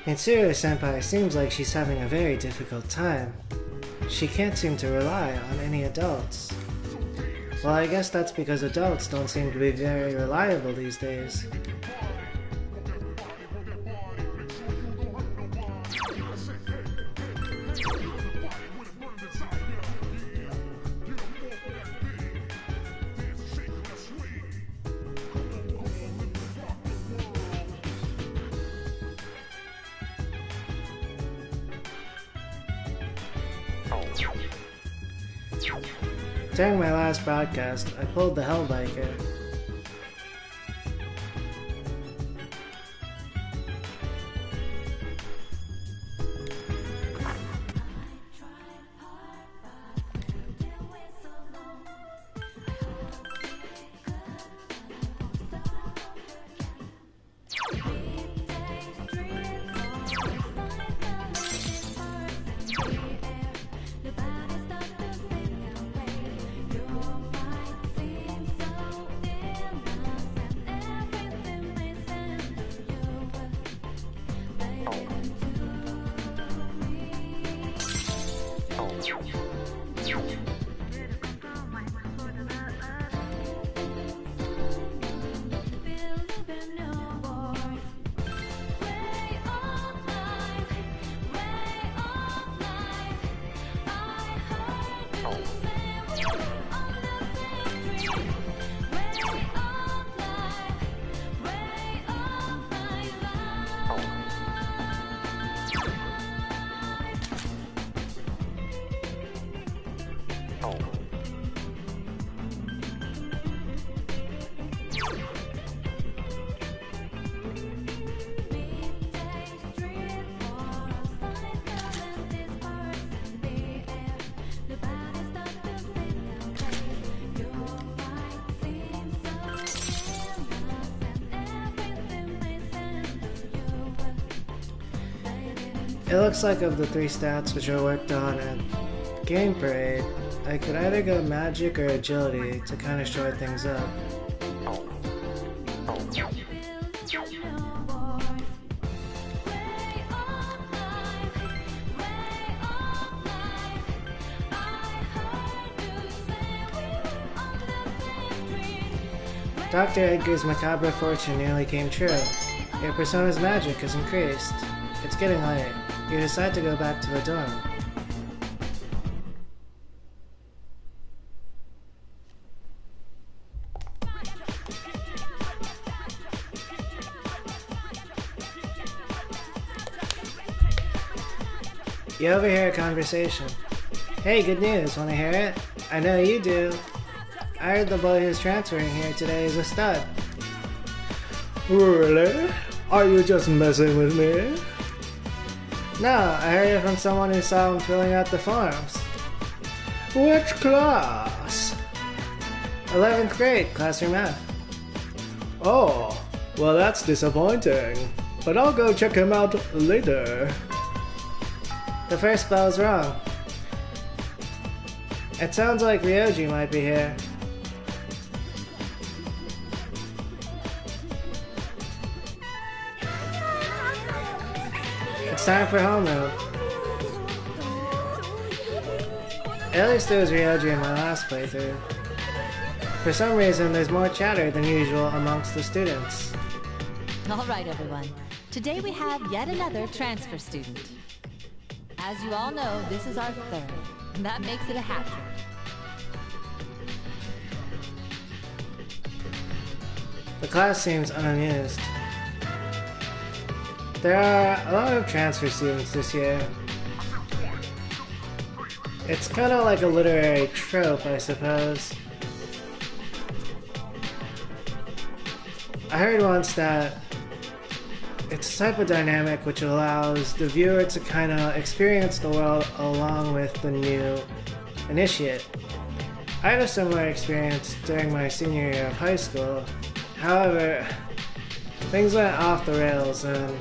Mitsuru-senpai seems like she's having a very difficult time. She can't seem to rely on any adults. Well, I guess that's because adults don't seem to be very reliable these days. During my last broadcast, I pulled the Hellbiker. It looks like of the 3 stats which I worked on at Game Parade, I could either go Magic or Agility to kind of shore things up. Dr. Edgar's macabre fortune nearly came true. Your persona's magic has increased. It's getting late. You decide to go back to the dorm. You overhear a conversation. Hey, good news, wanna hear it? I know you do. I heard the boy who's transferring here today is a stud. Really? Are you just messing with me? No, I heard it from someone who saw him filling out the forms. Which class? 11th grade, classroom F. Oh, well that's disappointing. But I'll go check him out later. The first spell's wrong. It sounds like Ryoji might be here. It's time for homeroom. At least there was Ryoji in my last playthrough. For some reason, there's more chatter than usual amongst the students. Alright everyone, today we have yet another transfer student. As you all know, this is our third, and that makes it a hat trick. The class seems unamused. There are a lot of transfer students this year. It's kind of like a literary trope, I suppose. I heard once that it's a type of dynamic which allows the viewer to kind of experience the world along with the new initiate. I had a similar experience during my senior year of high school. However, things went off the rails and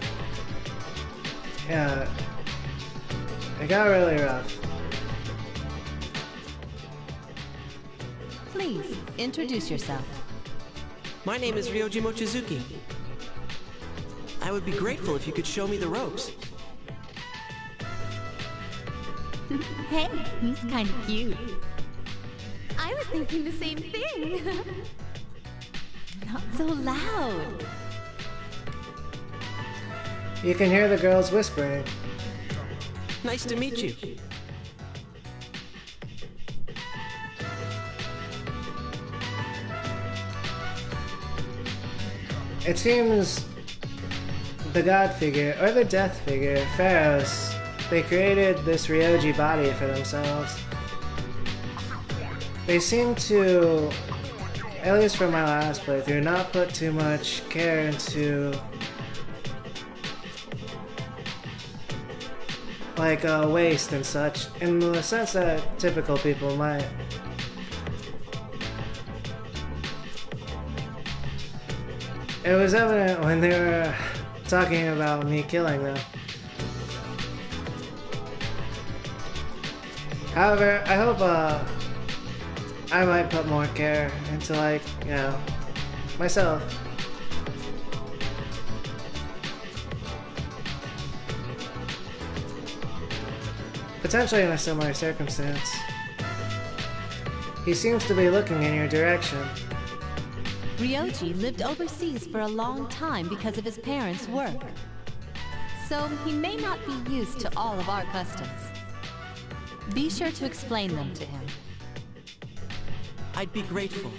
yeah, it got really rough. Please, introduce yourself. My name is Ryoji Mochizuki. I would be grateful if you could show me the ropes. Hey, he's kind of cute. I was thinking the same thing. Not so loud. You can hear the girls whispering. Nice to meet you. It seems the god figure, or the death figure, Pharaohs, they created this Ryoji body for themselves. They seem to, at least from my last playthrough, not put too much care into like waste and such, in the sense that typical people might. It was evident when they were talking about me killing them. However, I hope I might put more care into, like, you know, myself. Potentially in a similar circumstance. He seems to be looking in your direction. Ryoji lived overseas for a long time because of his parents' work. So he may not be used to all of our customs. Be sure to explain them to him. I'd be grateful.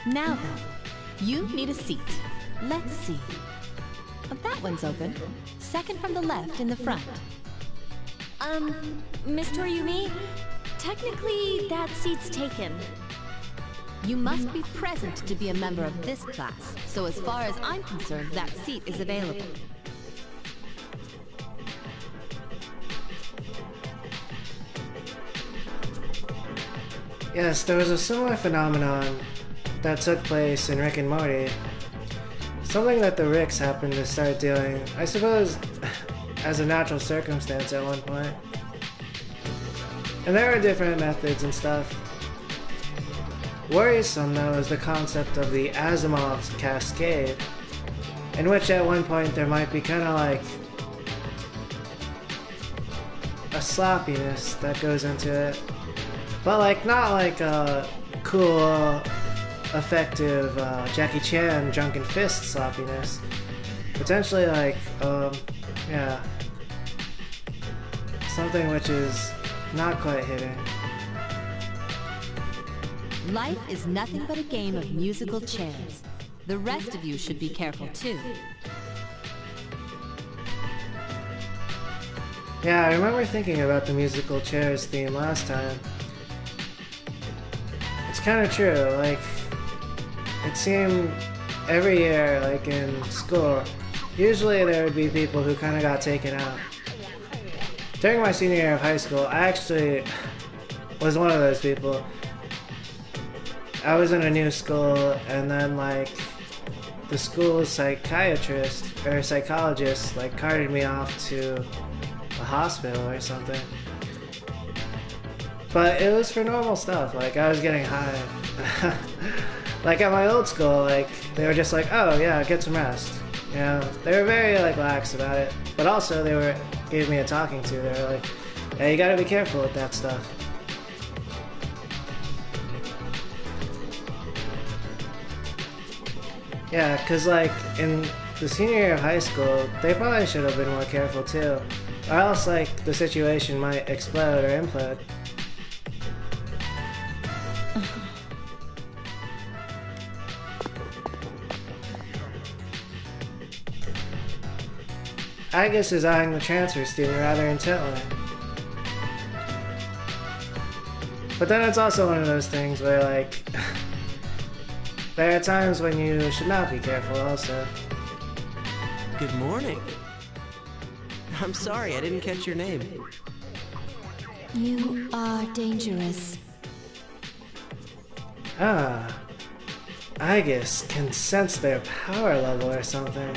Now then, you need a seat. Let's see. That one's open. Second from the left in the front. Miss Toriumi, technically that seat's taken. You must be present to be a member of this class, so as far as I'm concerned, that seat is available. Yes, there was a similar phenomenon that took place in Rick and Morty. Something that the Ricks happened to start doing, I suppose, as a natural circumstance at one point. And there are different methods and stuff. Worrisome, though, is the concept of the Asimov's cascade, in which at one point there might be kind of like a sloppiness that goes into it. But like, not like a cool, effective Jackie Chan drunken fist sloppiness. Potentially like, yeah, something which is not quite hitting. Life is nothing but a game of musical chairs. The rest of you should be careful too. Yeah, I remember thinking about the musical chairs theme last time. It's kind of true, like, it seemed every year, like in school, usually there would be people who kind of got taken out. During my senior year of high school, I actually was one of those people. I was in a new school, and then like the school's psychiatrist or psychologist like carted me off to a hospital or something. But it was for normal stuff, like I was getting high. Like at my old school, like they were just like, oh yeah, get some rest. You know, they were very like lax about it. But also they gave me a talking to. They were like, yeah, you gotta be careful with that stuff. Yeah, cause like in the senior year of high school, they probably should have been more careful too. Or else like the situation might explode or implode. Agus is eyeing the transfer student rather intently. But then it's also one of those things where like there are times when you should not be careful also. Good morning. I'm sorry, I didn't catch your name. You are dangerous. Ah, Agus can sense their power level or something.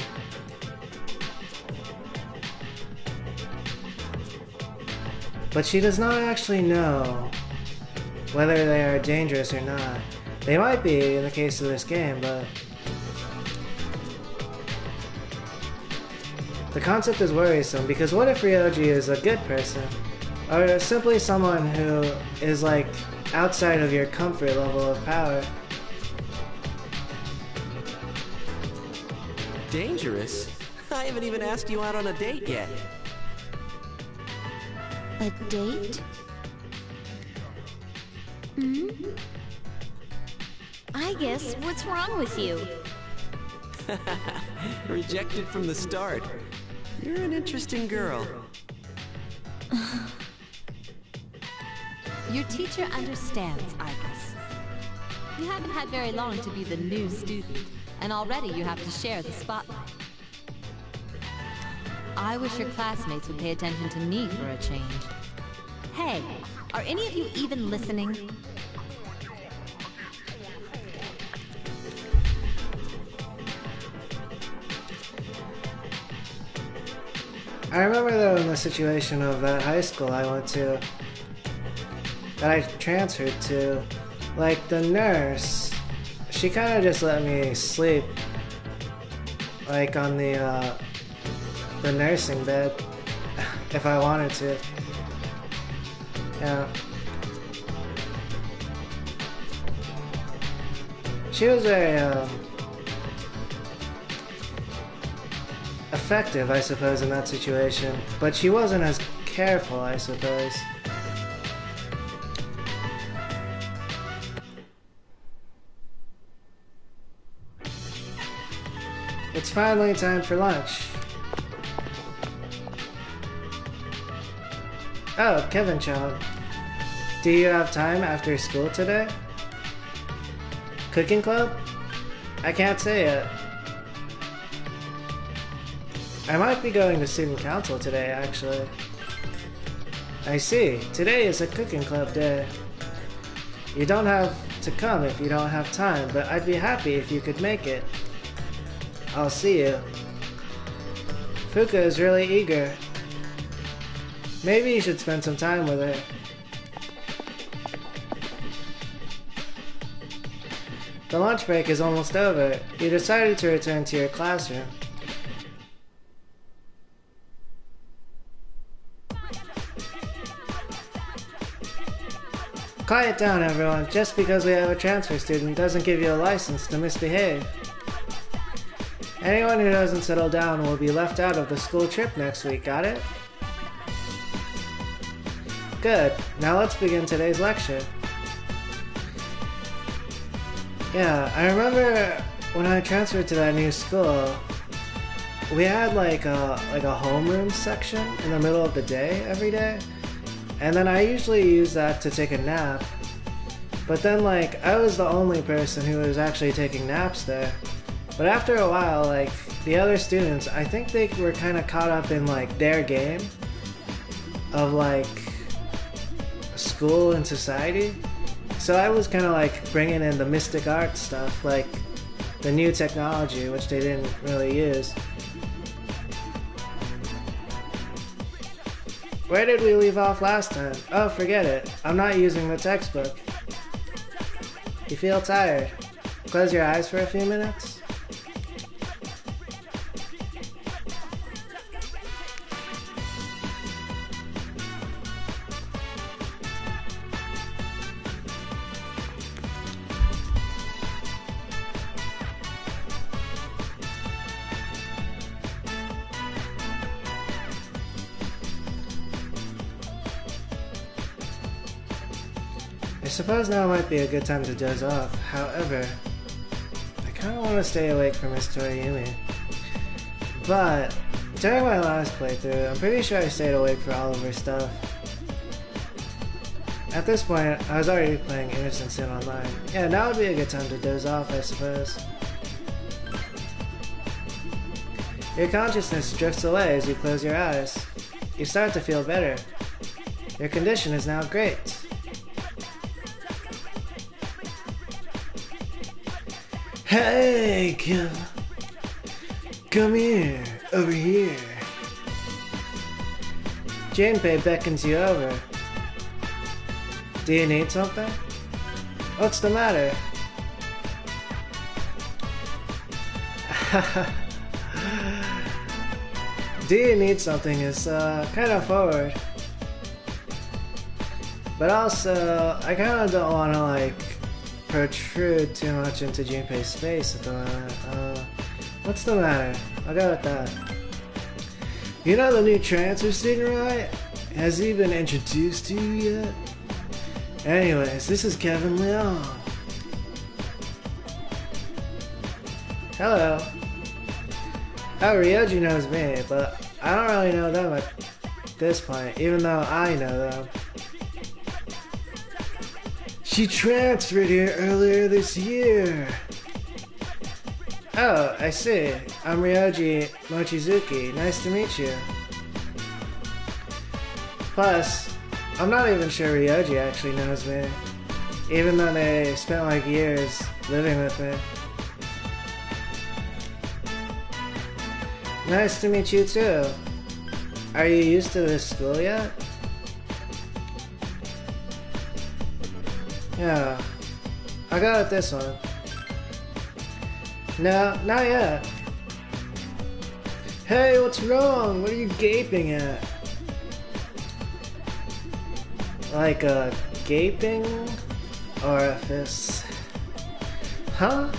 But she does not actually know whether they are dangerous or not. They might be in the case of this game, but The concept is worrisome because what if Ryoji is a good person? Or simply someone who is like outside of your comfort level of power? Dangerous? I haven't even asked you out on a date yet. A date? Hmm? I guess, what's wrong with you? Rejected from the start. You're an interesting girl. Your teacher understands, Arcus. You haven't had very long to be the new student, and already you have to share the spotlight. I wish your classmates would pay attention to me for a change. Hey, are any of you even listening? I remember though in the situation of that high school I went to, that I transferred to, like the nurse, she kind of just let me sleep, like on the nursing bed, if I wanted to. Yeah. She was very, effective, I suppose, in that situation, but she wasn't as careful, I suppose. It's finally time for lunch. Oh, Kevin-chan. Do you have time after school today? Cooking club? I can't say yet. I might be going to student council today, actually. I see. Today is a cooking club day. You don't have to come if you don't have time, but I'd be happy if you could make it. I'll see you. Fuka is really eager. Maybe you should spend some time with her. The lunch break is almost over. You decided to return to your classroom. Quiet down, everyone. Just because we have a transfer student doesn't give you a license to misbehave. Anyone who doesn't settle down will be left out of the school trip next week, got it? Good. Now let's begin today's lecture. Yeah, I remember when I transferred to that new school, we had like a homeroom section in the middle of the day every day. And then I usually use that to take a nap. But then like, I was the only person who was actually taking naps there. But after a while, like, the other students, I think they were kind of caught up in like their game of like school and society. So I was kind of like bringing in the mystic art stuff, like the new technology, which they didn't really use. Where did we leave off last time? Oh, forget it. I'm not using the textbook. You feel tired? Close your eyes for a few minutes. I suppose now might be a good time to doze off. However, I kind of want to stay awake for Miss Toriumi. But during my last playthrough, I'm pretty sure I stayed awake for all of her stuff. At this point, I was already playing Innocent Sin Online. Yeah, now would be a good time to doze off, I suppose. Your consciousness drifts away as you close your eyes. You start to feel better. Your condition is now great. Hey, come here, over here. Junpei beckons you over. Do you need something? What's the matter? Do you need something is kind of forward. But also, I kind of don't want to like protrude too much into Junpei's space at the moment. What's the matter? I'll go with that. You know the new transfer student, right? Has he been introduced to you yet? Anyways, this is Kevin Leon. Hello. Oh, Ryoji knows me, but I don't really know them at this point, even though I know them. She transferred here earlier this year. Oh, I see. I'm Ryoji Mochizuki. Nice to meet you. Plus, I'm not even sure Ryoji actually knows me, even though they spent like years living with me. Nice to meet you too. Are you used to this school yet? Yeah. I got it this one. No, not yet. Hey, what's wrong? What are you gaping at? Like a gaping orifice? Huh?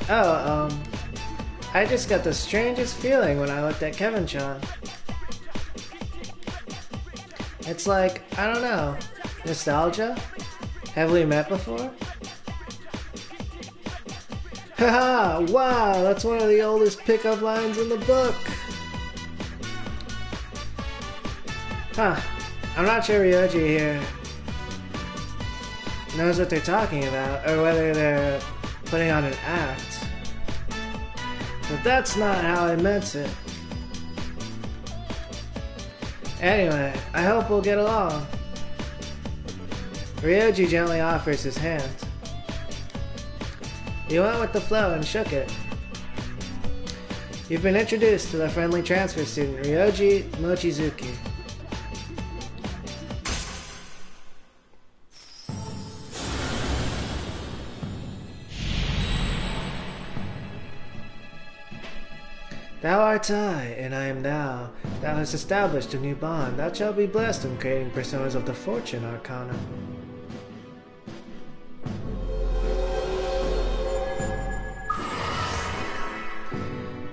Oh, I just got the strangest feeling when I looked at Kevin-chan. It's like, I don't know, nostalgia? Have we met before? Haha! Wow, that's one of the oldest pickup lines in the book! Huh. I'm not sure Ryoji here knows what they're talking about, or whether they're putting on an act. But that's not how I meant it. Anyway, I hope we'll get along. Ryoji gently offers his hand. He went with the flow and shook it. You've been introduced to the friendly transfer student, Ryoji Mochizuki. Thou art I, and I am thou. Thou hast established a new bond. Thou shalt be blessed in creating personas of the fortune arcana.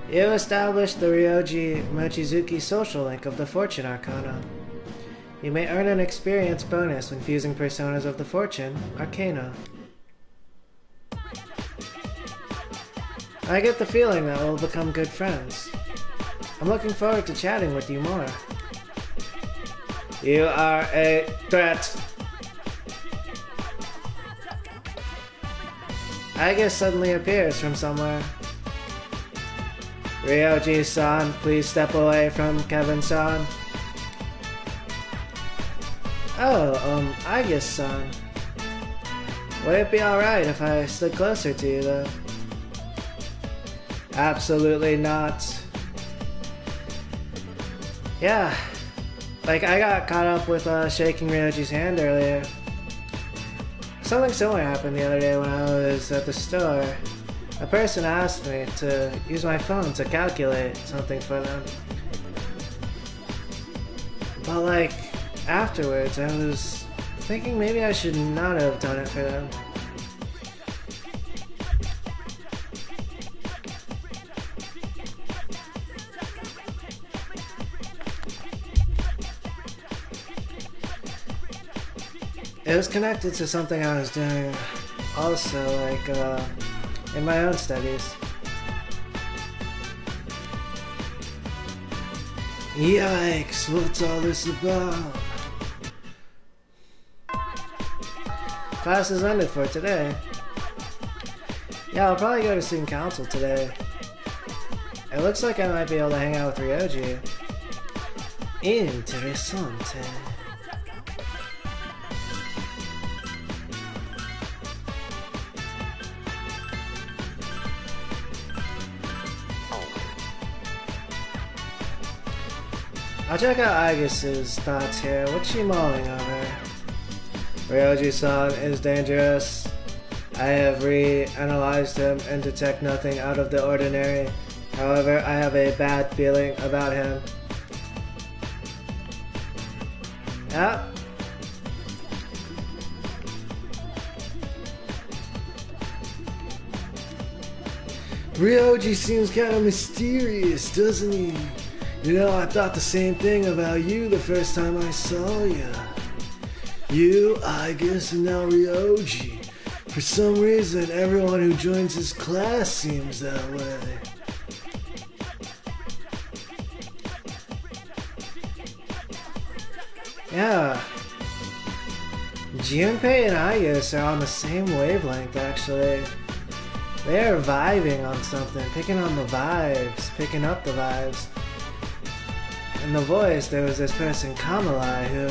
You have established the Ryoji Mochizuki social link of the Fortune Arcana. You may earn an experience bonus when fusing personas of the Fortune Arcana. I get the feeling that we'll become good friends. I'm looking forward to chatting with you more. You are a threat. Aige suddenly appears from somewhere. Ryoji-san, please step away from Kevin-san. Oh, Aige-san. Would it be alright if I stood closer to you, though? Absolutely not. Yeah, like I got caught up with shaking Ryoji's hand earlier. Something similar happened the other day when I was at the store. A person asked me to use my phone to calculate something for them. But like, afterwards I was thinking maybe I should not have done it for them. It was connected to something I was doing also, like, in my own studies. Yikes, what's all this about? Class is ended for today. Yeah, I'll probably go to student council today. It looks like I might be able to hang out with Ryoji. Interessante. I'll check out Aigis' thoughts here. What's she mulling over? Ryoji-san is dangerous. I have reanalyzed him and detect nothing out of the ordinary. However, I have a bad feeling about him. Yep. Ryoji seems kind of mysterious, doesn't he? You know, I thought the same thing about you the first time I saw you. You, I guess, and now Ryoji. For some reason, everyone who joins his class seems that way. Yeah. Junpei and Ayus are on the same wavelength, actually. They're vibing on something, picking on the vibes, picking up the vibes. In the voice, there was this person, Kamalai, who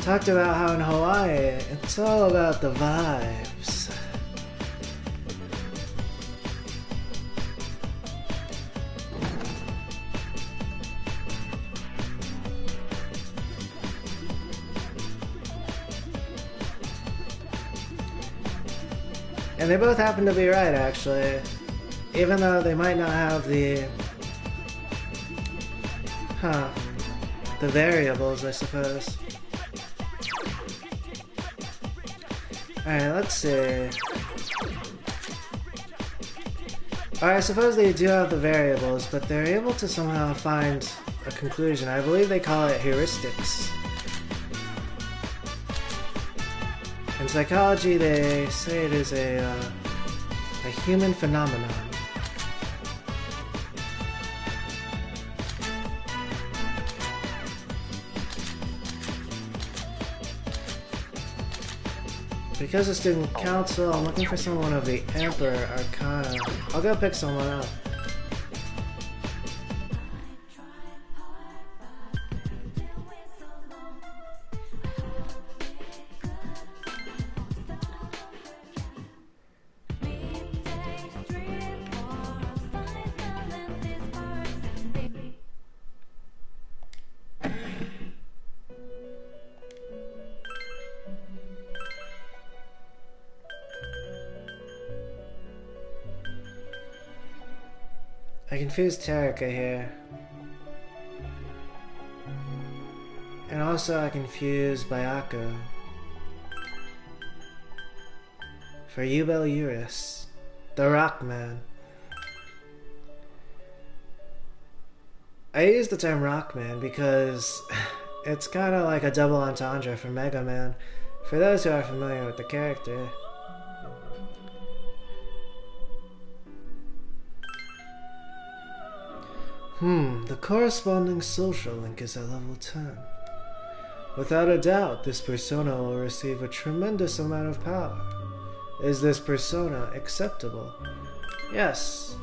talked about how in Hawaii, it's all about the vibes. And they both happen to be right, actually. Even though they might not have the variables, I suppose. Alright, let's see. Alright, I suppose they do have the variables, but they're able to somehow find a conclusion. I believe they call it heuristics. In psychology, they say it is a human phenomenon. Because of student council, I'm looking for someone of the Emperor Arcana. I'll go pick someone up. I confused Terika here. And also I confused Bayako for Yubel Eurus, the Rock Man. I use the term Rock Man because it's kind of like a double entendre for Mega Man, for those who are familiar with the character. The corresponding social link is at level 10. Without a doubt, this persona will receive a tremendous amount of power. Is this persona acceptable? Yes.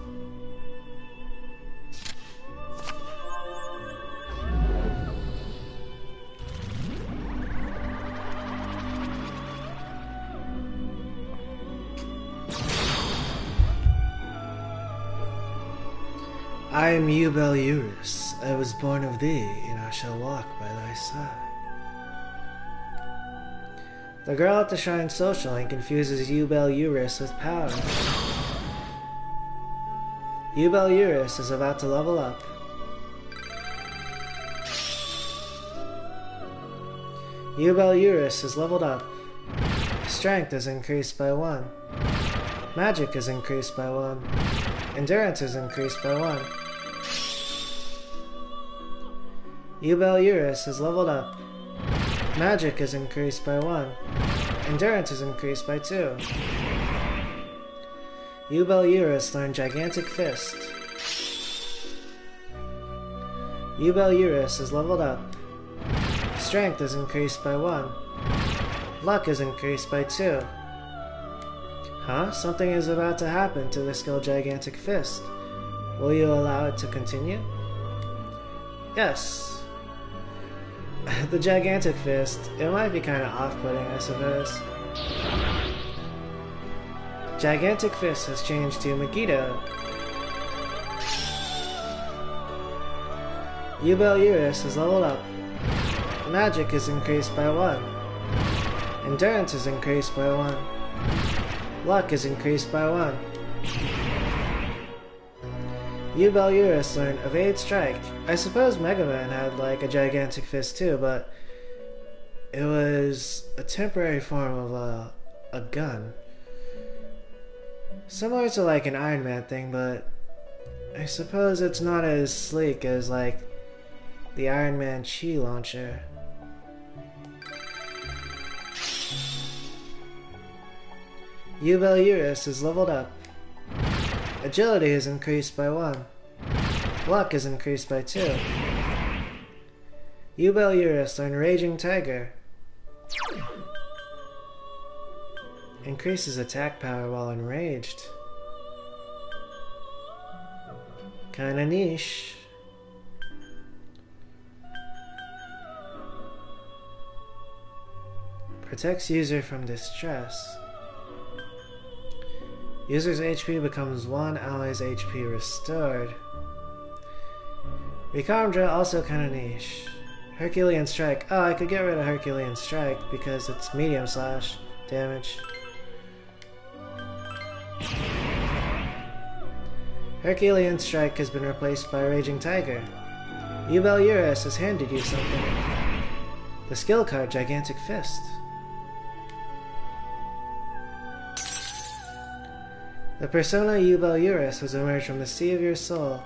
I am Yubel Eurus. I was born of thee, and I shall walk by thy side. The girl at the shrine social link confuses Yubel Eurus with power. Yubel Eurus is about to level up. Yubel Eurus is leveled up. Strength is increased by 1. Magic is increased by 1. Endurance is increased by 1. Yubel Eurus is leveled up. Magic is increased by 1. Endurance is increased by 2. Yubel Eurus learned Gigantic Fist. Yubel Eurus is leveled up. Strength is increased by 1. Luck is increased by 2. Huh? Something is about to happen to the skill Gigantic Fist. Will you allow it to continue? Yes. The Gigantic Fist, it might be kind of off-putting, I suppose. Gigantic Fist has changed to Megiddo. Yubel Eurus is leveled up. Magic is increased by 1. Endurance is increased by 1. Luck is increased by 1. You Belurus learned Evade Strike. I suppose Mega Man had like a gigantic fist too, but it was a temporary form of a gun. Similar to like an Iron Man thing, but I suppose it's not as sleek as like the Iron Man Chi launcher. You Belurus is leveled up. Agility is increased by 1. Luck is increased by 2. You Belurus learn Raging Tiger. Increases attack power while enraged. Kinda niche. Protects user from distress. User's HP becomes 1 ally's HP restored. Recalm Drill also kinda niche. Herculean Strike. Oh, I could get rid of Herculean Strike because it's medium slash damage. Herculean Strike has been replaced by Raging Tiger. You Belurus has handed you something. The skill card Gigantic Fist. The persona You Belurus has emerged from the sea of your soul.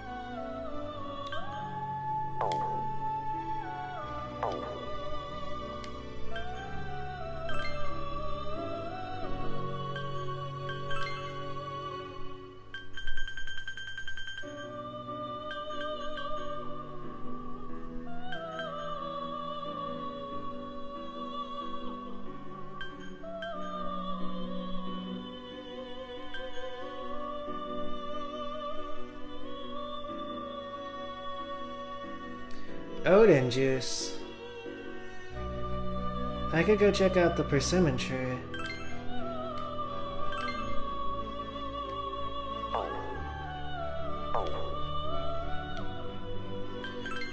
Odin juice. I could go check out the persimmon tree.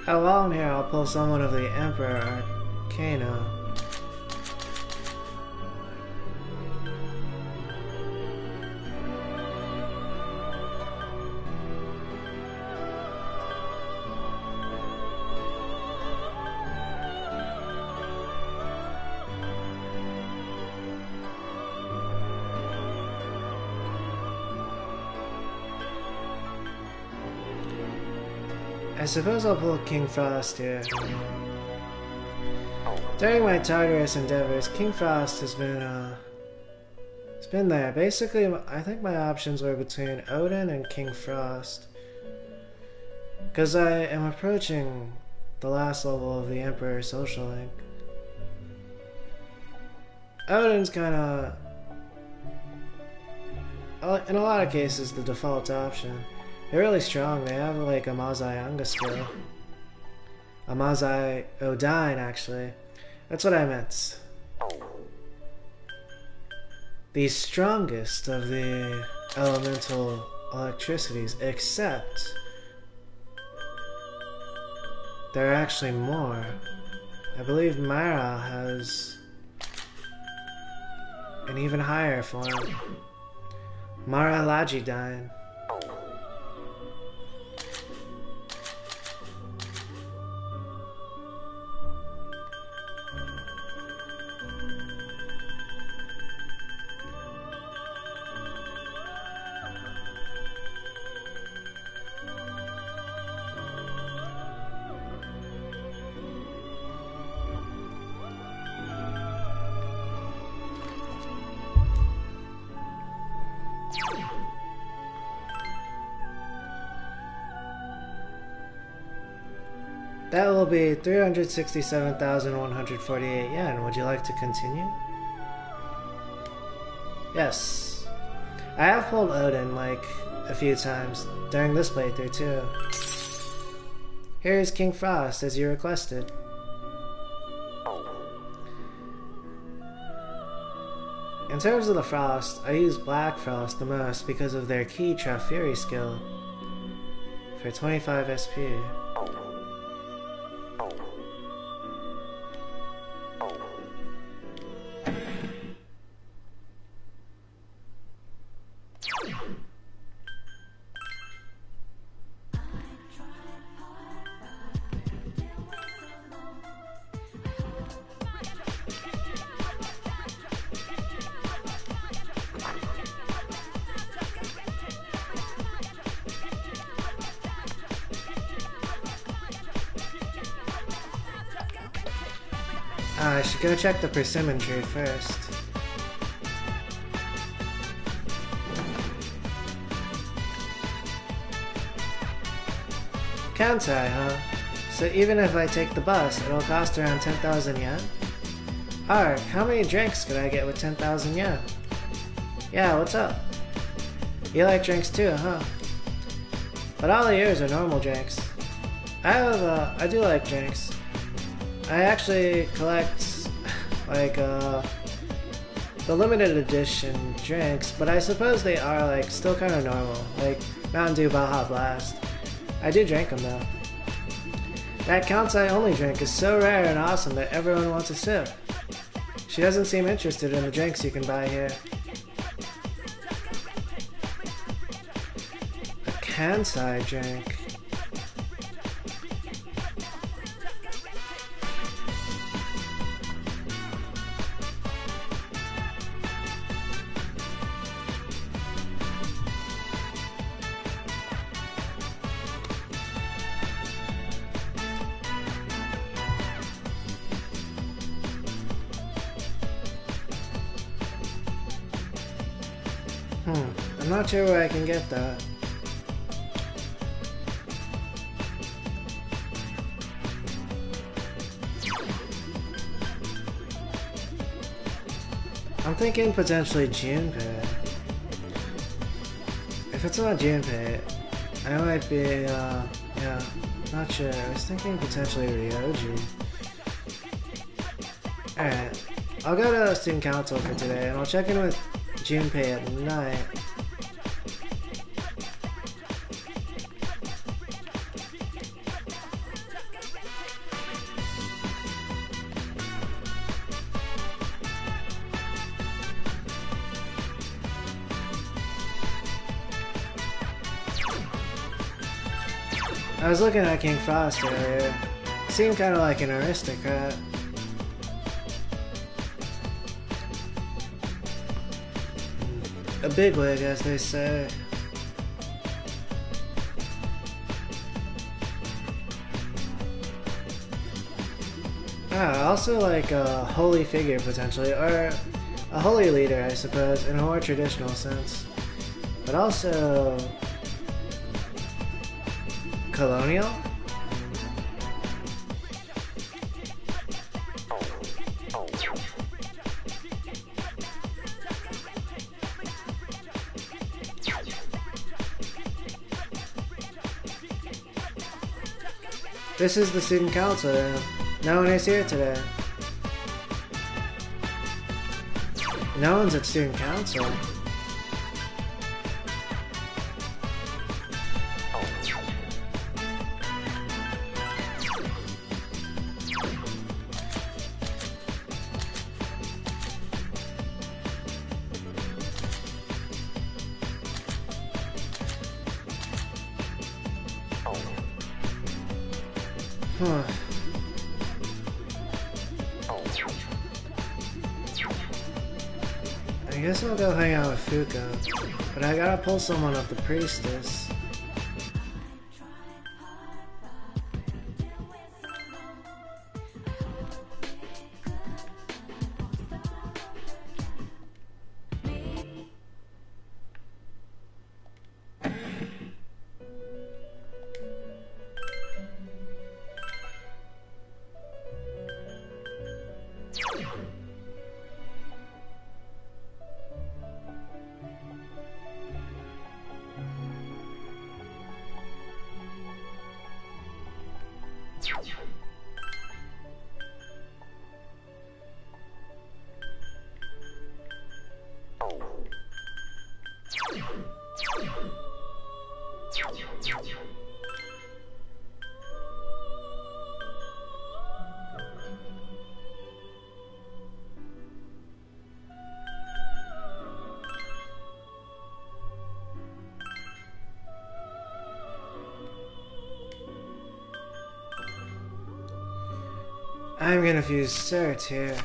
How long here I'll pull someone of the Emperor Arcana. I suppose I'll pull King Frost here. During my Tartarus endeavors, King Frost has been, it's been there. Basically, I think my options were between Odin and King Frost. Because I am approaching the last level of the Emperor Social Link. Odin's kinda, in a lot of cases, the default option. They're really strong. They have like a Mazai Anga skill. A Mazai Odine, actually. That's what I meant. The strongest of the elemental electricities, except there are actually more. I believe Mara has an even higher form. Mara Lagidine. That will be 367,148 yen. Would you like to continue? Yes. I have pulled Odin like a few times during this playthrough too. Here is King Frost as you requested. In terms of the Frost, I use Black Frost the most because of their key Trap Fury skill for 25 SP. I should go check the persimmon tree first. Kansai, huh? So even if I take the bus, it'll cost around 10,000 yen? Ark, how many drinks could I get with 10,000 yen? Yeah, what's up? You like drinks too, huh? But all of yours are normal drinks. I do like drinks. I actually collect, like, the limited edition drinks, but I suppose they are, like, still kind of normal. Like, Mountain Dew Baja Blast. I do drink them, though. That Kansai only drink is so rare and awesome that everyone wants a sip. She doesn't seem interested in the drinks you can buy here. A Kansai drink. I'm not sure where I can get that. I'm thinking potentially Junpei. If it's not Junpei, I might be, yeah, not sure. I was thinking potentially Ryoji. Alright, I'll go to student council for today and I'll check in with Junpei at night. I was looking at King Frost earlier. He seemed kind of like an aristocrat. A bigwig, as they say. Also like a holy figure potentially, or a holy leader, I suppose, in a more traditional sense. But also colonial? This is the student council room. No one is here today. No one's at student council. Huh. I guess I'll go hang out with Fuka, but I gotta pull someone of the priestess. I'm gonna fuse cert here.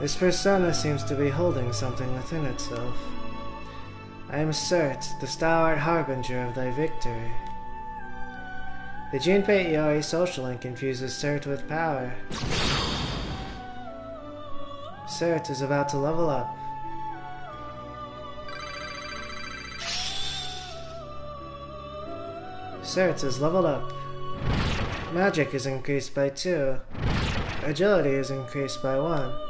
This persona seems to be holding something within itself. I am Cert, the stalwart harbinger of thy victory. The Junpei Iori social link infuses Cert with power. Cert is about to level up. Cert is leveled up. Magic is increased by 2. Agility is increased by 1.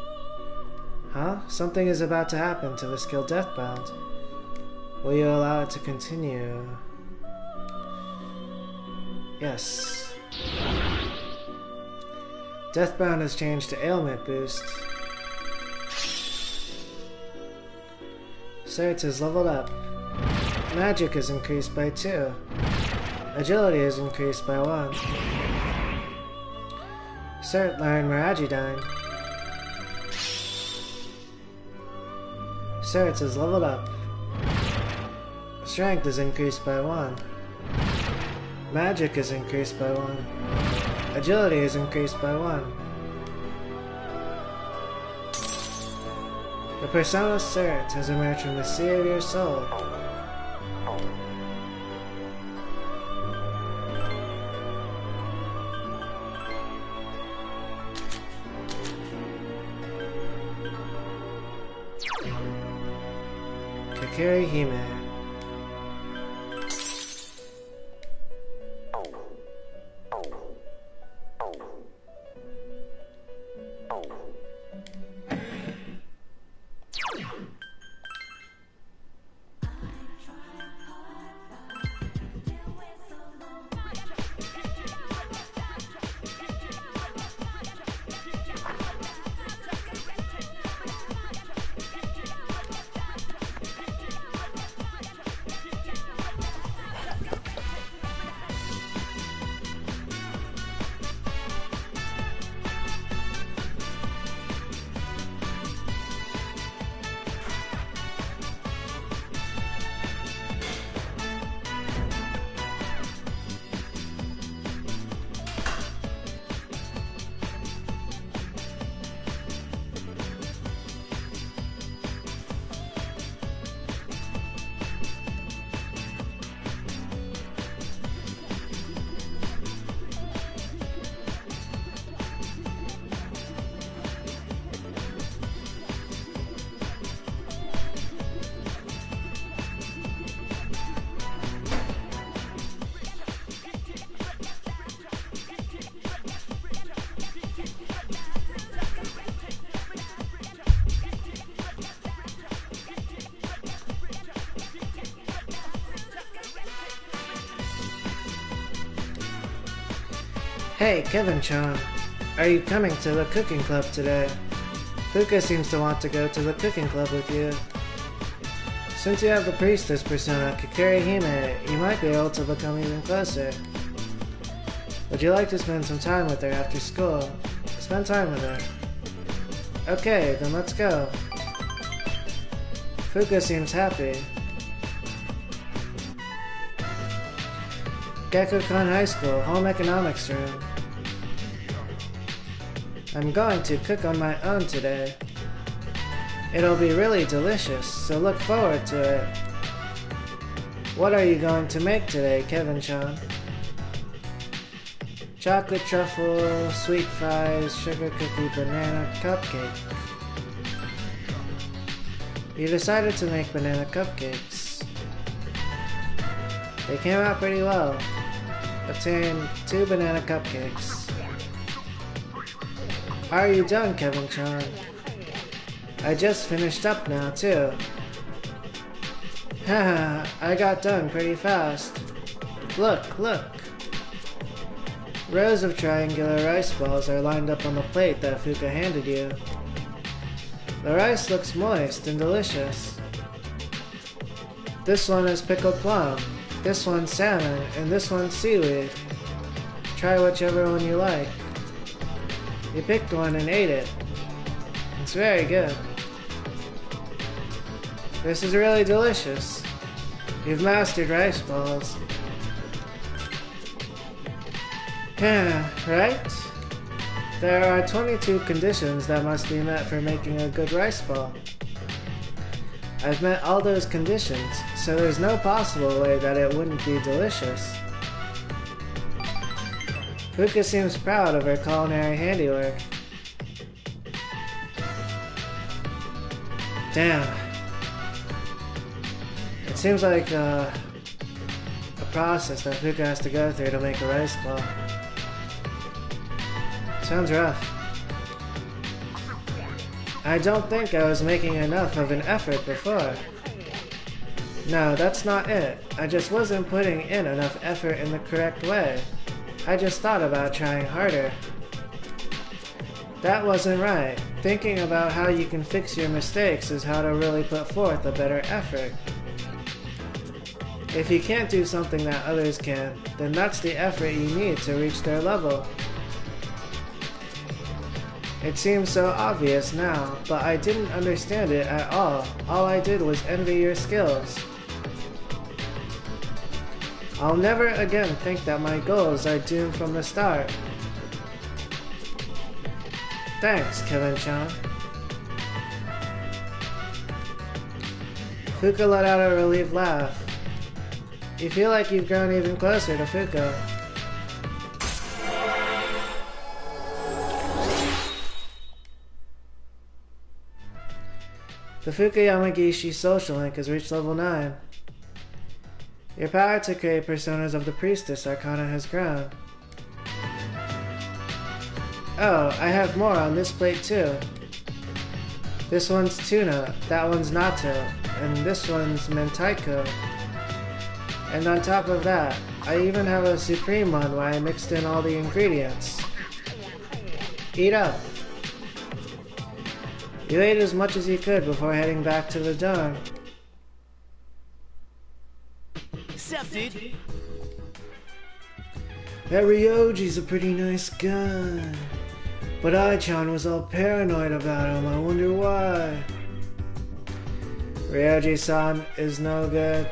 Huh? Something is about to happen to the skill Deathbound. Will you allow it to continue? Yes. Deathbound has changed to Ailment Boost. Cert is leveled up. Magic is increased by 2. Agility is increased by 1. Cert learned Miragidyne. Cert is leveled up. Strength is increased by 1. Magic is increased by 1. Agility is increased by 1. The persona Cert has emerged from the sea of your soul. Kakiri Hime. Hey, Kevin-chan, are you coming to the cooking club today? Fuka seems to want to go to the cooking club with you. Since you have the priestess persona, Kakiri Hime, you might be able to become even closer. Would you like to spend some time with her after school? Spend time with her. Okay, then let's go. Fuka seems happy. Gekukan High School, Home Economics Room. I'm going to cook on my own today. It'll be really delicious, so look forward to it. What are you going to make today, Kevin-chan? Chocolate truffle, sweet fries, sugar cookie, banana cupcake. You decided to make banana cupcakes. They came out pretty well. Obtain 2 banana cupcakes. Are you done, Kevin-chan? I just finished up now, too. Haha, I got done pretty fast. Look, look. Rows of triangular rice balls are lined up on the plate that Fuka handed you. The rice looks moist and delicious. This one is pickled plum, this one's salmon, and this one's seaweed. Try whichever one you like. You picked one and ate it. It's very good. This is really delicious. You've mastered rice balls. Yeah, right? There are 22 conditions that must be met for making a good rice ball. I've met all those conditions, so there's no possible way that it wouldn't be delicious. Fuka seems proud of her culinary handiwork. Damn. It seems like a process that Fuka has to go through to make a rice ball. Sounds rough. I don't think I was making enough of an effort before. No, that's not it. I just wasn't putting in enough effort in the correct way. I just thought about trying harder. That wasn't right. Thinking about how you can fix your mistakes is how to really put forth a better effort. If you can't do something that others can, then that's the effort you need to reach their level. It seems so obvious now, but I didn't understand it at all. All I did was envy your skills. I'll never again think that my goals are doomed from the start. Thanks, Kevin-chan. Fuka let out a relieved laugh. You feel like you've grown even closer to Fuka. The Fuka Yamagishi social link has reached level 9. Your power to create personas of the priestess arcana has grown. Oh, I have more on this plate too. This one's tuna, that one's natto, and this one's mentaiko. And on top of that, I even have a supreme one where I mixed in all the ingredients. Eat up! You ate as much as you could before heading back to the dorm. Sup, dude? That Ryoji's a pretty nice guy. But Ai-chan was all paranoid about him, I wonder why. Ryoji-san is no good.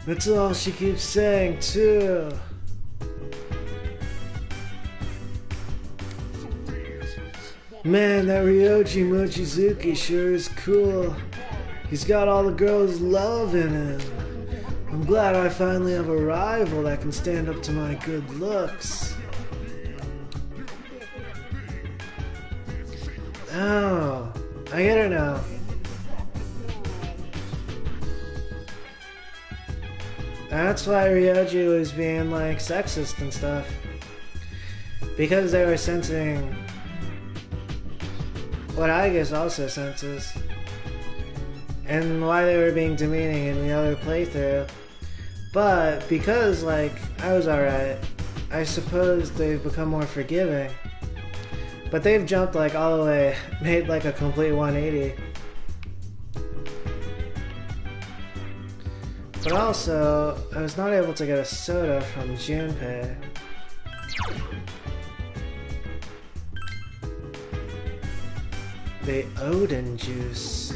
That's all she keeps saying, too. Man, that Ryoji Mochizuki sure is cool. He's got all the girls' love in him. I'm glad I finally have a rival that can stand up to my good looks. Oh, I get it now. That's why Ryoji was being like sexist and stuff. Because they were sensing what I guess also senses. And why they were being demeaning in the other playthrough. But because like I was alright, I suppose they've become more forgiving. But they've jumped like all the way, made like a complete 180. But also, I was not able to get a soda from Junpei. The Odin juice.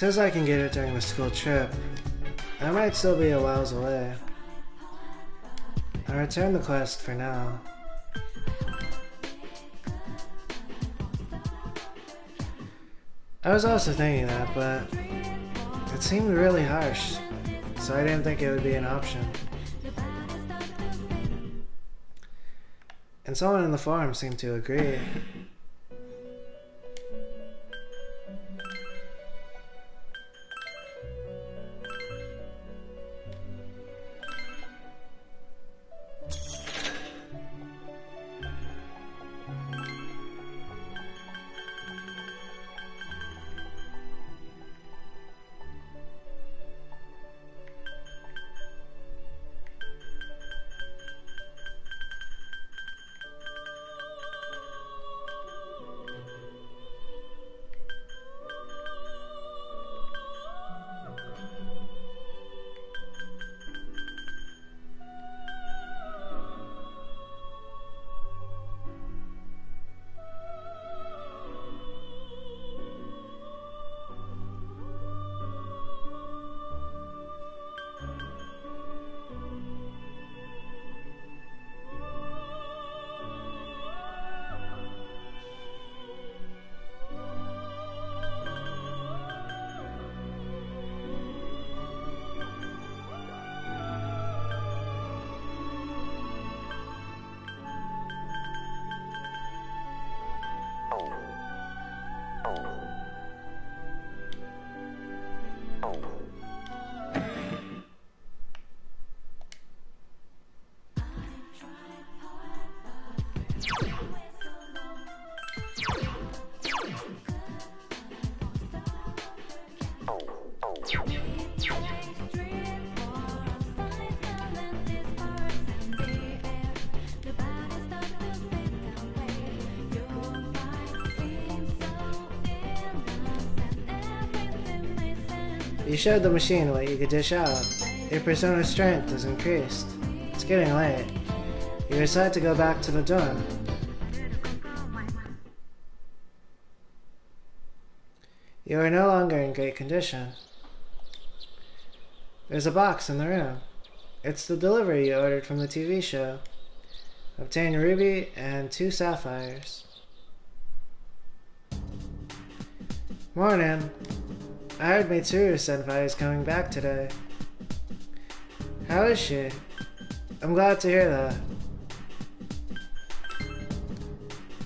says I can get it during the school trip. I might still be a whiles away. I'll return the quest for now. I was also thinking that, but it seemed really harsh, so I didn't think it would be an option. And someone in the forum seemed to agree. You showed the machine what you could dish out. Your persona strength is increased. It's getting late. You decide to go back to the dorm. You are no longer in great condition. There's a box in the room. It's the delivery you ordered from the TV show. Obtain ruby and 2 sapphires. Morning. I heard Mitsuru Senpai is coming back today. How is she? I'm glad to hear that.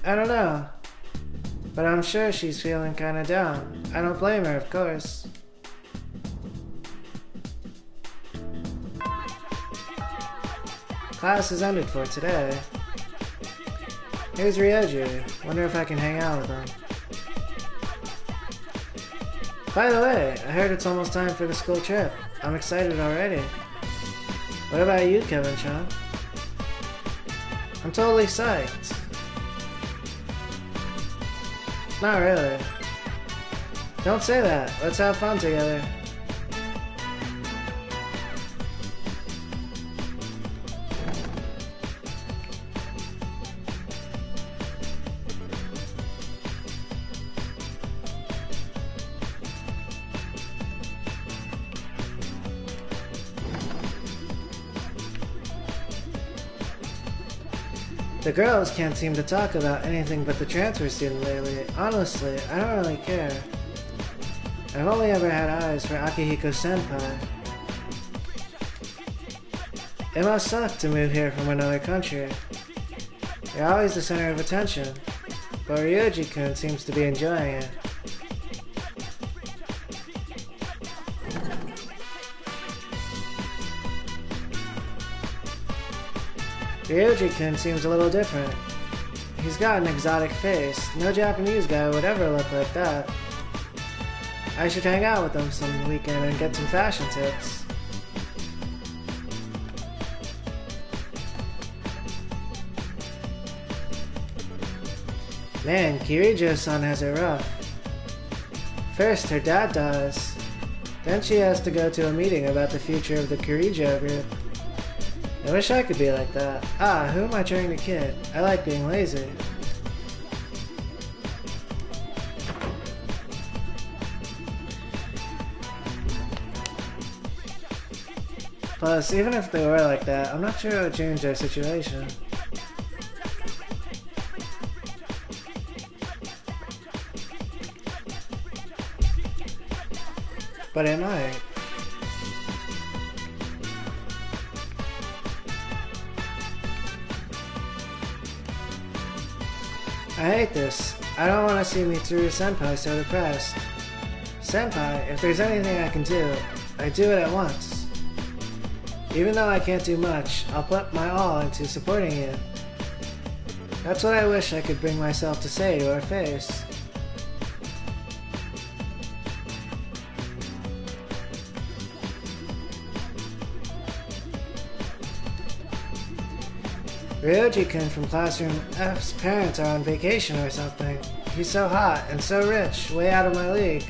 I don't know, but I'm sure she's feeling kinda down. I don't blame her, of course. Class is ended for today. Here's Ryoji. Wonder if I can hang out with him. By the way, I heard it's almost time for the school trip. I'm excited already. What about you, Kevin-chan? I'm totally psyched. Not really. Don't say that. Let's have fun together. The girls can't seem to talk about anything but the transfer student lately. Honestly, I don't really care. I've only ever had eyes for Akihiko-senpai. It must suck to move here from another country. You're always the center of attention, but Ryoji-kun seems to be enjoying it. Ryoji-kun seems a little different. He's got an exotic face. No Japanese guy would ever look like that. I should hang out with him some weekend and get some fashion tips. Man, Kirijo-san has it rough. First, her dad dies. Then she has to go to a meeting about the future of the Kirijo group. I wish I could be like that. Ah, who am I trying to kid? I like being lazy. Plus, even if they were like that, I'm not sure it would change their situation. But it might. I hate this. I don't want to see Mitsuru Senpai so depressed. Senpai, if there's anything I can do, I do it at once. Even though I can't do much, I'll put my all into supporting you. That's what I wish I could bring myself to say to her face. Ryoji-kun from Classroom F's parents are on vacation or something. He's so hot and so rich, way out of my league.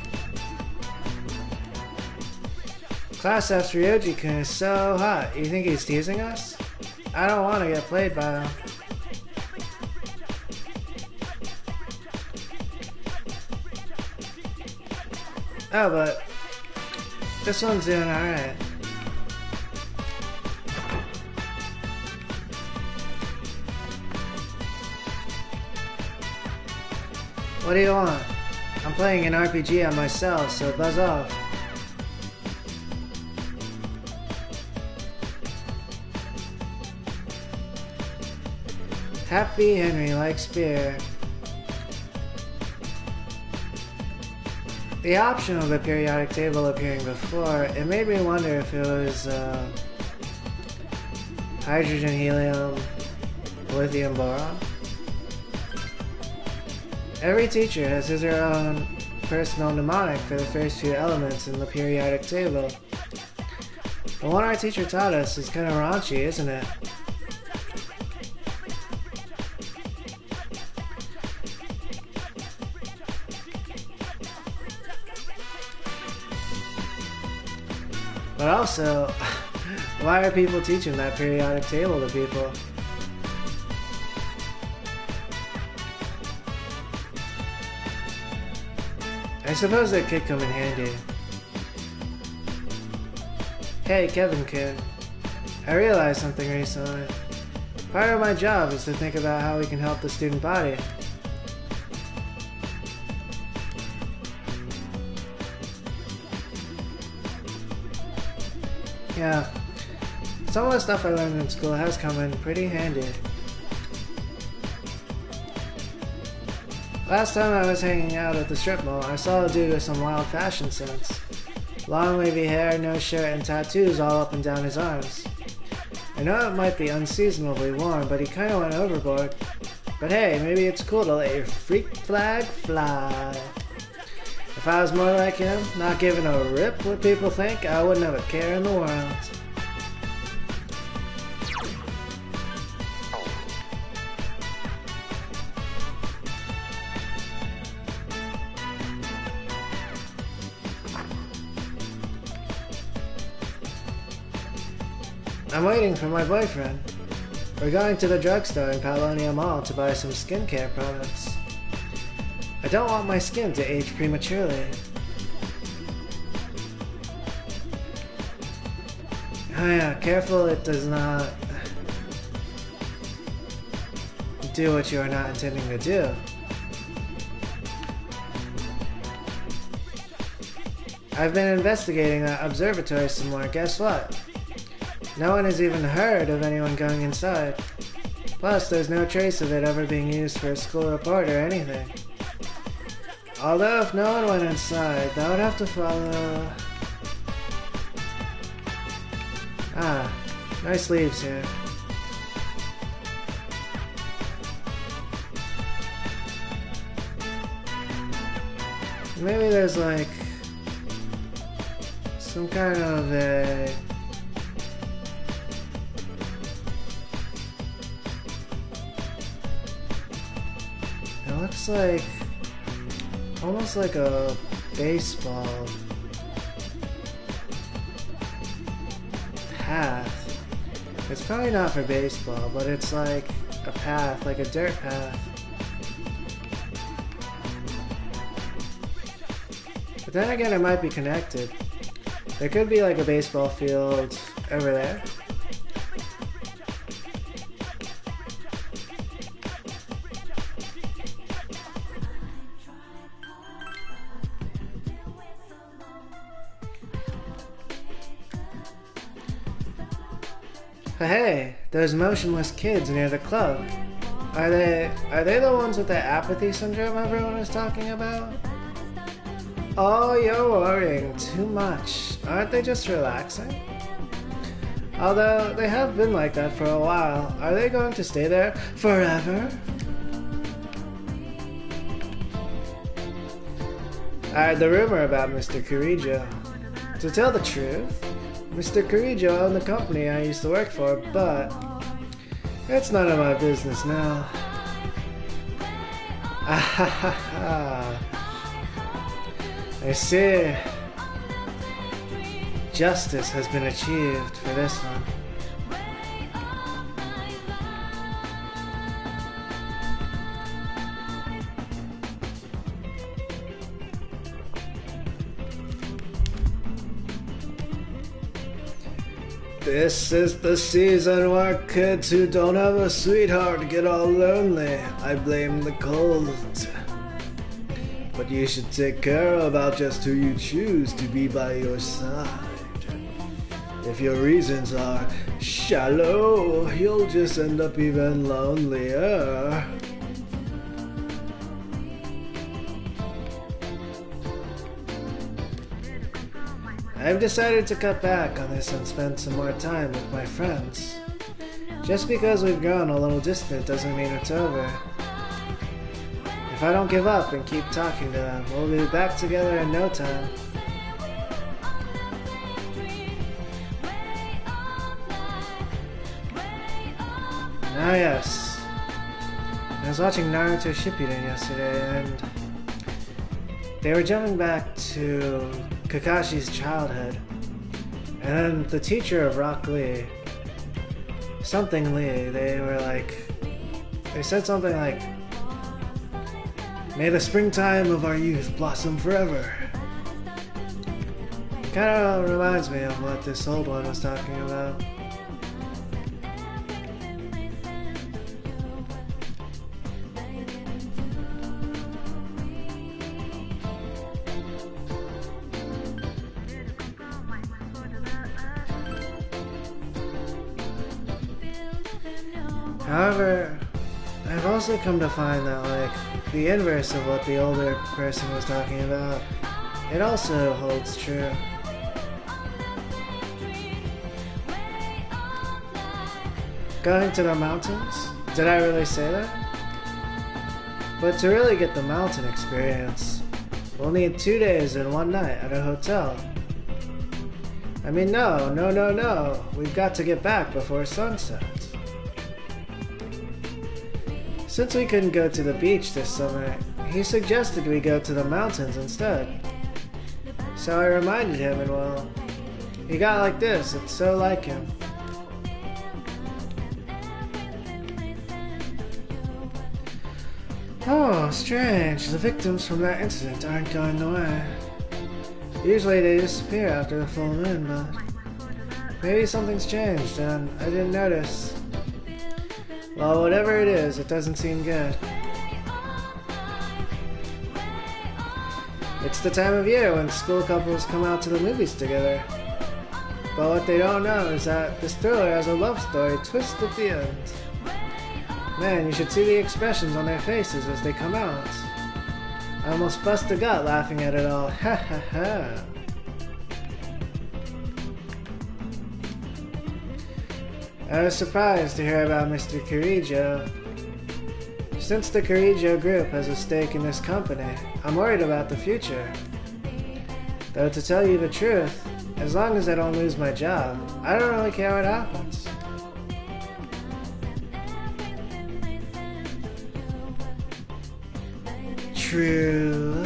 Class F's Ryoji-kun is so hot. You think he's teasing us? I don't want to get played by him. Oh, but this one's doing alright. What do you want? I'm playing an RPG on myself, so buzz off. Happy Henry likes beer. The option of the periodic table appearing before, it made me wonder if it was hydrogen, helium, lithium, boron. Every teacher has his or her own personal mnemonic for the first few elements in the periodic table. The one our teacher taught us is kind of raunchy, isn't it? But also, why are people teaching that periodic table to people? I suppose that could come in handy. Hey, Kevin-kun. I realized something recently. Part of my job is to think about how we can help the student body. Yeah, some of the stuff I learned in school has come in pretty handy. Last time I was hanging out at the strip mall, I saw a dude with some wild fashion sense. Long wavy hair, no shirt, and tattoos all up and down his arms. I know it might be unseasonably warm, but he kinda went overboard. But hey, maybe it's cool to let your freak flag fly. If I was more like him, not giving a rip what people think, I wouldn't have a care in the world. I'm waiting for my boyfriend. We're going to the drugstore in Paolonia Mall to buy some skincare products. I don't want my skin to age prematurely. Oh yeah, careful it does not do what you are not intending to do. I've been investigating that observatory some more. Guess what? No one has even heard of anyone going inside. Plus, there's no trace of it ever being used for a school report or anything. Although, if no one went inside, that would have to follow... Ah, nice leaves here. Maybe there's like... some kind of a... It looks like... almost like a baseball path. It's probably not for baseball, but it's like a path, like a dirt path. But then again, it might be connected. There could be like a baseball field over there. Hey, those motionless kids near the club. Are they the ones with the apathy syndrome everyone is talking about? Oh, you're worrying too much. Aren't they just relaxing? Although they have been like that for a while, are they going to stay there forever? I heard the rumor about Mr. Carrillo. To tell the truth, Mr. Carrillo owned the company I used to work for, but it's none of my business now. I see. Justice has been achieved for this one. This is the season where kids who don't have a sweetheart get all lonely. I blame the cold. But you should take care about just who you choose to be by your side. If your reasons are shallow, you'll just end up even lonelier. I've decided to cut back on this and spend some more time with my friends. Just because we've grown a little distant doesn't mean it's over. If I don't give up and keep talking to them, we'll be back together in no time. Ah yes. I was watching Naruto Shippuden yesterday and they were jumping back to Kakashi's childhood. And then the teacher of Rock Lee, something Lee, they said something like, "May the springtime of our youth blossom forever." It kind of reminds me of what this old one was talking about. However, I've also come to find that, the inverse of what the older person was talking about, it also holds true. Going to the mountains? Did I really say that? But to really get the mountain experience, we'll need 2 days and 1 night at a hotel. I mean, no. We've got to get back before sunset. Since we couldn't go to the beach this summer, he suggested we go to the mountains instead. So I reminded him and well, he got like this, it's so like him. Oh, strange, the victims from that incident aren't going away. Usually they disappear after the full moon, but maybe something's changed and I didn't notice. Well, whatever it is, it doesn't seem good. It's the time of year when school couples come out to the movies together. But what they don't know is that this thriller has a love story twist at the end. Man, you should see the expressions on their faces as they come out. I almost bust a gut laughing at it all. Ha ha ha. I was surprised to hear about Mr. Carrillo. Since the Carrillo group has a stake in this company, I'm worried about the future. Though to tell you the truth, as long as I don't lose my job, I don't really care what happens. True.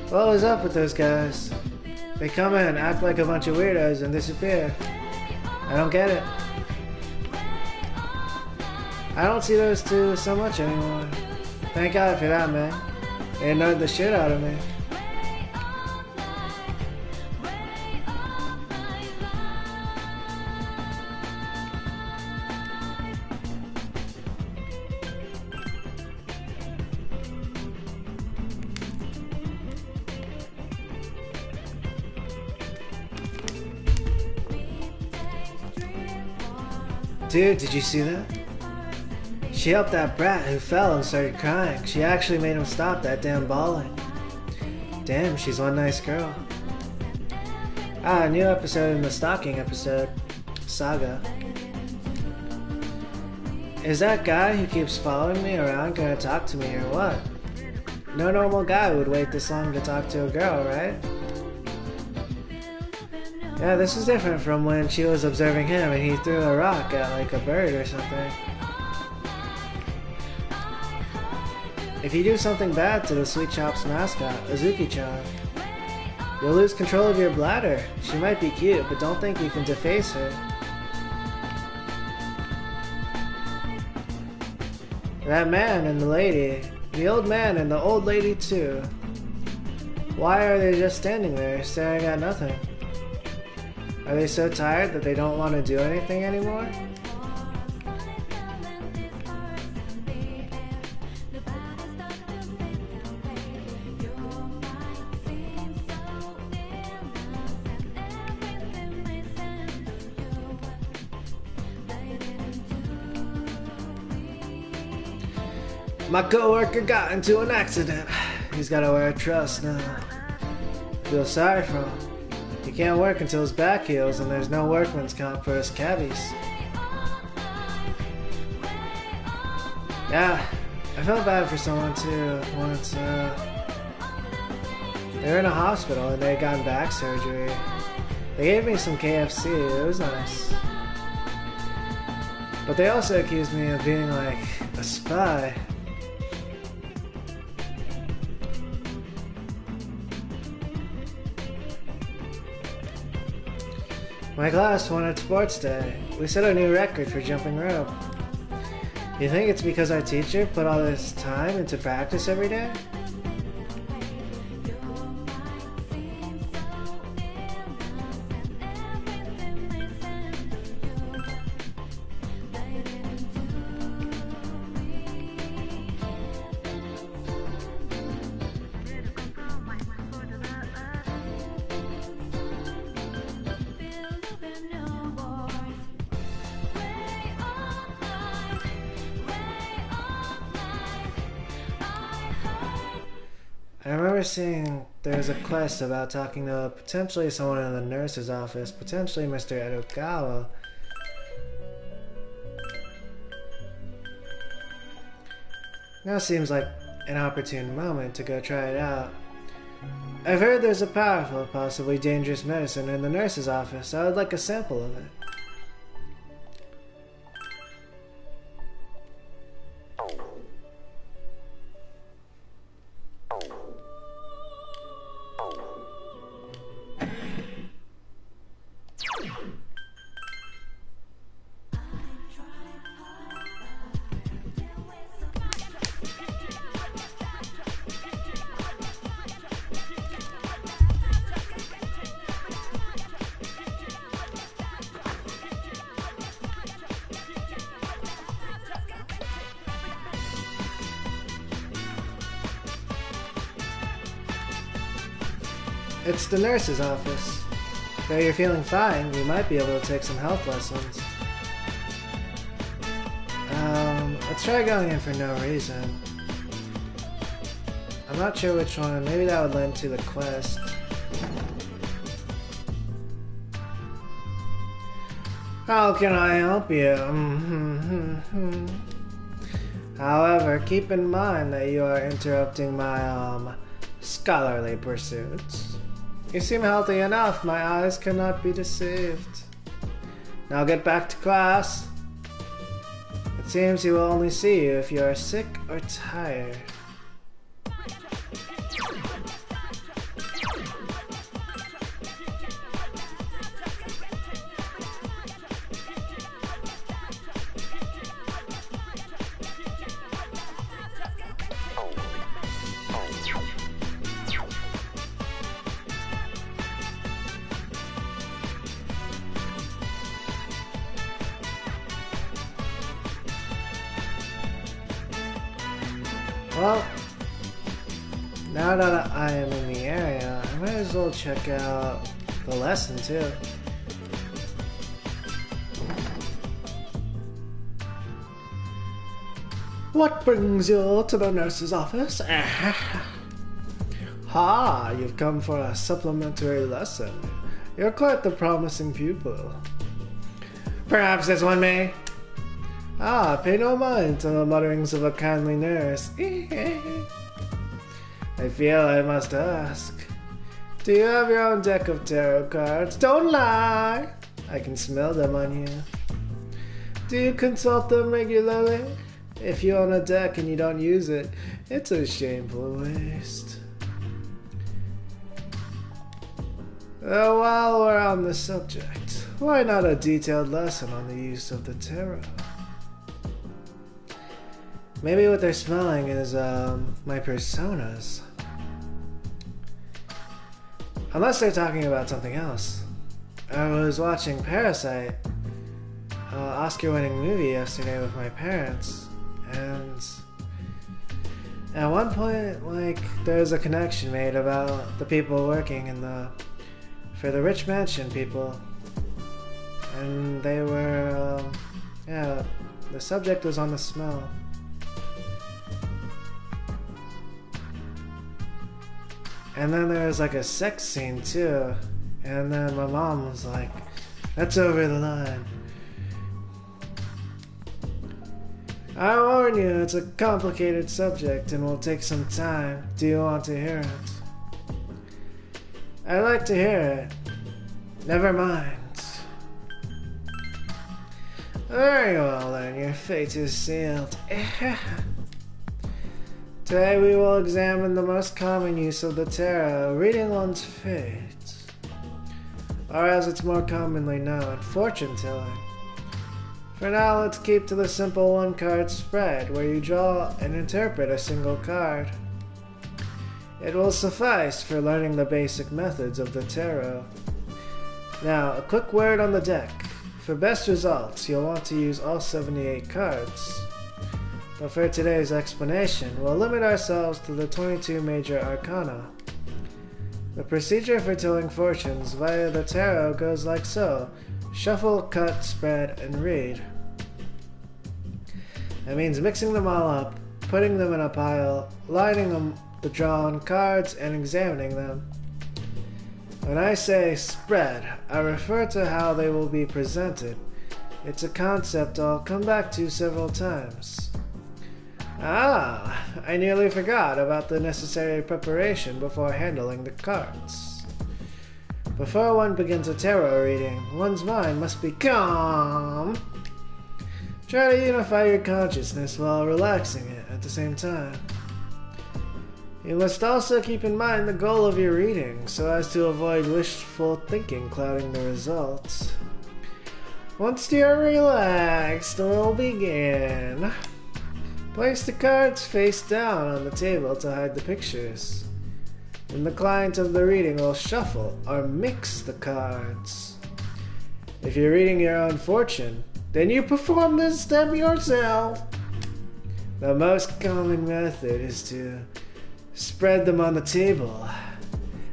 What was up with those guys? They come in, act like a bunch of weirdos, and disappear. I don't get it. I don't see those two so much anymore. Thank God for that, man. They annoyed the shit out of me. Dude, did you see that? She helped that brat who fell and started crying. She actually made him stop that damn bawling. Damn, she's one nice girl. Ah, a new episode in the stalking episode. Saga. Is that guy who keeps following me around gonna talk to me or what? No normal guy would wait this long to talk to a girl, right? Yeah, this is different from when she was observing him and he threw a rock at like a bird or something. If you do something bad to the Sweet Shop's mascot, Azuki-chan, you'll lose control of your bladder. She might be cute, but don't think you can deface her. That man and the lady, the old man and the old lady too. Why are they just standing there, staring at nothing? Are they so tired that they don't want to do anything anymore? My coworker got into an accident. He's gotta wear a truss now. I feel sorry for him. He can't work until his back heals, and there's no workman's comp for his cabbies. Yeah, I felt bad for someone too once. They were in a hospital and they had gotten back surgery. They gave me some KFC, it was nice. But they also accused me of being like a spy. My class won at sports day. We set a new record for jumping rope. You think it's because our teacher put all this time into practice every day? I remember seeing there was a quest about talking to potentially someone in the nurse's office, potentially Mr. Edokawa. Now seems like an opportune moment to go try it out. I've heard there's a powerful, possibly dangerous medicine in the nurse's office. I would like a sample of it. It's the nurse's office. Though you're feeling fine, we might be able to take some health lessons. Let's try going in for no reason. I'm not sure which one. Maybe that would lend to the quest. How can I help you? However, keep in mind that you are interrupting my, scholarly pursuits. You seem healthy enough, my eyes cannot be deceived. Now get back to class. It seems he will only see you if you are sick or tired. Well, now that I am in the area, I might as well check out the lesson too. What brings you to the nurse's office? Ha, you've come for a supplementary lesson. You're quite the promising pupil. Perhaps this one may. Ah, pay no mind to the mutterings of a kindly nurse. I feel I must ask. Do you have your own deck of tarot cards? Don't lie! I can smell them on you. Do you consult them regularly? If you own a deck and you don't use it, it's a shameful waste. While we're on the subject, why not a detailed lesson on the use of the tarot? Maybe what they're smelling is my personas. Unless they're talking about something else. I was watching Parasite, Oscar-winning movie yesterday with my parents, and at one point, like, there's a connection made about the people working for the rich mansion people, and they were, the subject was on the smell. And then there was like a sex scene too, and then my mom was like, "That's over the line." I warn you, it's a complicated subject and will take some time. Do you want to hear it? I'd like to hear it. Never mind. Very well then, your fate is sealed. Today we will examine the most common use of the tarot, reading one's fate. Or as it's more commonly known, fortune telling. For now, let's keep to the simple one-card spread, where you draw and interpret a single card. It will suffice for learning the basic methods of the tarot. Now, a quick word on the deck. For best results, you'll want to use all 78 cards. But for today's explanation, we'll limit ourselves to the 22 major arcana. The procedure for telling fortunes via the tarot goes like so. Shuffle, cut, spread, and read. That means mixing them all up, putting them in a pile, lining the drawn cards, and examining them. When I say spread, I refer to how they will be presented. It's a concept I'll come back to several times. Ah, I nearly forgot about the necessary preparation before handling the cards. Before one begins a tarot reading, one's mind must be calm. Try to unify your consciousness while relaxing it at the same time. You must also keep in mind the goal of your reading, so as to avoid wishful thinking clouding the results. Once you're relaxed, we'll begin. Place the cards face down on the table to hide the pictures. Then the client of the reading will shuffle or mix the cards. If you're reading your own fortune, then you perform this step yourself. The most common method is to spread them on the table.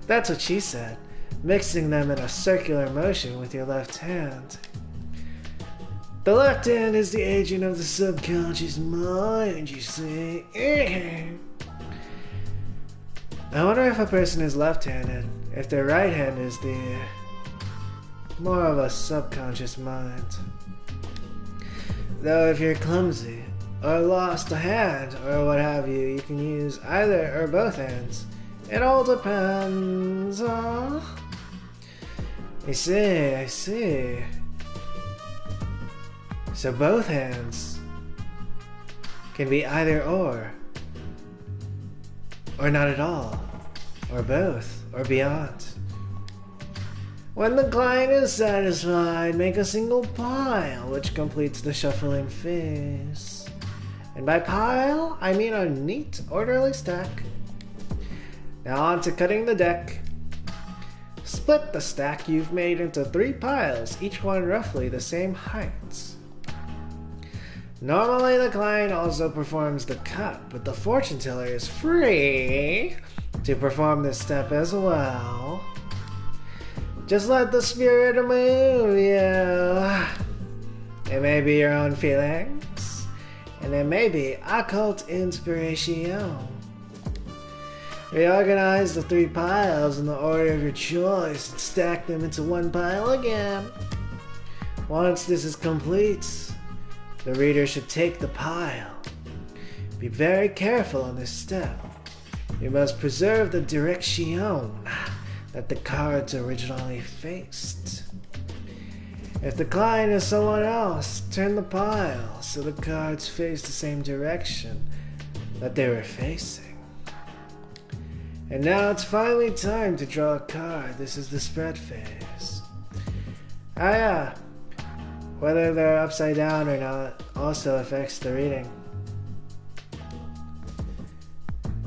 That's what she said, mixing them in a circular motion with your left hand. The left hand is the agent of the subconscious mind, you see. I wonder if a person is left-handed, if their right hand is the more of a subconscious mind. Though if you're clumsy, or lost a hand, or what have you, you can use either or both hands. It all depends. I see. So both hands can be either or not at all, or both, or beyond. When the client is satisfied, make a single pile, which completes the shuffling phase. And by pile, I mean a neat, orderly stack. Now on to cutting the deck. Split the stack you've made into 3 piles, each one roughly the same height. Normally, the client also performs the cut, but the fortune teller is free to perform this step as well. Just let the spirit move you. It may be your own feelings, and it may be occult inspiration. Reorganize the 3 piles in the order of your choice and stack them into one pile again. Once this is complete, the reader should take the pile. Be very careful on this step. You must preserve the direction that the cards originally faced. If the client is someone else, turn the pile so the cards face the same direction that they were facing. And now it's finally time to draw a card. This is the spread phase. Ah yeah, whether they're upside down or not also affects the reading.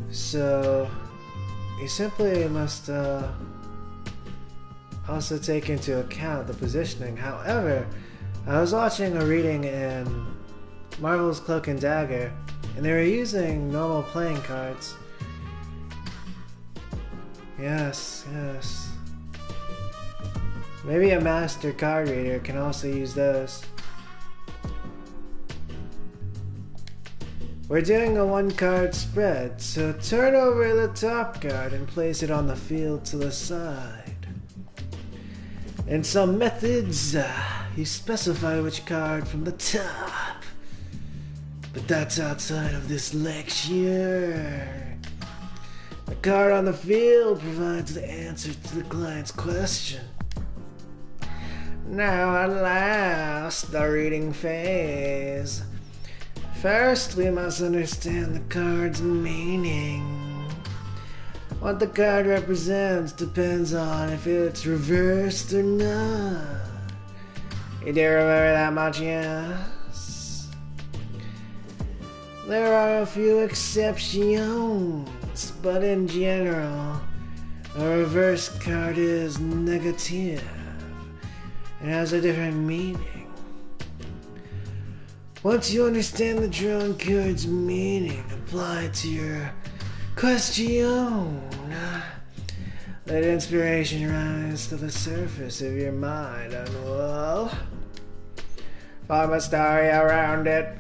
So you simply must also take into account the positioning. However, I was watching a reading in Marvel's Cloak and Dagger, and they were using normal playing cards. Yes. Maybe a master card reader can also use those. We're doing a 1-card spread, so turn over the top card and place it on the field to the side. In some methods, you specify which card from the top, but that's outside of this lecture. The card on the field provides the answer to the client's question. Now at last, the reading phase. First, we must understand the card's meaning. What the card represents depends on if it's reversed or not. You do remember that much, yes? There are a few exceptions. But in general, a reverse card is negative. It has a different meaning. Once you understand the drawn card's meaning, apply it to your question. Let inspiration rise to the surface of your mind and will form a story around it.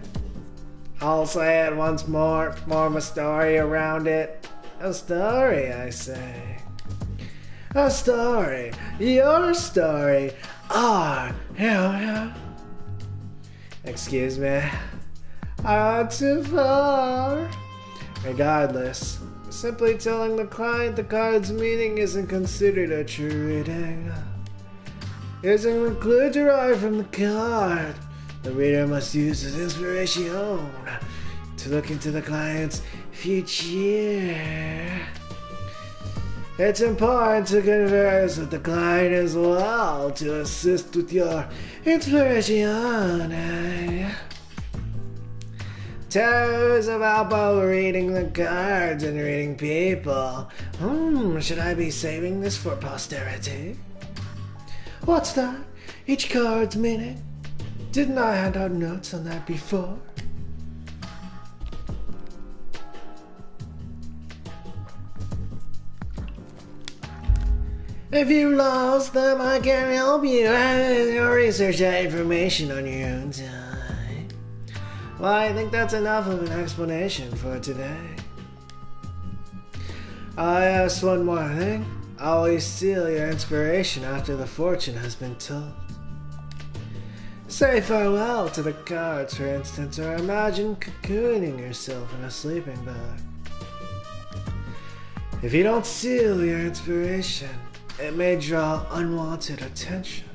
I'll say it once more, form a story around it. A story, I say. A story. Your story. Yeah. Excuse me. I went too far. Regardless, simply telling the client the card's meaning isn't considered a true reading. Using the clue derived from the card, the reader must use his inspiration to look into the client's future. It's important to converse with the client as well to assist with your inspiration. Terms about both reading the cards and reading people. Should I be saving this for posterity? What's that? Each card's meaning? Didn't I hand out notes on that before? If you lost them, I can help you research that information on your own time. Well, I think that's enough of an explanation for today. I ask one more thing. Always steal your inspiration after the fortune has been told. Say farewell to the cards, for instance, or imagine cocooning yourself in a sleeping bag. If you don't seal your inspiration, it may draw unwanted attention.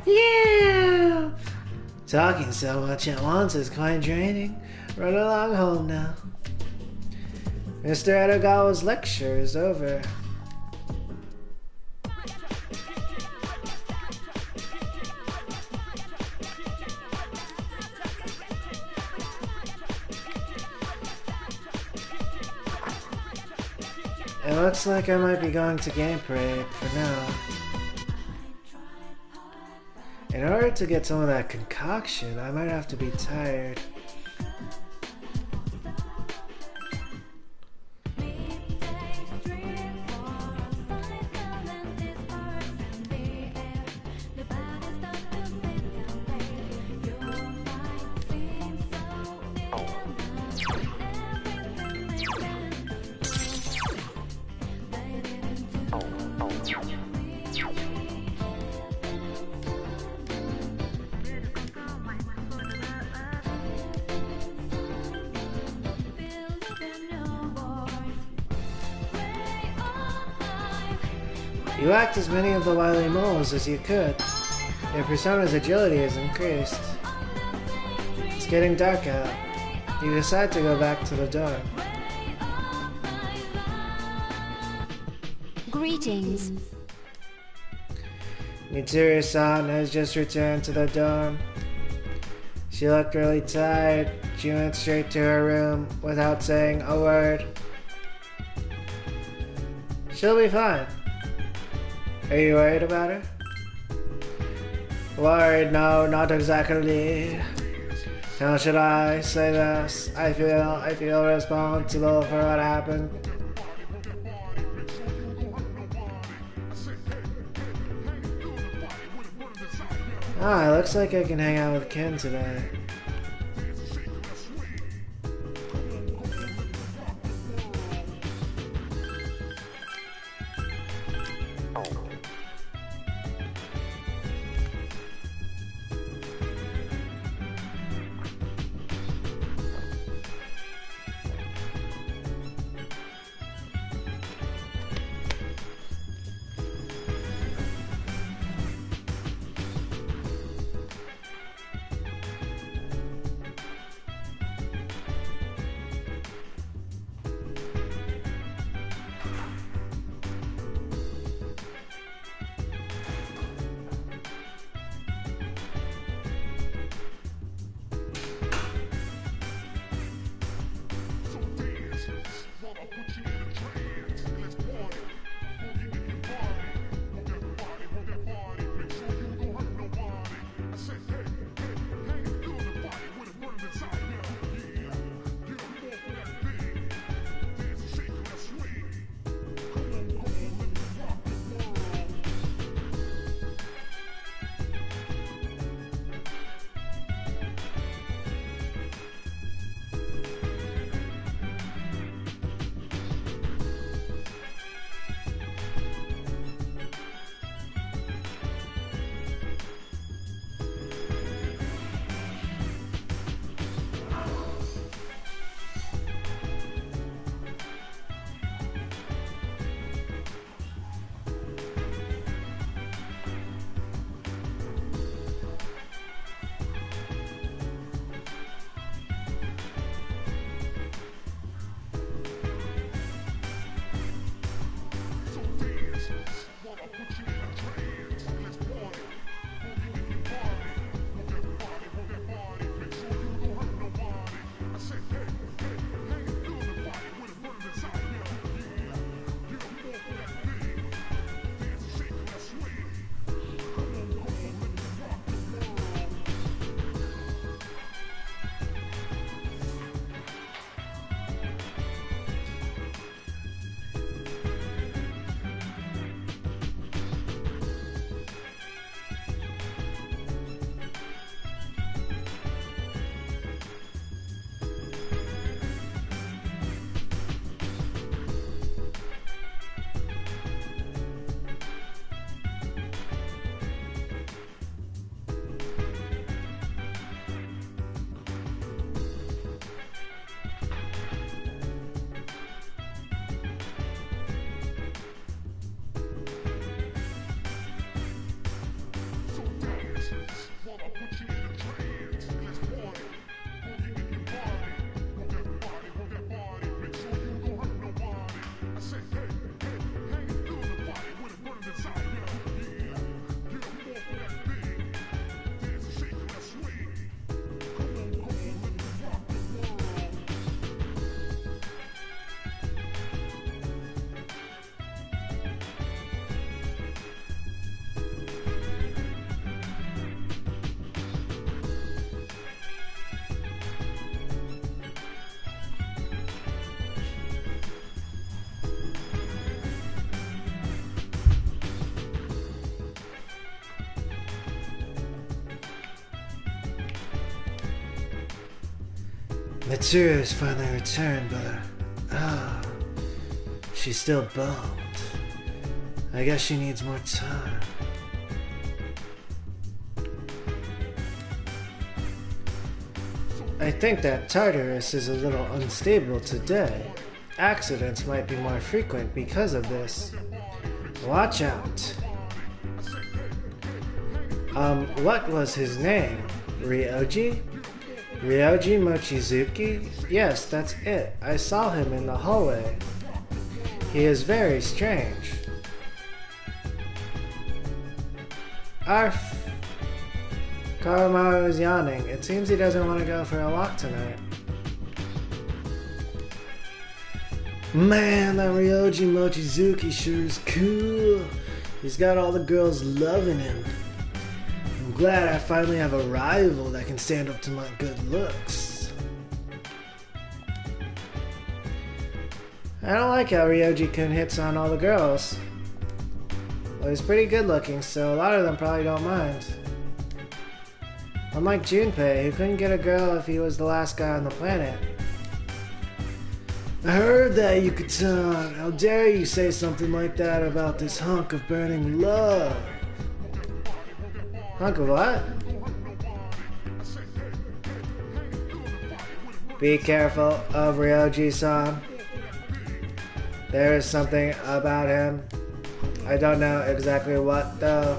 Yeah! Talking so much at once is quite draining. Run along home now. Mr. Edogawa's lecture is over. It looks like I might be going to Game Parade for now. In order to get some of that concoction, I might have to be tired. You whacked as many of the wily moles as you could. Your persona's agility has increased. It's getting dark out. You decide to go back to the dorm. Greetings. P3sona has just returned to the dorm. She looked really tired. She went straight to her room without saying a word. She'll be fine. Are you worried about her? Worried? No, not exactly. How should I say this? I feel responsible for what happened. Ah, it looks like I can hang out with Ken today. Mitsuru has finally returned, but she's still bummed. I guess she needs more time. I think that Tartarus is a little unstable today. Accidents might be more frequent because of this. Watch out. What was his name? Ryoji? Ryoji Mochizuki? Yes, that's it. I saw him in the hallway. He is very strange. Arf. Karamaru is yawning. It seems he doesn't want to go for a walk tonight. Man, that Ryoji Mochizuki sure is cool. He's got all the girls loving him. I'm glad I finally have a rival that can stand up to my good looks. I don't like how Ryoji-kun hits on all the girls. Well, he's pretty good looking, so a lot of them probably don't mind. Unlike Junpei, who couldn't get a girl if he was the last guy on the planet. I heard that, Yuka-tan. How dare you say something like that about this hunk of burning love? Hunk of what? Be careful of Ryoji-san. There is something about him. I don't know exactly what, though.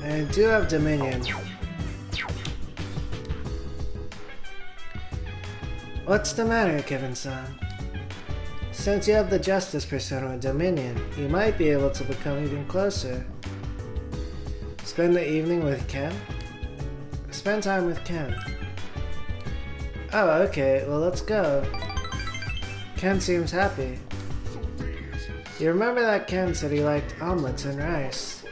I do have Dominion. What's the matter, Kevin-san? Since you have the Justice Persona and Dominion, you might be able to become even closer. Spend the evening with Ken? Spend time with Ken. Oh, okay, well let's go. Ken seems happy. You remember that Ken said he liked omelets and rice.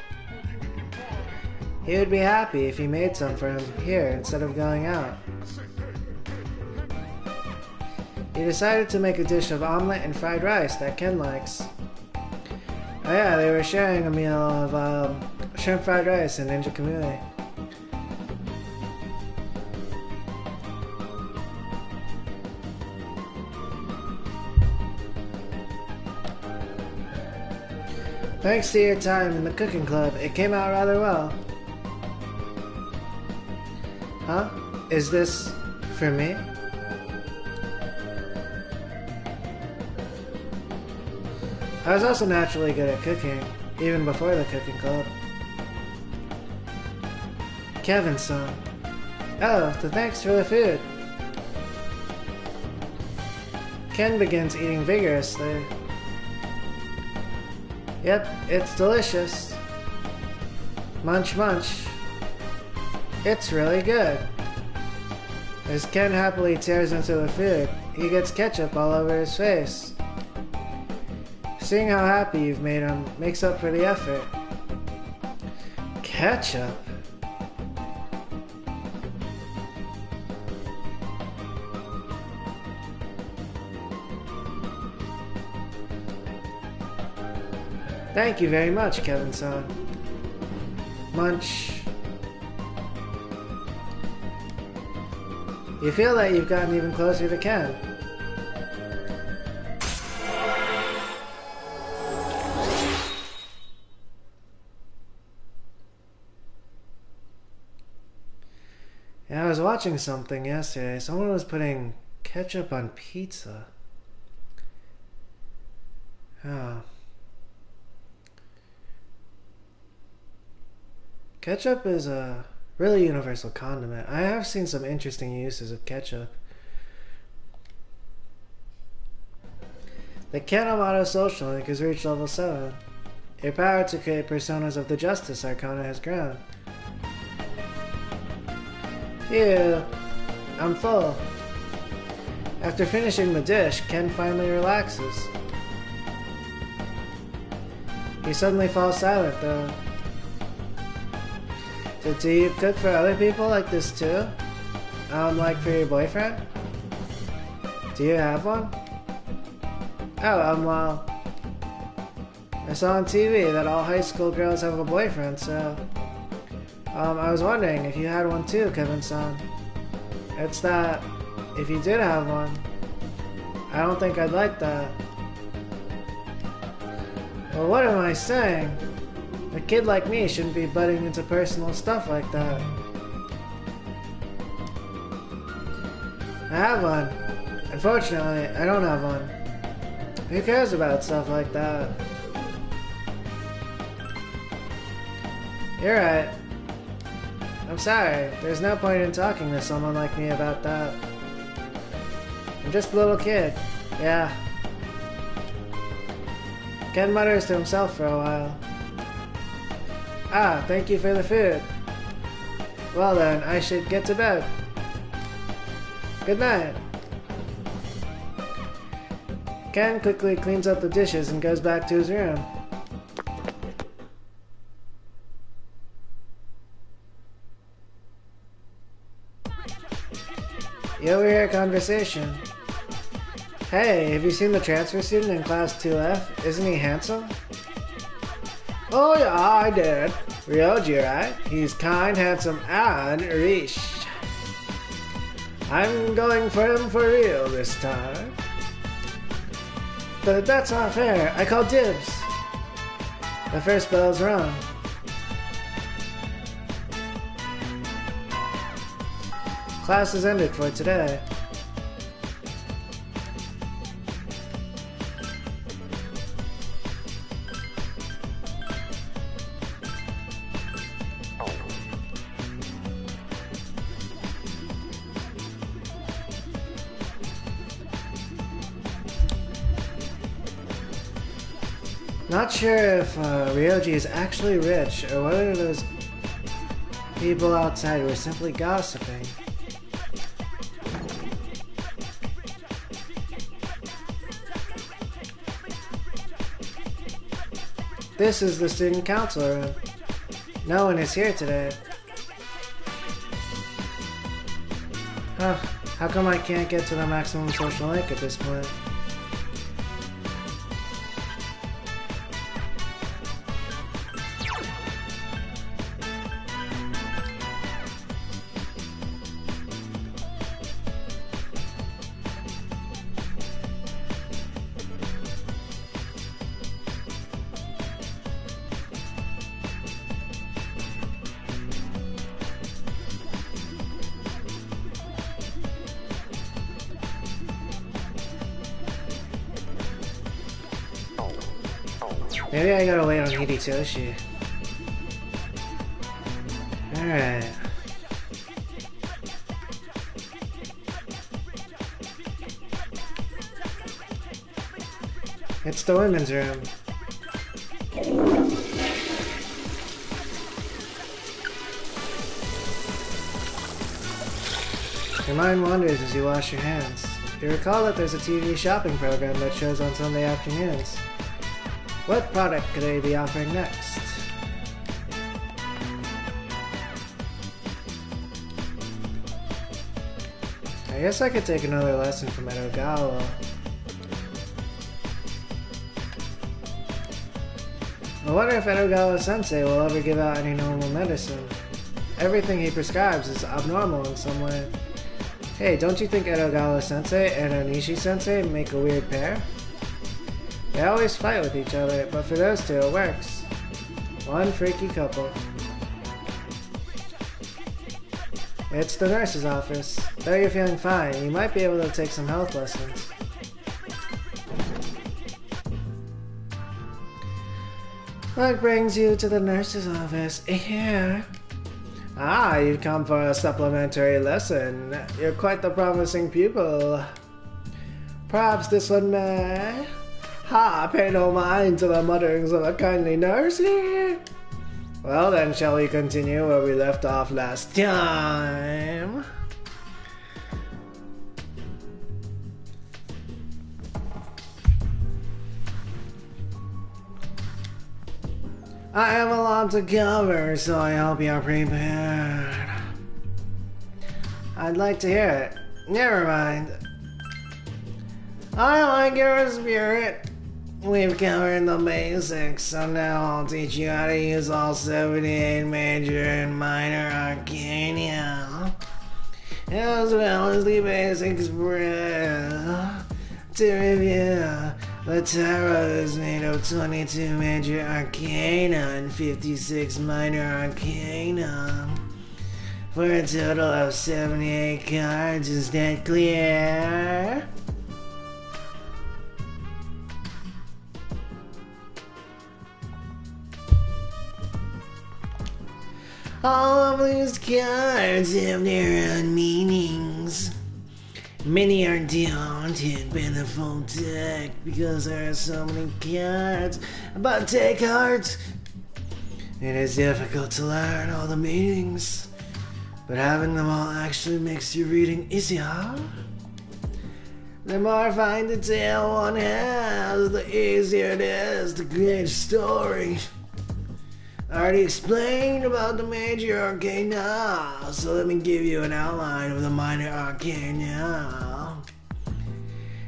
He would be happy if he made some for him here instead of going out. He decided to make a dish of omelet and fried rice that Ken likes. Oh yeah, they were sharing a meal of shrimp fried rice in Ninja Kamui. Thanks to your time in the cooking club, it came out rather well. Huh? Is this for me? I was also naturally good at cooking, even before the cooking club. Kevin-san. Oh, the thanks for the food. Ken begins eating vigorously. Yep, it's delicious. Munch munch. It's really good. As Ken happily tears into the food, he gets ketchup all over his face. Seeing how happy you've made him makes up for the effort. Ketchup? Thank you very much, Kevin-san. Munch. You feel that you've gotten even closer to Ken. Yeah, I was watching something yesterday. Someone was putting ketchup on pizza. Oh. Ketchup is a really universal condiment. I have seen some interesting uses of ketchup. The Kanamato social link has reached level 7. Your power to create personas of the Justice Arcana has grown. Phew, I'm full. After finishing the dish, Ken finally relaxes. He suddenly falls silent though. Do you cook for other people like this too? Like for your boyfriend? Do you have one? Oh, well, I saw on TV that all high school girls have a boyfriend, so, I was wondering if you had one too, Kevin-san. It's that, if you did have one, I don't think I'd like that. Well, what am I saying? A kid like me shouldn't be butting into personal stuff like that. I have one. Unfortunately, I don't have one. Who cares about stuff like that? You're right. I'm sorry. There's no point in talking to someone like me about that. I'm just a little kid. Yeah. Ken mutters to himself for a while. Ah, thank you for the food. Well then, I should get to bed. Good night. Ken quickly cleans up the dishes and goes back to his room. You overhear a conversation. Hey, have you seen the transfer student in class 2F? Isn't he handsome? Oh yeah, I did. Ryoji, right? He's kind, handsome, and rich. I'm going for him for real this time. But that's not fair. I called dibs. The first bell's rung. Class is ended for today. Not sure if Ryoji is actually rich or whether those people outside were simply gossiping. This is the student council room. No one is here today. Huh, how come I can't get to the maximum social link at this point? Maybe I gotta wait on Hidetoshi. Alright. It's the women's room. Your mind wanders as you wash your hands. You recall that there's a TV shopping program that shows on Sunday afternoons. What product could they be offering next? I guess I could take another lesson from Edogawa. I wonder if Edogawa-sensei will ever give out any normal medicine. Everything he prescribes is abnormal in some way. Hey, don't you think Edogawa-sensei and Onishi-sensei make a weird pair? They always fight with each other, but for those two it works. One freaky couple. It's the nurse's office. Though you're feeling fine, you might be able to take some health lessons. What brings you to the nurse's office? Here. Ah, you've come for a supplementary lesson. You're quite the promising pupil. Perhaps this one may... Ha! Pay no mind to the mutterings of a kindly nurse here. Well then, shall we continue where we left off last time? I have a lot to cover, so I hope you're prepared. I'd like to hear it. Never mind. I like your spirit. We've covered the basics, so now I'll teach you how to use all 78 major and minor arcana, as well as the basics to review. The tarot is made of 22 major arcana and 56 minor arcana, for a total of 78 cards. Is that clear? All of these cards have their own meanings. Many are daunted by the full deck because there are so many cards, but take heart. It is difficult to learn all the meanings, but having them all actually makes your reading easier. The more fine detail one has, the easier it is to create a story. I already explained about the major arcana, so let me give you an outline of the minor arcana.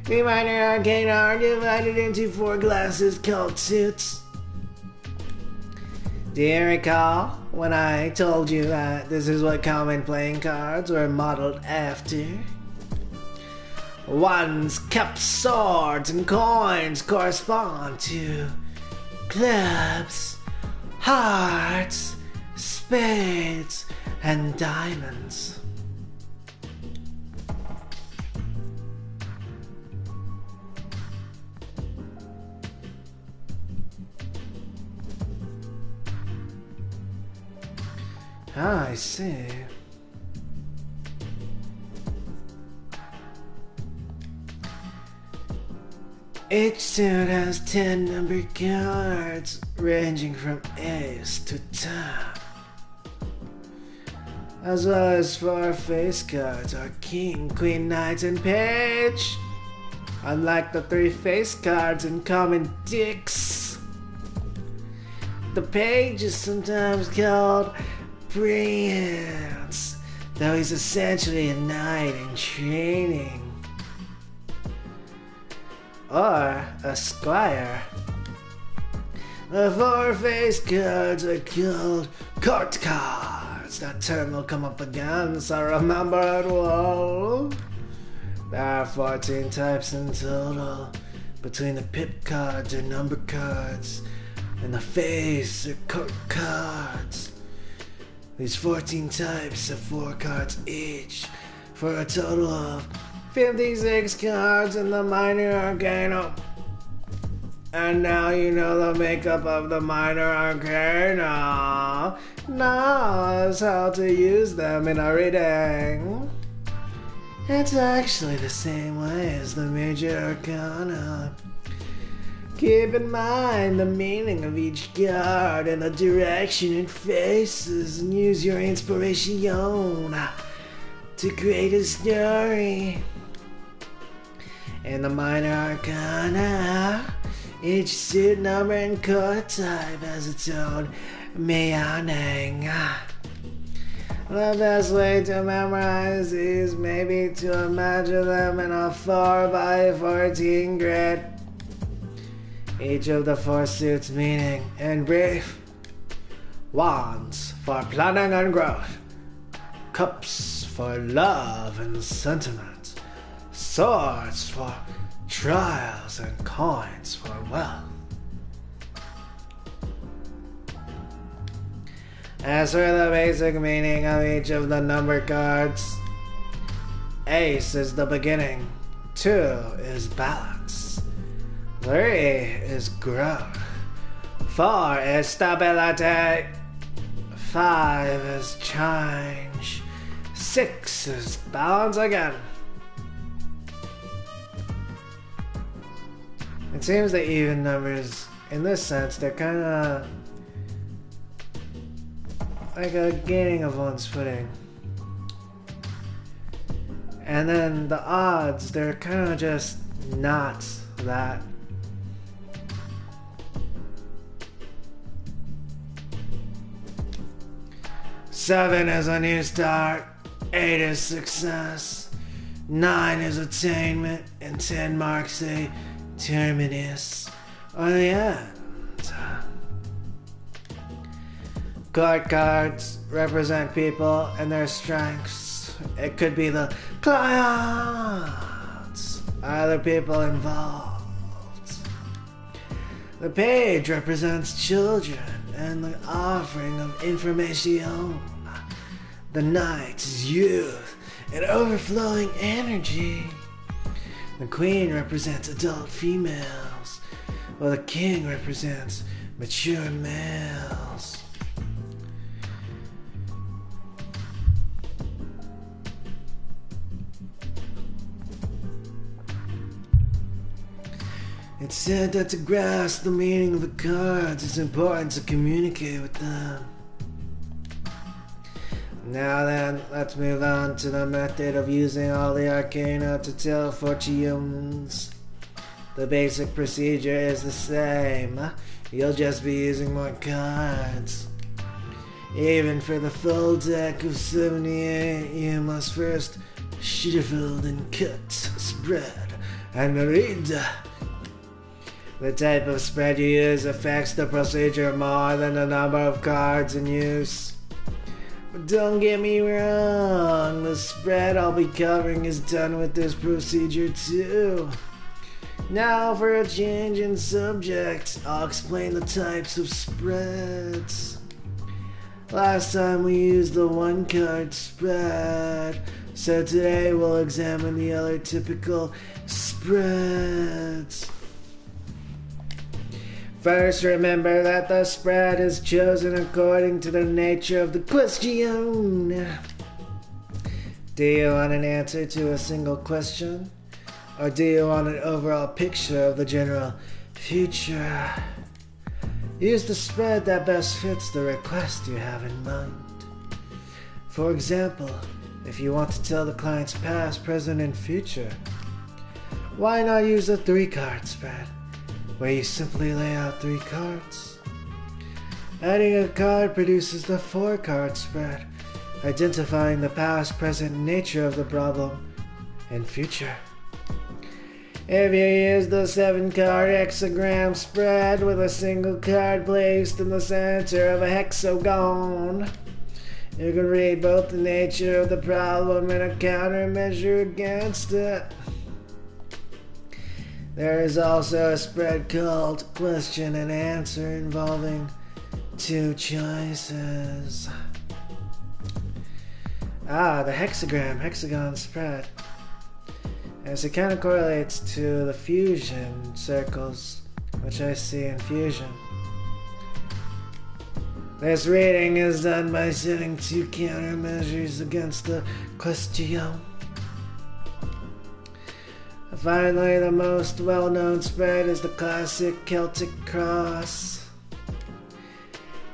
The minor arcana are divided into 4 classes called suits. Do you recall when I told you that this is what common playing cards were modeled after? Wands, cups, swords, and coins correspond to clubs, hearts, spades, and diamonds. Ah, I see. Each suit has 10 numbered cards, ranging from ace to top, as well as 4 face cards are king, queen, knight, and page. Unlike the 3 face cards in common dicks, the page is sometimes called prince, though he's essentially a knight in training, or a squire. The 4 face cards are called court cards. That term will come up again, so remember it well. There are 14 types in total, between the pip cards or number cards and the face or court cards. These 14 types have 4 cards each, for a total of 56 cards in the minor arcana. And now you know the makeup of the minor arcana. Now is how to use them in a reading. It's actually the same way as the major arcana. Keep in mind the meaning of each card and the direction it faces, and use your inspiration to create a story. In the minor arcana, each suit number and card type has its own meaning. The best way to memorize these may be to imagine them in a 4x14 grid. Each of the 4 suits meaning in brief: wands for planning and growth, cups for love and sentiment, swords for trials, and coins for wealth. As for the basic meaning of each of the number cards, ace is the beginning, 2 is balance, 3 is growth, 4 is stability, 5 is change, 6 is balance again. It seems that even numbers, in this sense, they're kind of like a gaining of one's footing. And then the odds, they're kind of just not that. 7 is a new start, 8 is success, 9 is attainment, and 10 marks a terminus, or the end. Court cards represent people and their strengths. It could be the clients, other people involved. The page represents children and the offering of information. The knight is youth and overflowing energy. The queen represents adult females, while the king represents mature males. It's said that to grasp the meaning of the cards, it's important to communicate with them. Now then, let's move on to the method of using all the arcana to tell fortunes. The basic procedure is the same. You'll just be using more cards. Even for the full deck of 78, you must first shuffle and cut, spread, and read. The type of spread you use affects the procedure more than the number of cards in use. But don't get me wrong, the spread I'll be covering is done with this procedure too. Now for a change in subject, I'll explain the types of spreads. Last time we used the 1-card spread, so today we'll examine the other typical spreads. First, remember that the spread is chosen according to the nature of the question. Do you want an answer to a single question? Or do you want an overall picture of the general future? Use the spread that best fits the request you have in mind. For example, if you want to tell the client's past, present, and future, why not use a 3-card spread, where you simply lay out 3 cards? Adding a card produces the 4-card spread, identifying the past, present, nature of the problem, and future. If you use the 7-card hexagram spread with a single card placed in the center of a hexagon, you can read both the nature of the problem and a countermeasure against it. There is also a spread called question and answer involving 2 choices. The hexagon spread. As it kind of correlates to the fusion circles, which I see in fusion. This reading is done by setting 2 countermeasures against the question. Finally, the most well-known spread is the classic Celtic cross.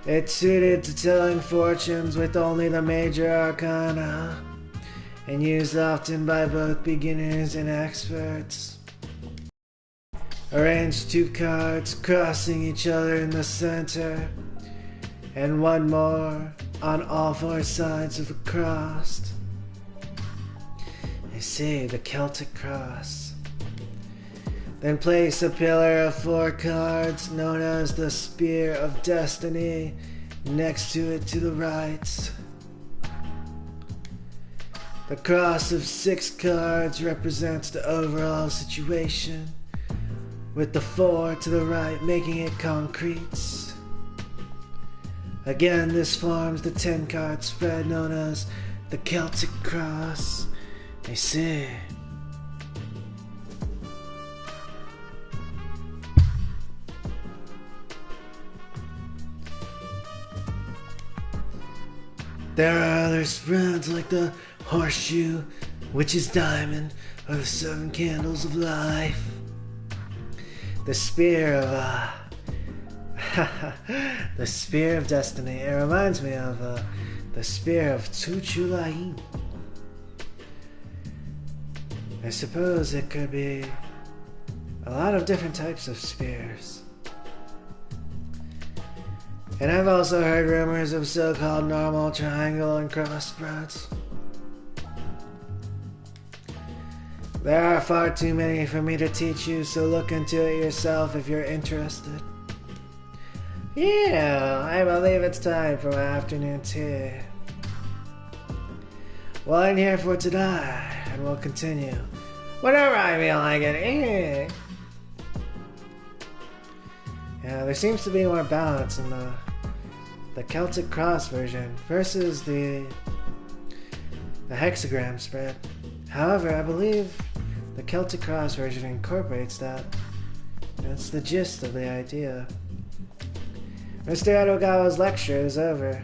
It's suited to telling fortunes with only the major arcana, and used often by both beginners and experts. Arrange 2 cards crossing each other in the center, and 1 more on all 4 sides of the cross. I see, the Celtic cross. Then place a pillar of 4 cards, known as the Spear of Destiny, next to it to the right. The cross of 6 cards represents the overall situation, with the 4 to the right making it concrete. Again, this forms the 10-card spread known as the Celtic cross. I see. There are other spreads like the horseshoe, witch's diamond, or the 7 candles of life. The spear of the spear of destiny. It reminds me of the spear of Tuchulain. I suppose it could be a lot of different types of spears. And I've also heard rumors of so-called normal triangle and cross spreads. There are far too many for me to teach you, so look into it yourself if you're interested. Yeah, I believe it's time for my afternoon tea. Well, I'm here for today, and we'll continue whenever I feel like it. Yeah, there seems to be more balance in the Celtic cross version versus the hexagram spread. However, I believe the Celtic cross version incorporates that. That's the gist of the idea. Mr. Edogawa's lecture is over.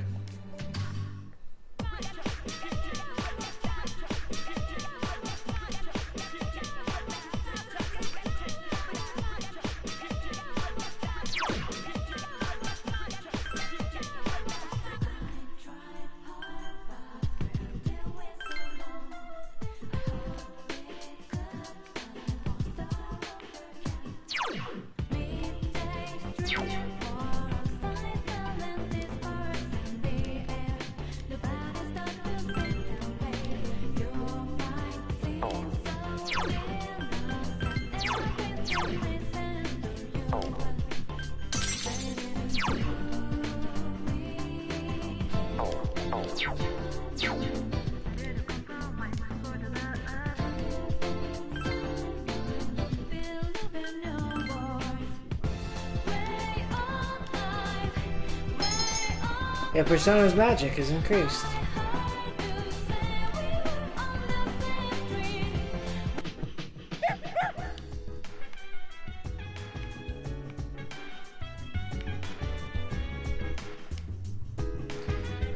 Yeah, P3sona's magic is increased.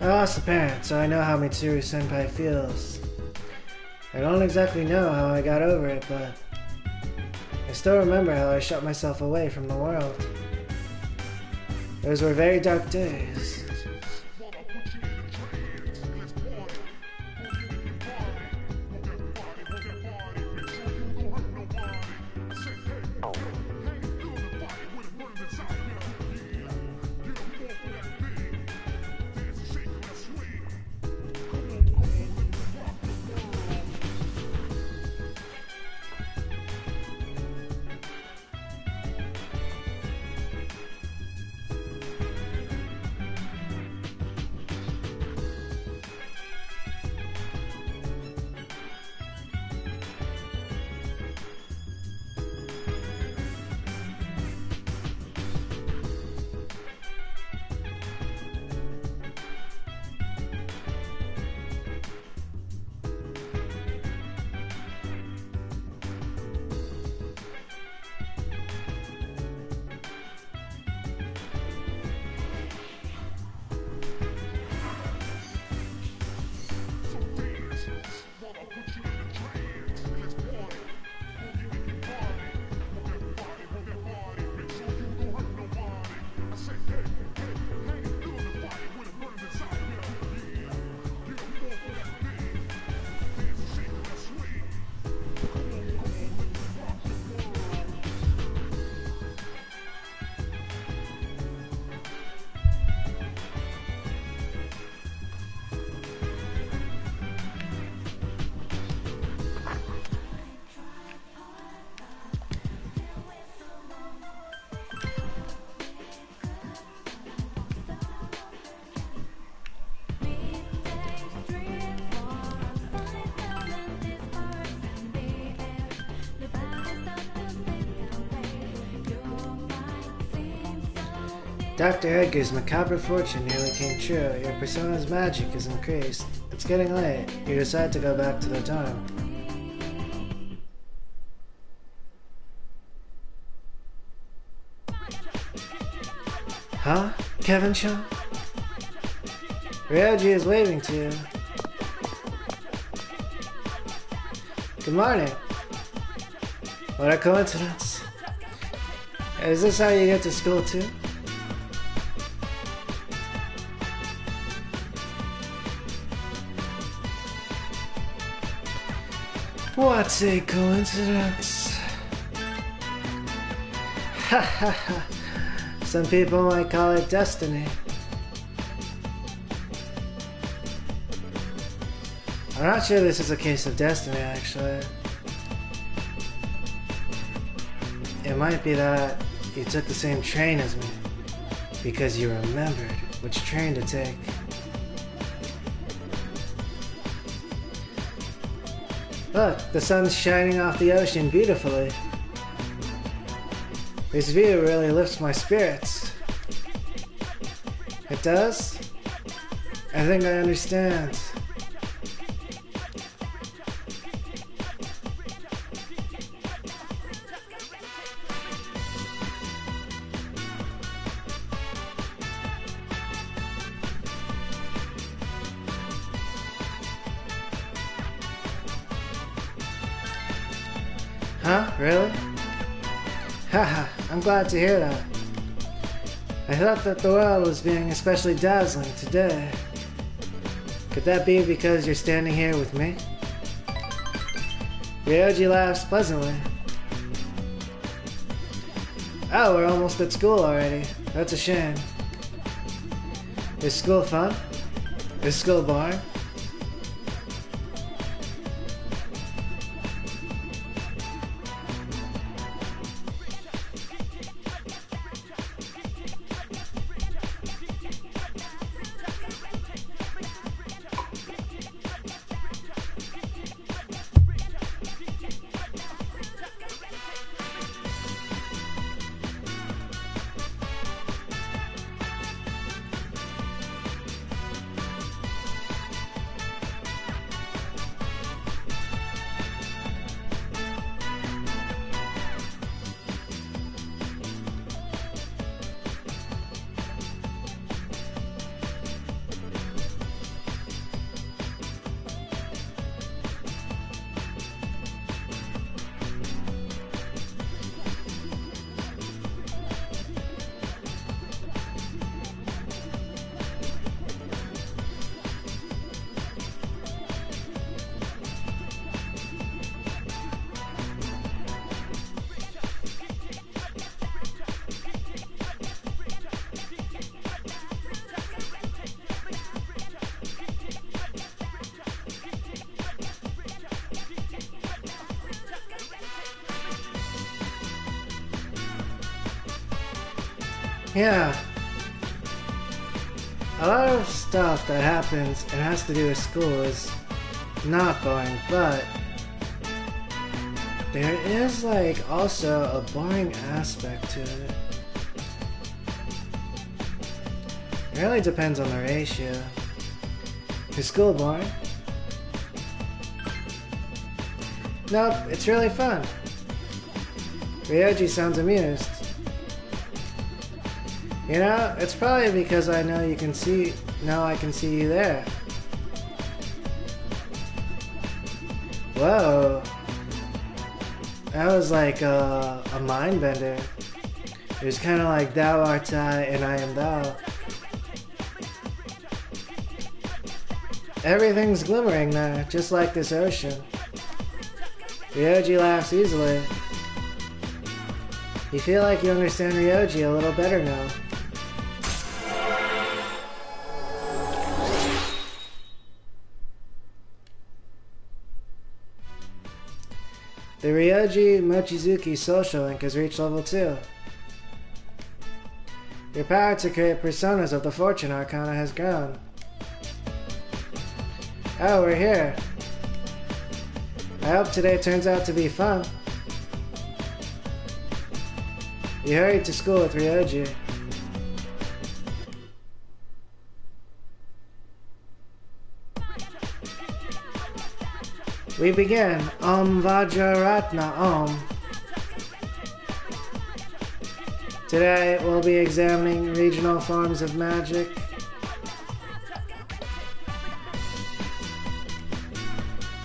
I lost a parent, so I know how Mitsuru-senpai feels. I don't exactly know how I got over it, but I still remember how I shut myself away from the world. Those were very dark days. Dr. Edgar's macabre fortune nearly came true. Your P3sona's magic is increased. It's getting late. You decide to go back to the dorm. Huh? Kevin-chan? Ryoji is waving to you. Good morning. What a coincidence. Is this how you get to school too? What's a coincidence? Ha ha ha. Some people might call it destiny. I'm not sure this is a case of destiny, actually. It might be that you took the same train as me, because you remembered which train to take. Look, the sun's shining off the ocean beautifully. This view really lifts my spirits. It does? I think I understand. Huh? Really? Haha, I'm glad to hear that. I thought that the world was being especially dazzling today. Could that be because you're standing here with me? Ryoji laughs pleasantly. Oh, we're almost at school already. That's a shame. Is school fun? Is school boring? Yeah. A lot of stuff that happens and has to do with school is not boring, but there is like also a boring aspect to it. It really depends on the ratio. Is school boring? Nope, it's really fun. Ryoji sounds amused. You know, it's probably because I know I can see you there. Whoa. That was like a mind bender. It was kind of like thou art I and I am thou. Everything's glimmering there, just like this ocean. Ryoji laughs easily. You feel like you understand Ryoji a little better now. The Ryoji Mochizuki social link has reached level 2. Your power to create personas of the Fortune Arcana has grown. Oh, we're here. I hope today turns out to be fun. You hurried to school with Ryoji. We begin. Om Vajraratna Om. Today we'll be examining regional forms of magic.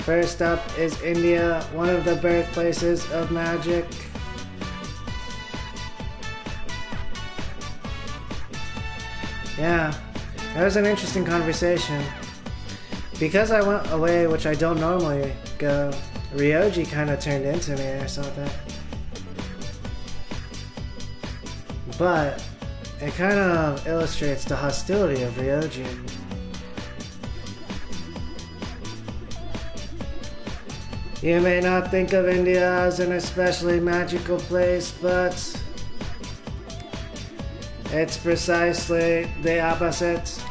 First up is India, one of the birthplaces of magic. Yeah, that was an interesting conversation. Because I went away, which I don't normally go, Ryoji kind of turned into me or something. But it kind of illustrates the hostility of Ryoji. You may not think of India as an especially magical place, but it's precisely the opposite.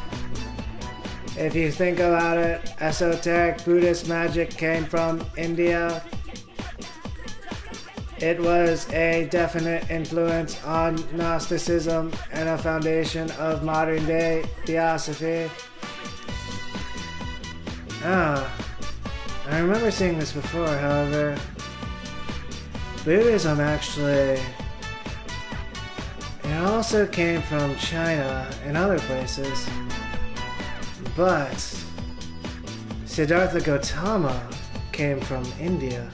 If you think about it, esoteric Buddhist magic came from India. It was a definite influence on Gnosticism and a foundation of modern-day theosophy. I remember seeing this before, however. Buddhism actually... It also came from China and other places. But Siddhartha Gautama came from India.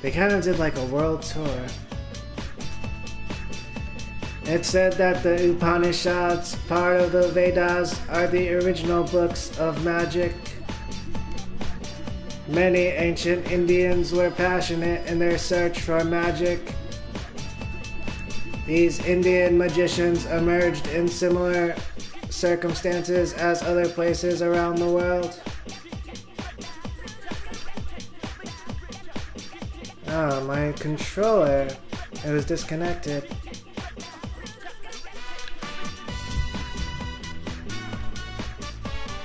They kind of did like a world tour. It said that the Upanishads, part of the Vedas, are the original books of magic. Many ancient Indians were passionate in their search for magic. These Indian magicians emerged in similar circumstances as other places around the world. Oh, my controller, it was disconnected.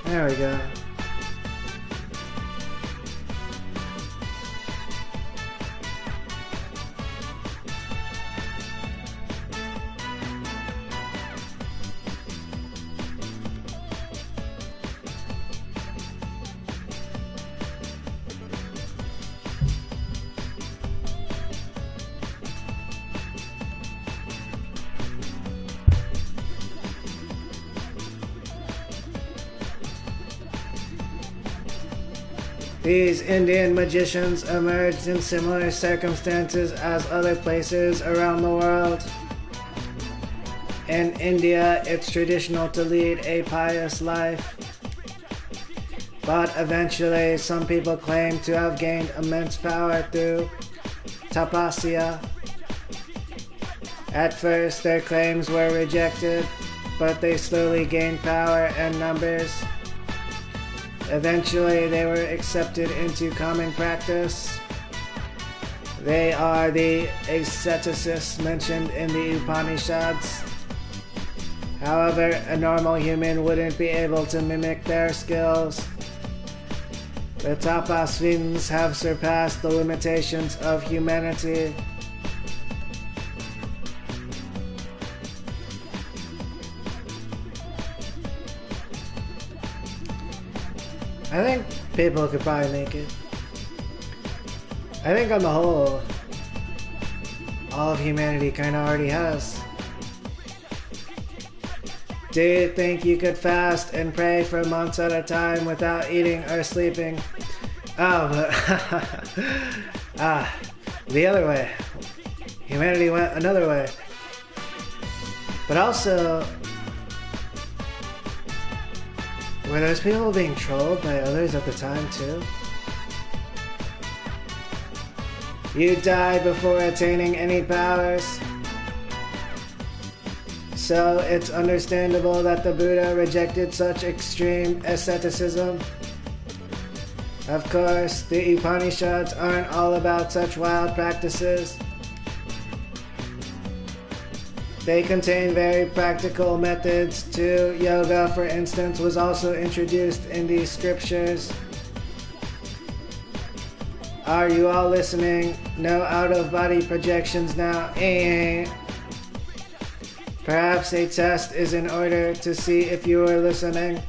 There we go. These Indian magicians emerged in similar circumstances as other places around the world. In India, it's traditional to lead a pious life. But eventually, some people claim to have gained immense power through tapasya. At first, their claims were rejected, but they slowly gained power and numbers. Eventually, they were accepted into common practice. They are the asceticists mentioned in the Upanishads. However, a normal human wouldn't be able to mimic their skills. The tapasvins have surpassed the limitations of humanity. I think people could probably make it. I think on the whole, all of humanity kind of already has. Do you think you could fast and pray for months at a time without eating or sleeping? Oh, but the other way. Humanity went another way. But also, were those people being trolled by others at the time too? You died before attaining any powers. So it's understandable that the Buddha rejected such extreme asceticism. Of course, the Upanishads aren't all about such wild practices. They contain very practical methods too. Yoga, for instance, was also introduced in these scriptures. Are you all listening? No out-of-body projections now. Perhaps a test is in order to see if you are listening.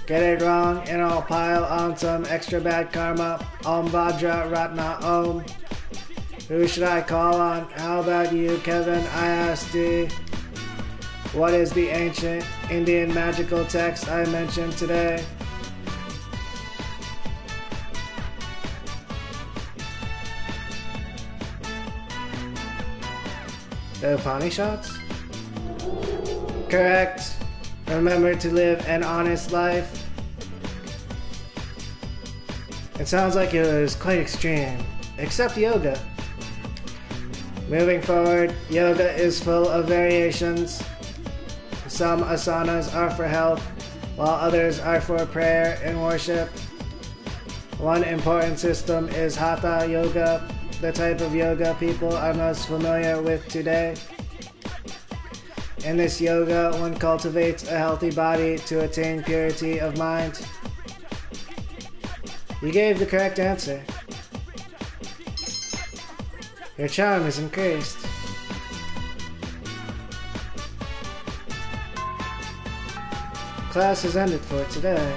Get it wrong and I'll pile on some extra bad karma. Om Vajra Ratna Om. Who should I call on? How about you, Kevin? I asked you. What is the ancient Indian magical text I mentioned today? The Upanishads? Correct. Remember to live an honest life. It sounds like it was quite extreme, except yoga. Moving forward, yoga is full of variations. Some asanas are for health, while others are for prayer and worship. One important system is Hatha Yoga, the type of yoga people are most familiar with today. In this yoga, one cultivates a healthy body to attain purity of mind. You gave the correct answer. Your charm is increased. Class is ended for today.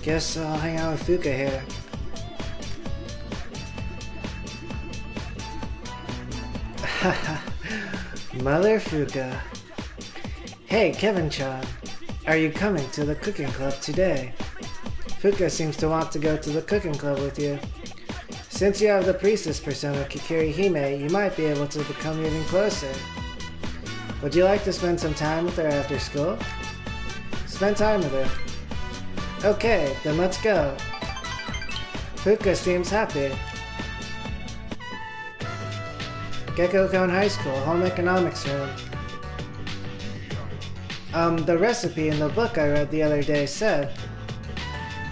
Guess I'll hang out with Fuka here. Mother Fuka. Hey, Kevin-chan. Are you coming to the cooking club today? Fuka seems to want to go to the cooking club with you. Since you have the priestess persona Kikiri Hime, you might be able to become even closer. Would you like to spend some time with her after school? Spend time with her. Okay, then let's go. Fuka seems happy. Gecko Cone High School, Home Economics Room. The recipe in the book I read the other day said,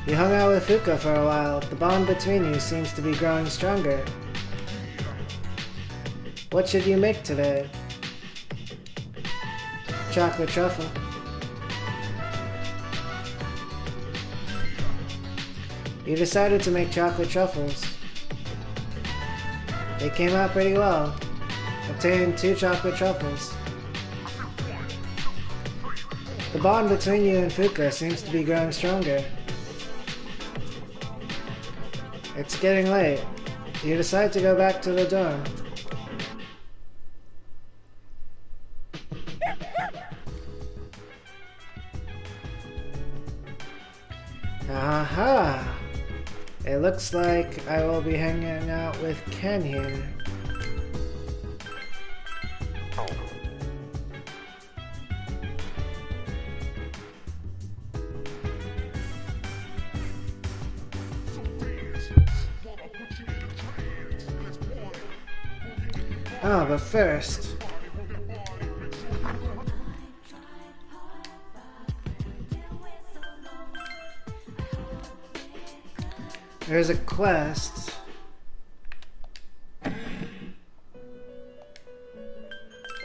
you hung out with Fuka for a while. The bond between you seems to be growing stronger. What should you make today? Chocolate truffle. You decided to make chocolate truffles. They came out pretty well. Obtained 2 chocolate truffles. The bond between you and Fuka seems to be growing stronger. It's getting late. You decide to go back to the dorm. Aha! It looks like I will be hanging out with Ken here. Oh, but first... there's a quest.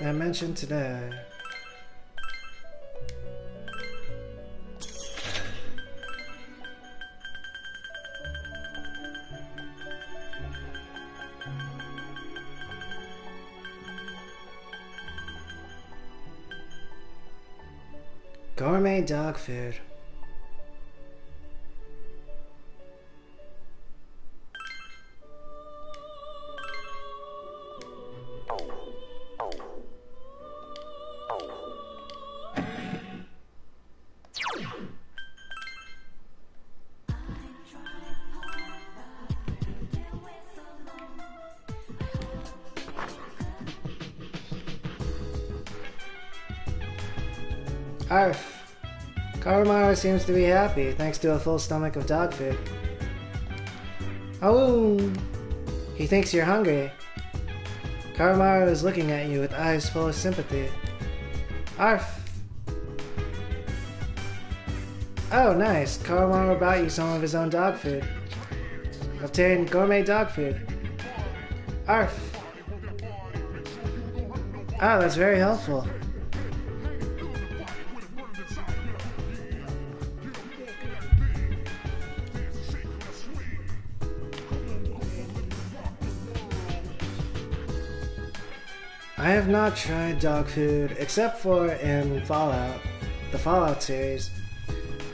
I mentioned today. Gourmet dog food. Arf! Karumaru seems to be happy thanks to a full stomach of dog food. Oh! He thinks you're hungry. Karumaru is looking at you with eyes full of sympathy. Arf! Oh, nice! Karumaru brought you some of his own dog food. Obtained gourmet dog food. Arf! Oh, that's very helpful. I have not tried dog food except for in Fallout, the Fallout series,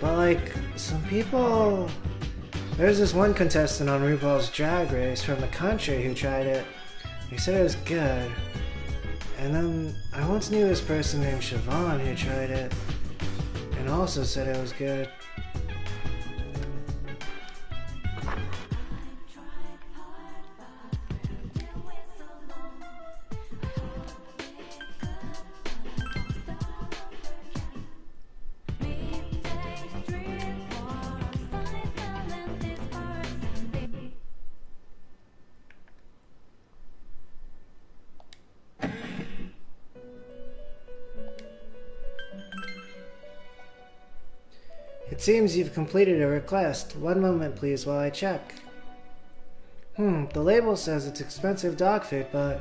but like some people, there's this one contestant on RuPaul's Drag Race from the country who tried it. He said it was good, and then I once knew this person named Siobhan who tried it and also said it was good. It seems you've completed a request. One moment, please, while I check. The label says it's expensive dog food, but...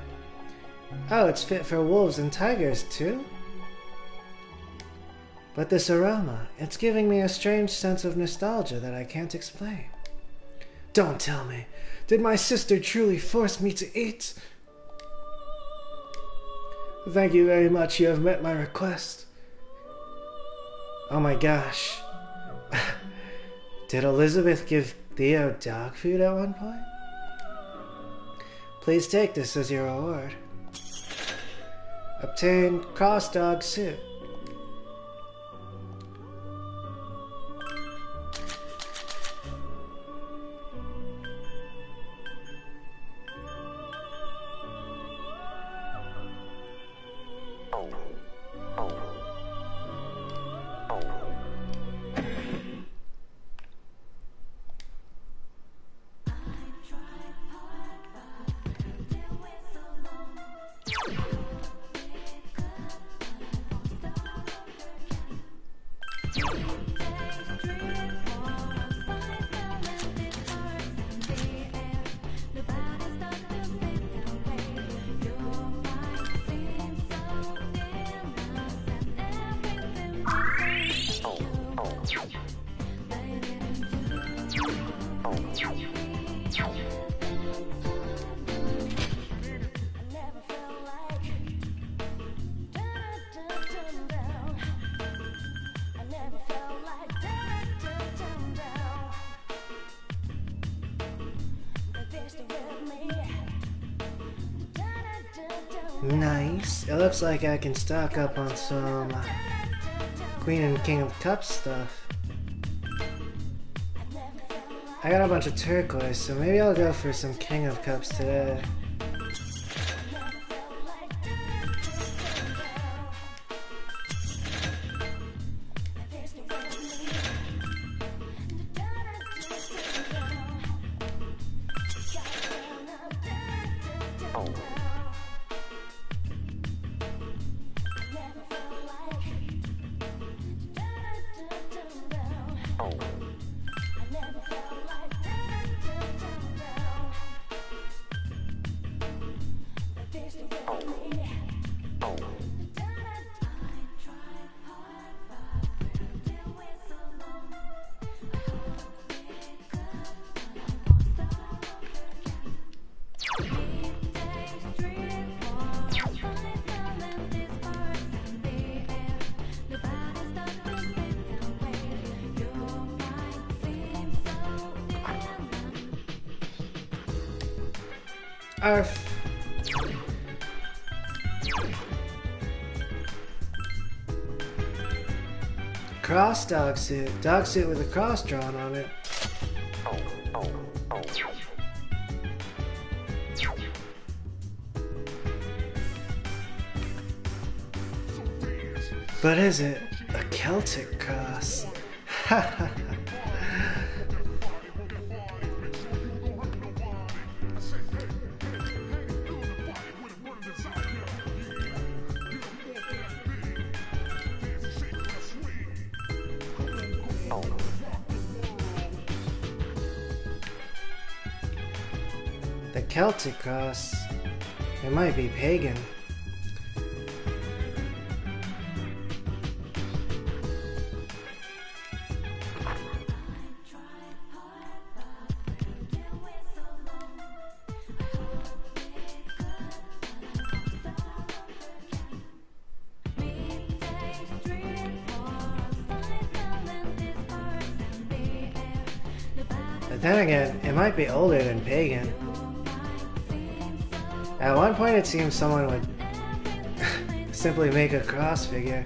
Oh, it's fit for wolves and tigers, too? But this aroma, it's giving me a strange sense of nostalgia that I can't explain. Don't tell me. Did my sister truly force me to eat? Thank you very much. You have met my request. Oh my gosh. Did Elizabeth give Theo dog food at one point? Please take this as your reward. Obtain cross dog suit. Nice. It looks like I can stock up on some Queen and King of Cups stuff. I got a bunch of turquoise, so maybe I'll go for some King of Cups today. Arf. Cross dog suit. Dog suit with a cross drawn on it. But is it a Celtic cross? Ha ha. The Celtic cross. It might be pagan. But then again, it might be older than pagan. At one point it seemed someone would simply make a cross figure.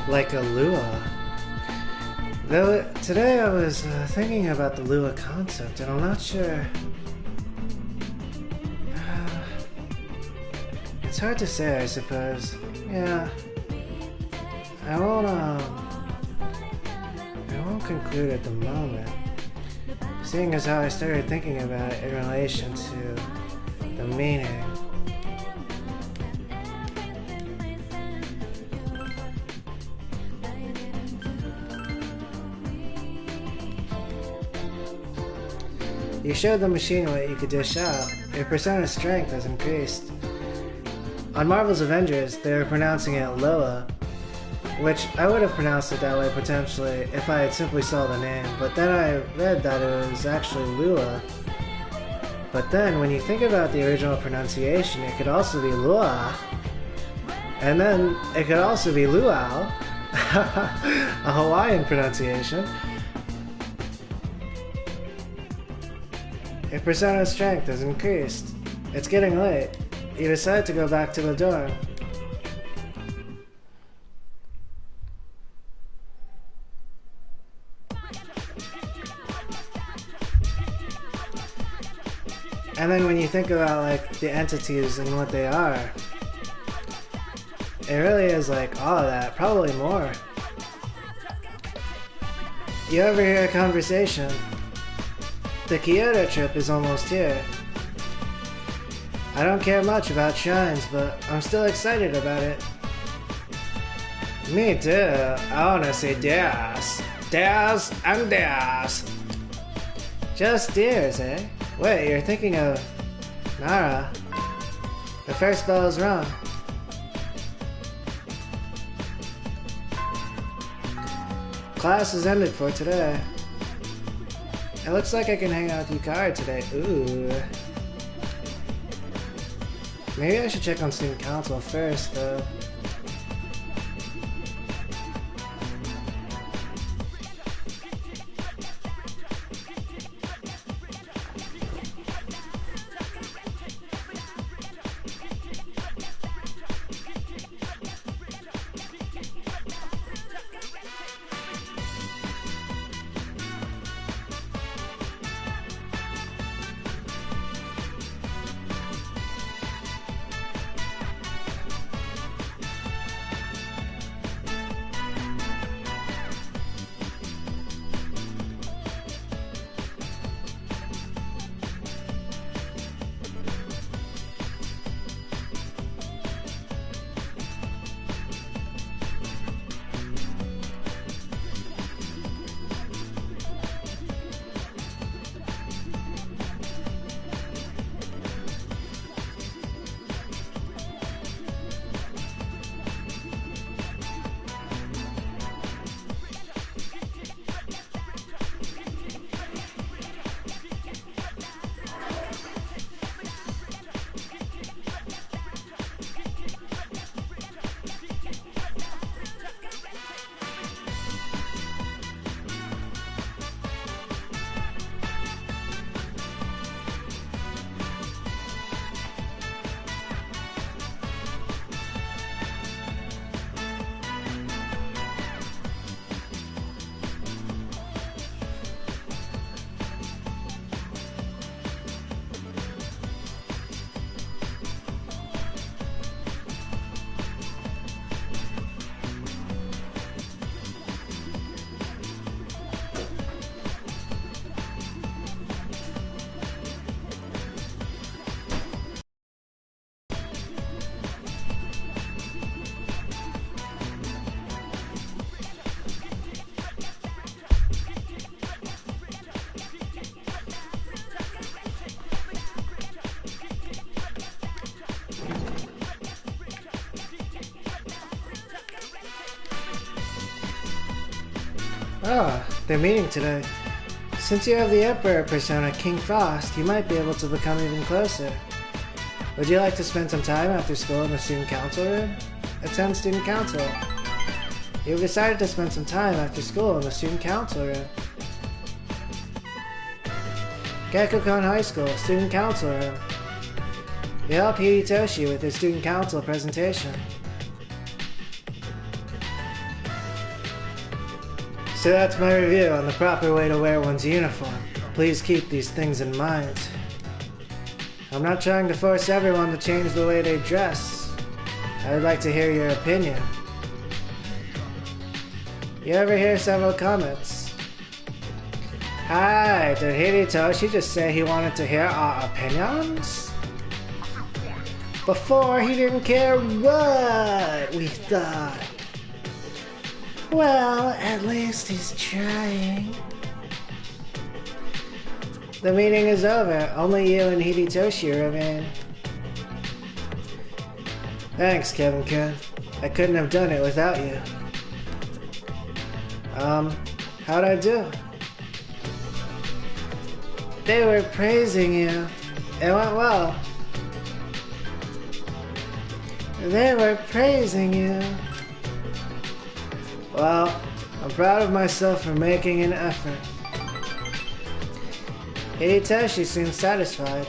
Like a lua. Though today I was thinking about the Lua concept, and I'm not sure. It's hard to say, I suppose. Yeah. I won't conclude at the moment, seeing as how I started thinking about it in relation to the meaning. You showed the machine what you could dish out. Your persona's strength has increased. On Marvel's Avengers, they were pronouncing it Loa, which I would have pronounced it that way potentially if I had simply saw the name, but then I read that it was actually Lua. But then, when you think about the original pronunciation, it could also be Lua, and then it could also be Luau, a Hawaiian pronunciation. Your persona's strength has increased. It's getting late. You decide to go back to the dorm. And then when you think about like the entities and what they are, it really is like all of that, probably more. You overhear a conversation. The Kyoto trip is almost here. I don't care much about shrines, but I'm still excited about it. Me too. I wanna see deers. Deers and deers. Just deers, eh? Wait, you're thinking of Nara. The first bell is rung. Class is ended for today. It looks like I can hang out with Yukari today. Ooh. Maybe I should check on student council first, though. Ah, they're meeting today. Since you have the Emperor persona, King Frost, you might be able to become even closer. Would you like to spend some time after school in the student council room? Attend student council. You've decided to spend some time after school in the student council room. Gekokon High School, student council room. You help Hitoshi with his student council presentation. So that's my review on the proper way to wear one's uniform. Please keep these things in mind. I'm not trying to force everyone to change the way they dress. I would like to hear your opinion. You ever hear several comments? Hi, did Hidetoshi just say he wanted to hear our opinions? Before he didn't care what we thought. Well, at least he's trying. The meeting is over. Only you and Hidetoshi remain. Thanks, Kevin-kun. I couldn't have done it without you. How'd I do? They were praising you. It went well. They were praising you. Well, I'm proud of myself for making an effort. Hidetoshi seems satisfied.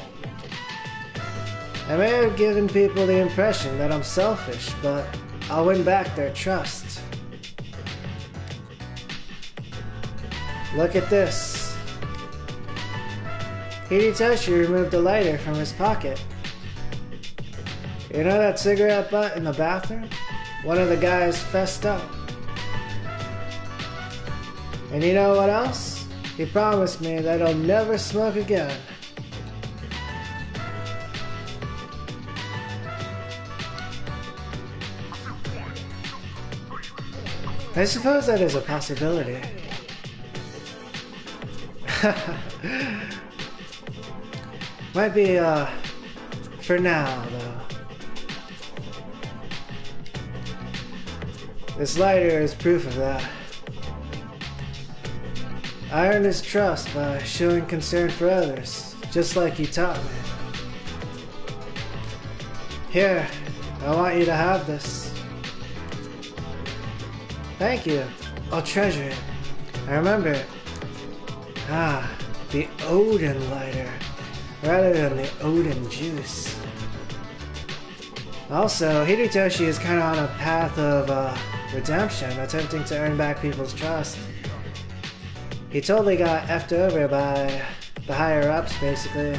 I may have given people the impression that I'm selfish, but I'll win back their trust. Look at this. Hidetoshi removed a lighter from his pocket. You know that cigarette butt in the bathroom? One of the guys fessed up. And you know what else? He promised me that he'll never smoke again. I suppose that is a possibility. Might be, for now, though. This lighter is proof of that. I earned his trust by showing concern for others, just like you taught me. Here, I want you to have this. Thank you. I'll treasure it. I remember it. Ah, the Odin lighter, rather than the Odin juice. Also, Hidetoshi is kind of on a path of redemption, attempting to earn back people's trust. He totally got effed over by the higher-ups, basically.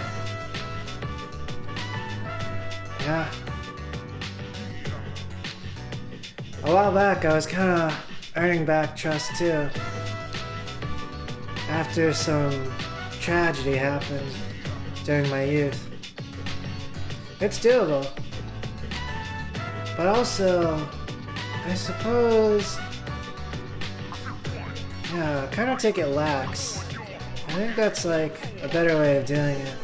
Yeah. A while back, I was kind of earning back trust, too. After some tragedy happened during my youth. It's doable. But also, I suppose... yeah, kind of take it lax. I think that's like a better way of doing it.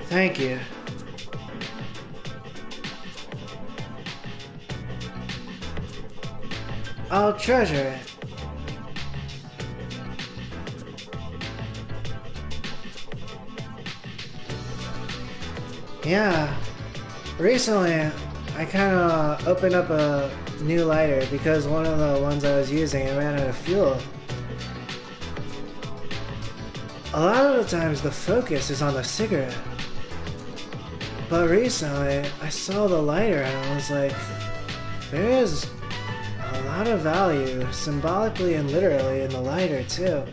Thank you. I'll treasure it. Yeah. Recently, I kind of opened up a new lighter because one of the ones I was using, I ran out of fuel. A lot of the times the focus is on the cigarette. But recently, I saw the lighter and I was like, there is a lot of value, symbolically and literally, in the lighter too.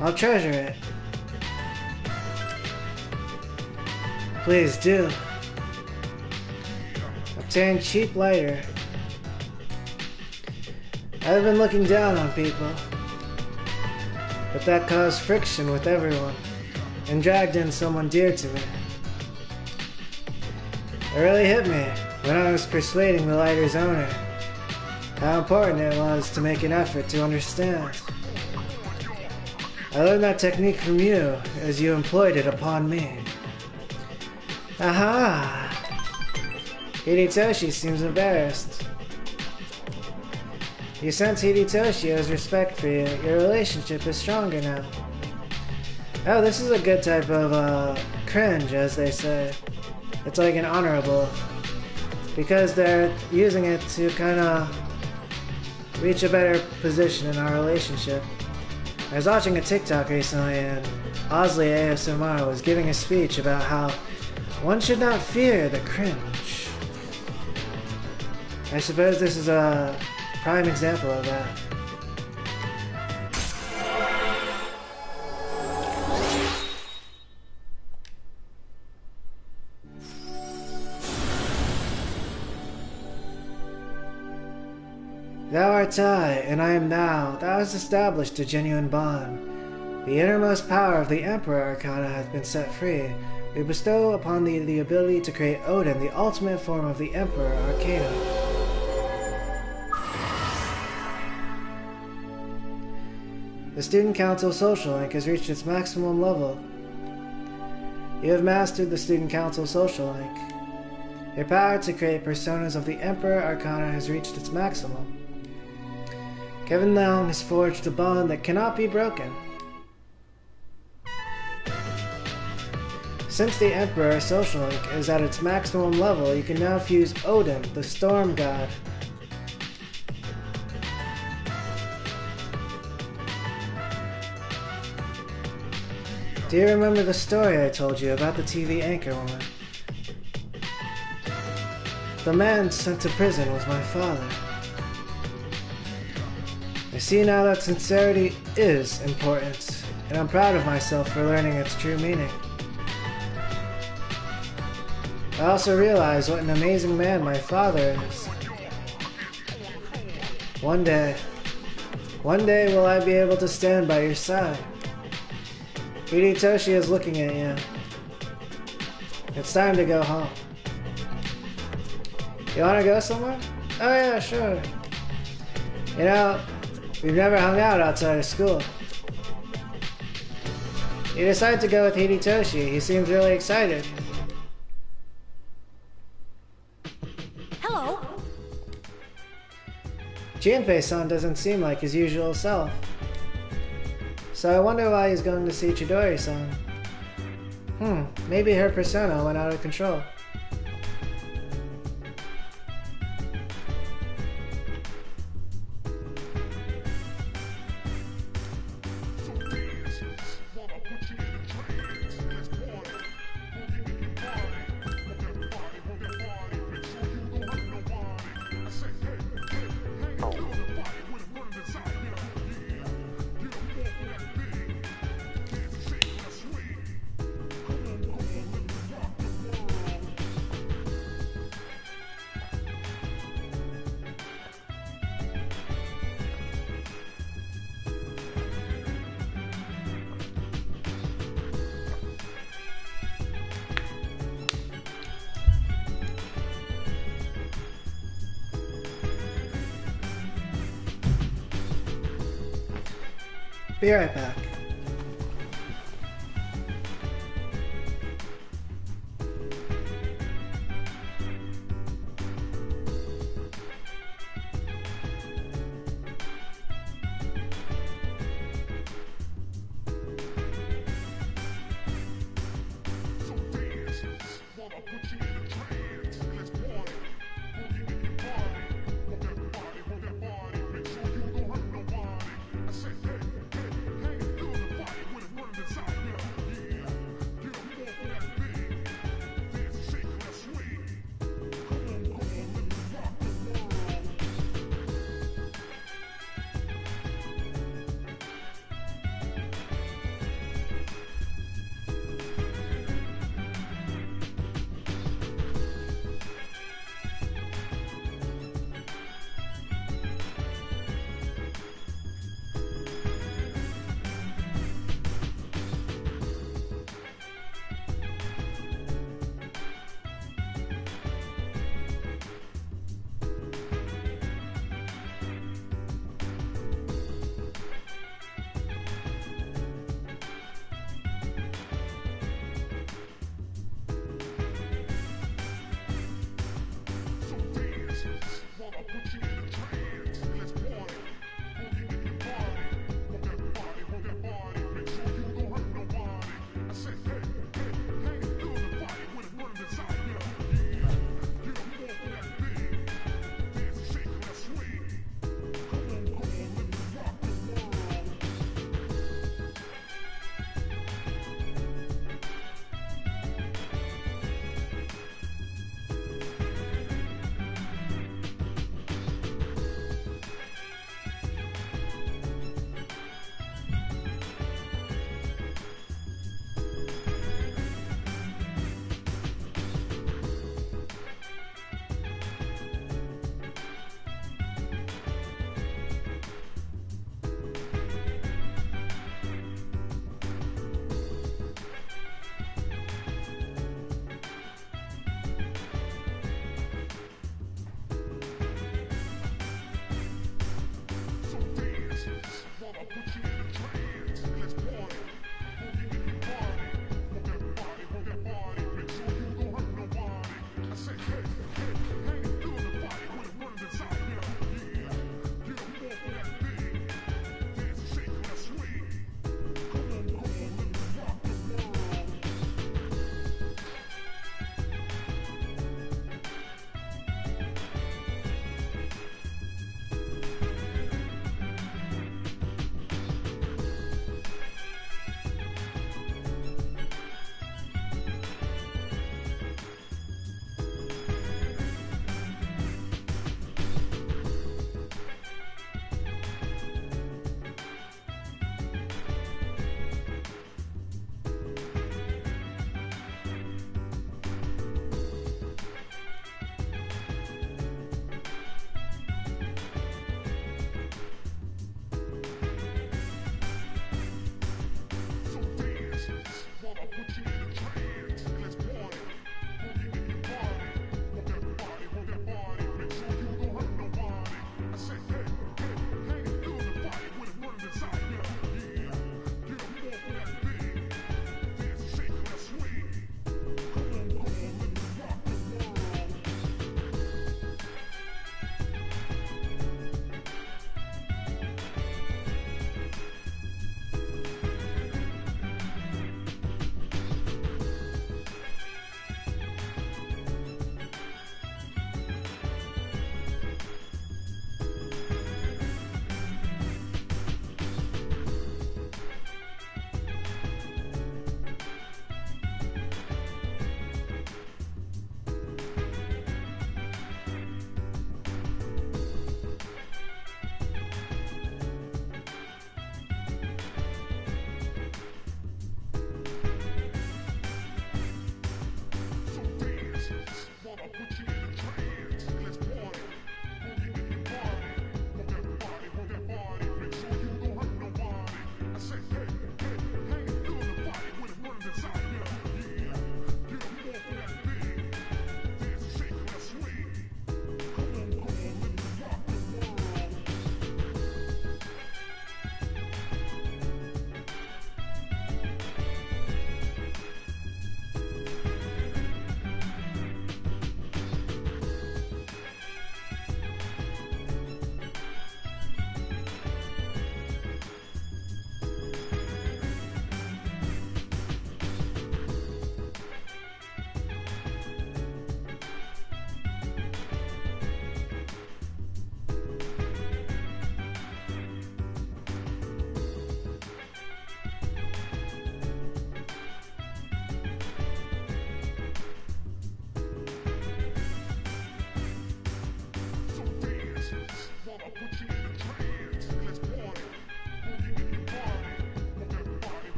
I'll treasure it. Please do. Obtain cheap lighter. I've been looking down on people, but that caused friction with everyone and dragged in someone dear to me. It really hit me when I was persuading the lighter's owner how important it was to make an effort to understand. I learned that technique from you as you employed it upon me. Aha! Hidetoshi seems embarrassed. You sense Hidetoshi has respect for you. Your relationship is stronger now. Oh, this is a good type of cringe, as they say. It's like an honorable, because they're using it to kind of reach a better position in our relationship. I was watching a TikTok recently and Osley ASMR was giving a speech about how one should not fear the cringe. I suppose this is a prime example of that. Thou art I, and I am thou. Thou hast established a genuine bond. The innermost power of the Emperor Arcana hath been set free. We bestow upon thee the ability to create Odin, the ultimate form of the Emperor Arcana. The Student Council Social Link has reached its maximum level. You have mastered the Student Council Social Link. Your power to create personas of the Emperor Arcana has reached its maximum. Kevin Leung has forged a bond that cannot be broken. Since the Emperor Social Link is at its maximum level, you can now fuse Odin, the Storm God. Do you remember the story I told you about the TV anchor woman? The man sent to prison was my father. I see now that sincerity is important, and I'm proud of myself for learning its true meaning. I also realize what an amazing man my father is. One day will I be able to stand by your side. Hidetoshi is looking at you. It's time to go home. You wanna go somewhere? Oh yeah, sure. You know, we've never hung out outside of school. You decide to go with Hidetoshi. He seems really excited. Hello. Junpei-san doesn't seem like his usual self. So I wonder why he's going to see Chidori-san. Maybe her persona went out of control. Be right back.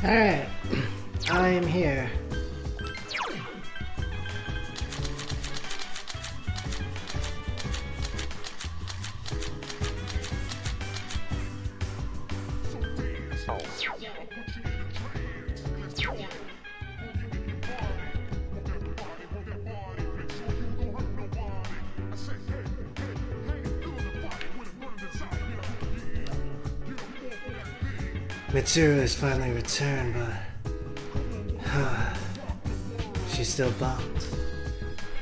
Alright, I am here. Mitsuru has finally returned, but she's still bummed.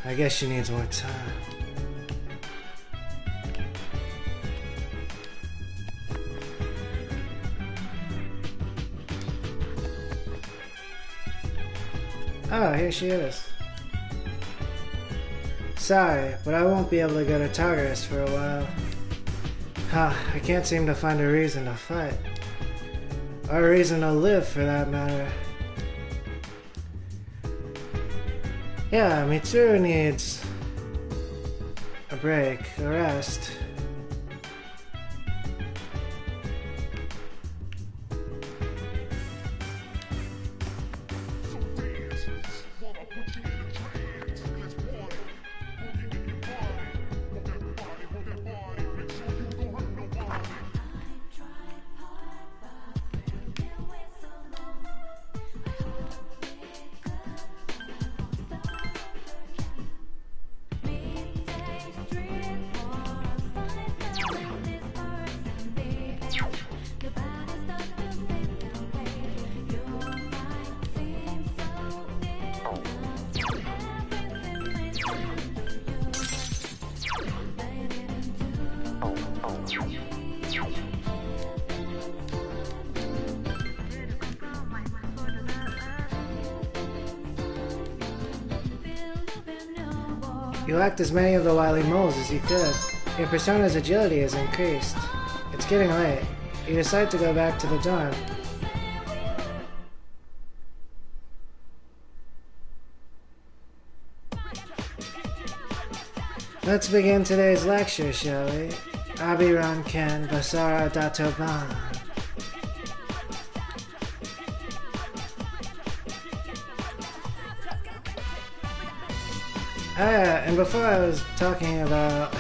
I guess she needs more time. Oh, here she is. Sorry, but I won't be able to go to Tartarus for a while. I can't seem to find a reason to fight. Or a reason to live, for that matter. Yeah, Mitsuru needs a break, a rest. You lacked as many of the wily moles as you could. Your persona's agility has increased. It's getting late. You decide to go back to the dorm. Let's begin today's lecture, shall we? Abiran Ken Basara Datoban. And before I was talking about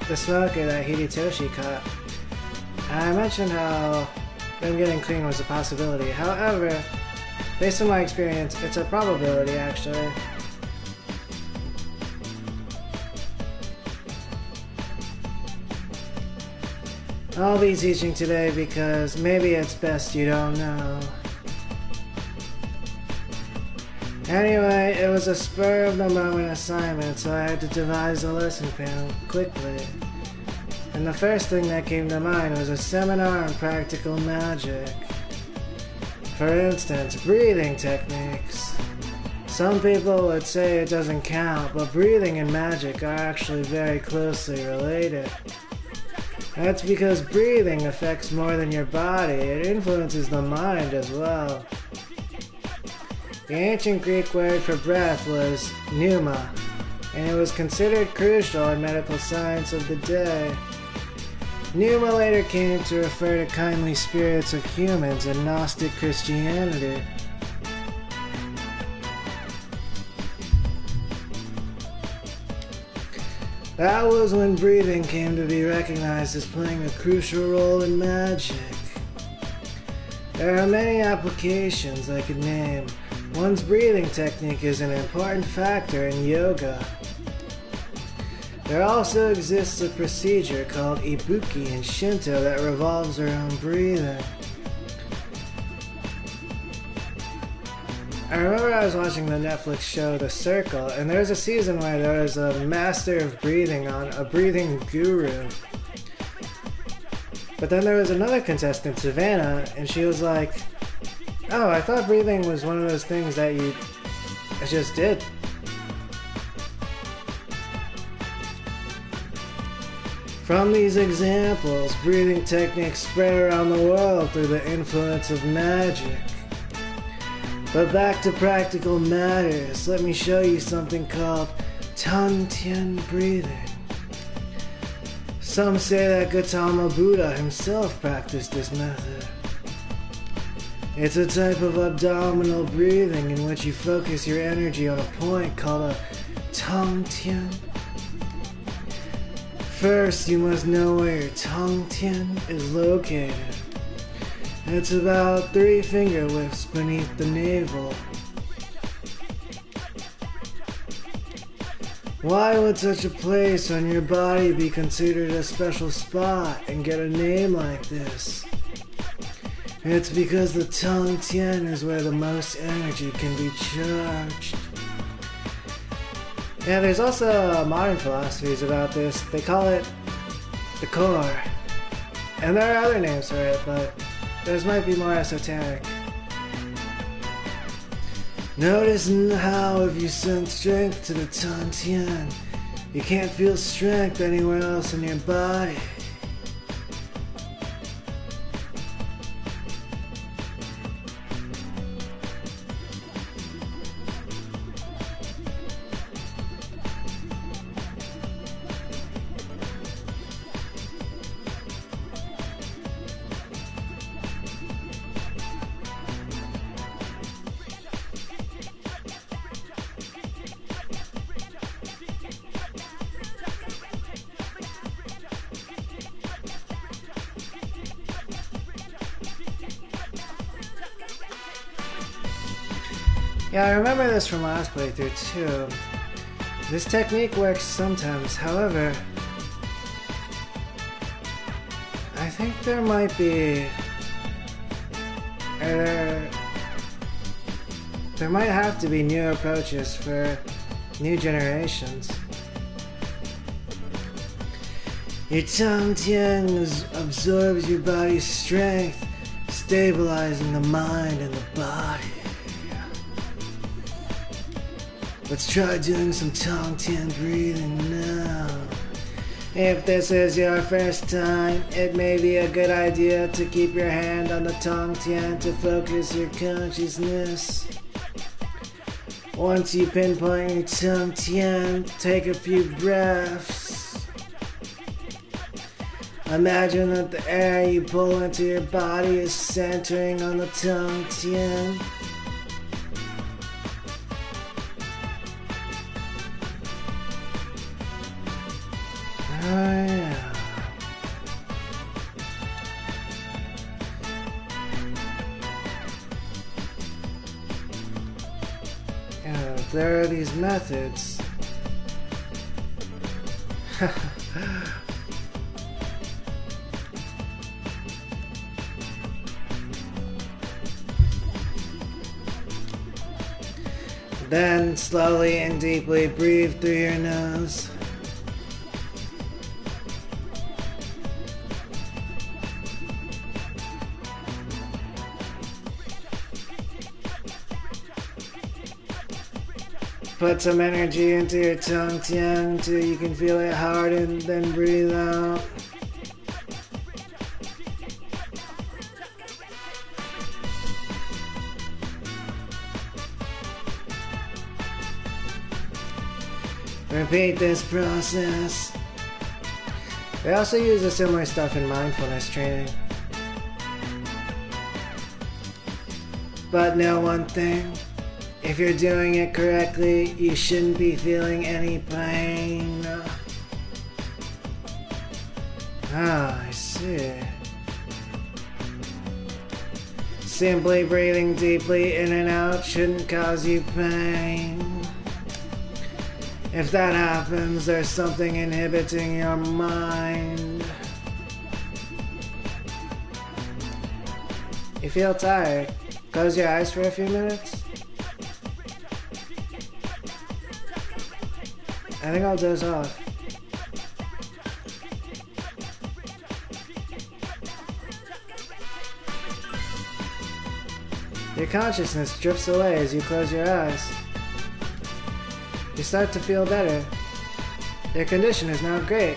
the smoker that Hidetoshi caught, I mentioned how them getting clean was a possibility. However, based on my experience, it's a probability actually. I'll be teaching today because maybe it's best you don't know. Anyway, it was a spur of the moment assignment, so I had to devise a lesson plan quickly. And the first thing that came to mind was a seminar on practical magic. For instance, breathing techniques. Some people would say it doesn't count, but breathing and magic are actually very closely related. That's because breathing affects more than your body, it influences the mind as well. The ancient Greek word for breath was pneuma, and it was considered crucial in medical science of the day. Pneuma later came to refer to kindly spirits of humans in Gnostic Christianity. That was when breathing came to be recognized as playing a crucial role in magic. There are many applications I could name. One's breathing technique is an important factor in yoga. There also exists a procedure called ibuki in Shinto that revolves around breathing. I remember I was watching the Netflix show The Circle, and there was a season where there was a master of breathing on, a breathing guru. But then there was another contestant, Savannah, and she was like, "Oh, I thought breathing was one of those things that you just did." From these examples, breathing techniques spread around the world through the influence of magic. But back to practical matters, let me show you something called Tantian breathing. Some say that Gautama Buddha himself practiced this method. It's a type of abdominal breathing in which you focus your energy on a point called a tongue tian. First, you must know where your tongue tian is located. It's about 3 finger widths beneath the navel. Why would such a place on your body be considered a special spot and get a name like this? It's because the tongue tian is where the most energy can be charged. Yeah, there's also modern philosophies about this. They call it the core. And there are other names for it, but those might be more esoteric. Notice how if you send strength to the tongue tian, you can't feel strength anywhere else in your body. Yeah, I remember this from last playthrough too. This technique works sometimes, however, I think there might be... there might have to be new approaches for new generations. Your tongue tian absorbs your body's strength, stabilizing the mind and the body. Let's try doing some tongue tian breathing now. If this is your first time, it may be a good idea to keep your hand on the tongue tian to focus your consciousness. Once you pinpoint your tongue tian, take a few breaths. Imagine that the air you pull into your body is centering on the tongue tian. Oh, yeah. Yeah, there are these methods. Then slowly and deeply breathe through your nose. Put some energy into your tongue tian until you can feel it harden, then breathe out. Repeat this process. They also use a similar stuff in mindfulness training. But know one thing. If you're doing it correctly, you shouldn't be feeling any pain. Ah, I see. Simply breathing deeply in and out shouldn't cause you pain. If that happens, there's something inhibiting your mind. You feel tired? Close your eyes for a few minutes. I think I'll doze off. Your consciousness drifts away as you close your eyes. You start to feel better. Your condition is now great.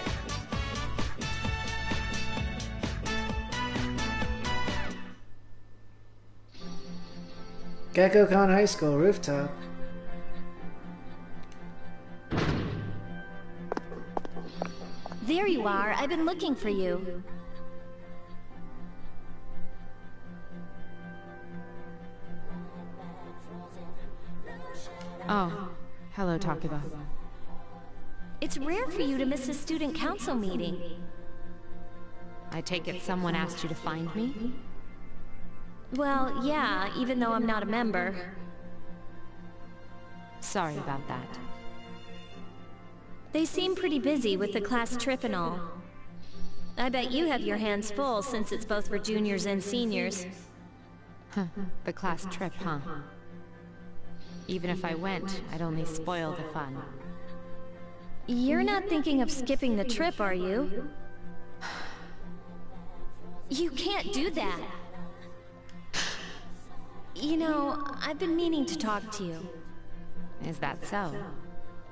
Gecko-Con High School rooftop. There you are. I've been looking for you. Oh, hello, Takeba. It's rare for you to miss a student council meeting. I take it someone asked you to find me? Well, yeah, even though I'm not a member. Sorry about that. They seem pretty busy with the class trip and all. I bet you have your hands full since it's both for juniors and seniors. Huh, the class trip, huh? Even if I went, I'd only spoil the fun. You're not thinking of skipping the trip, are you? You can't do that. You know, I've been meaning to talk to you. Is that so?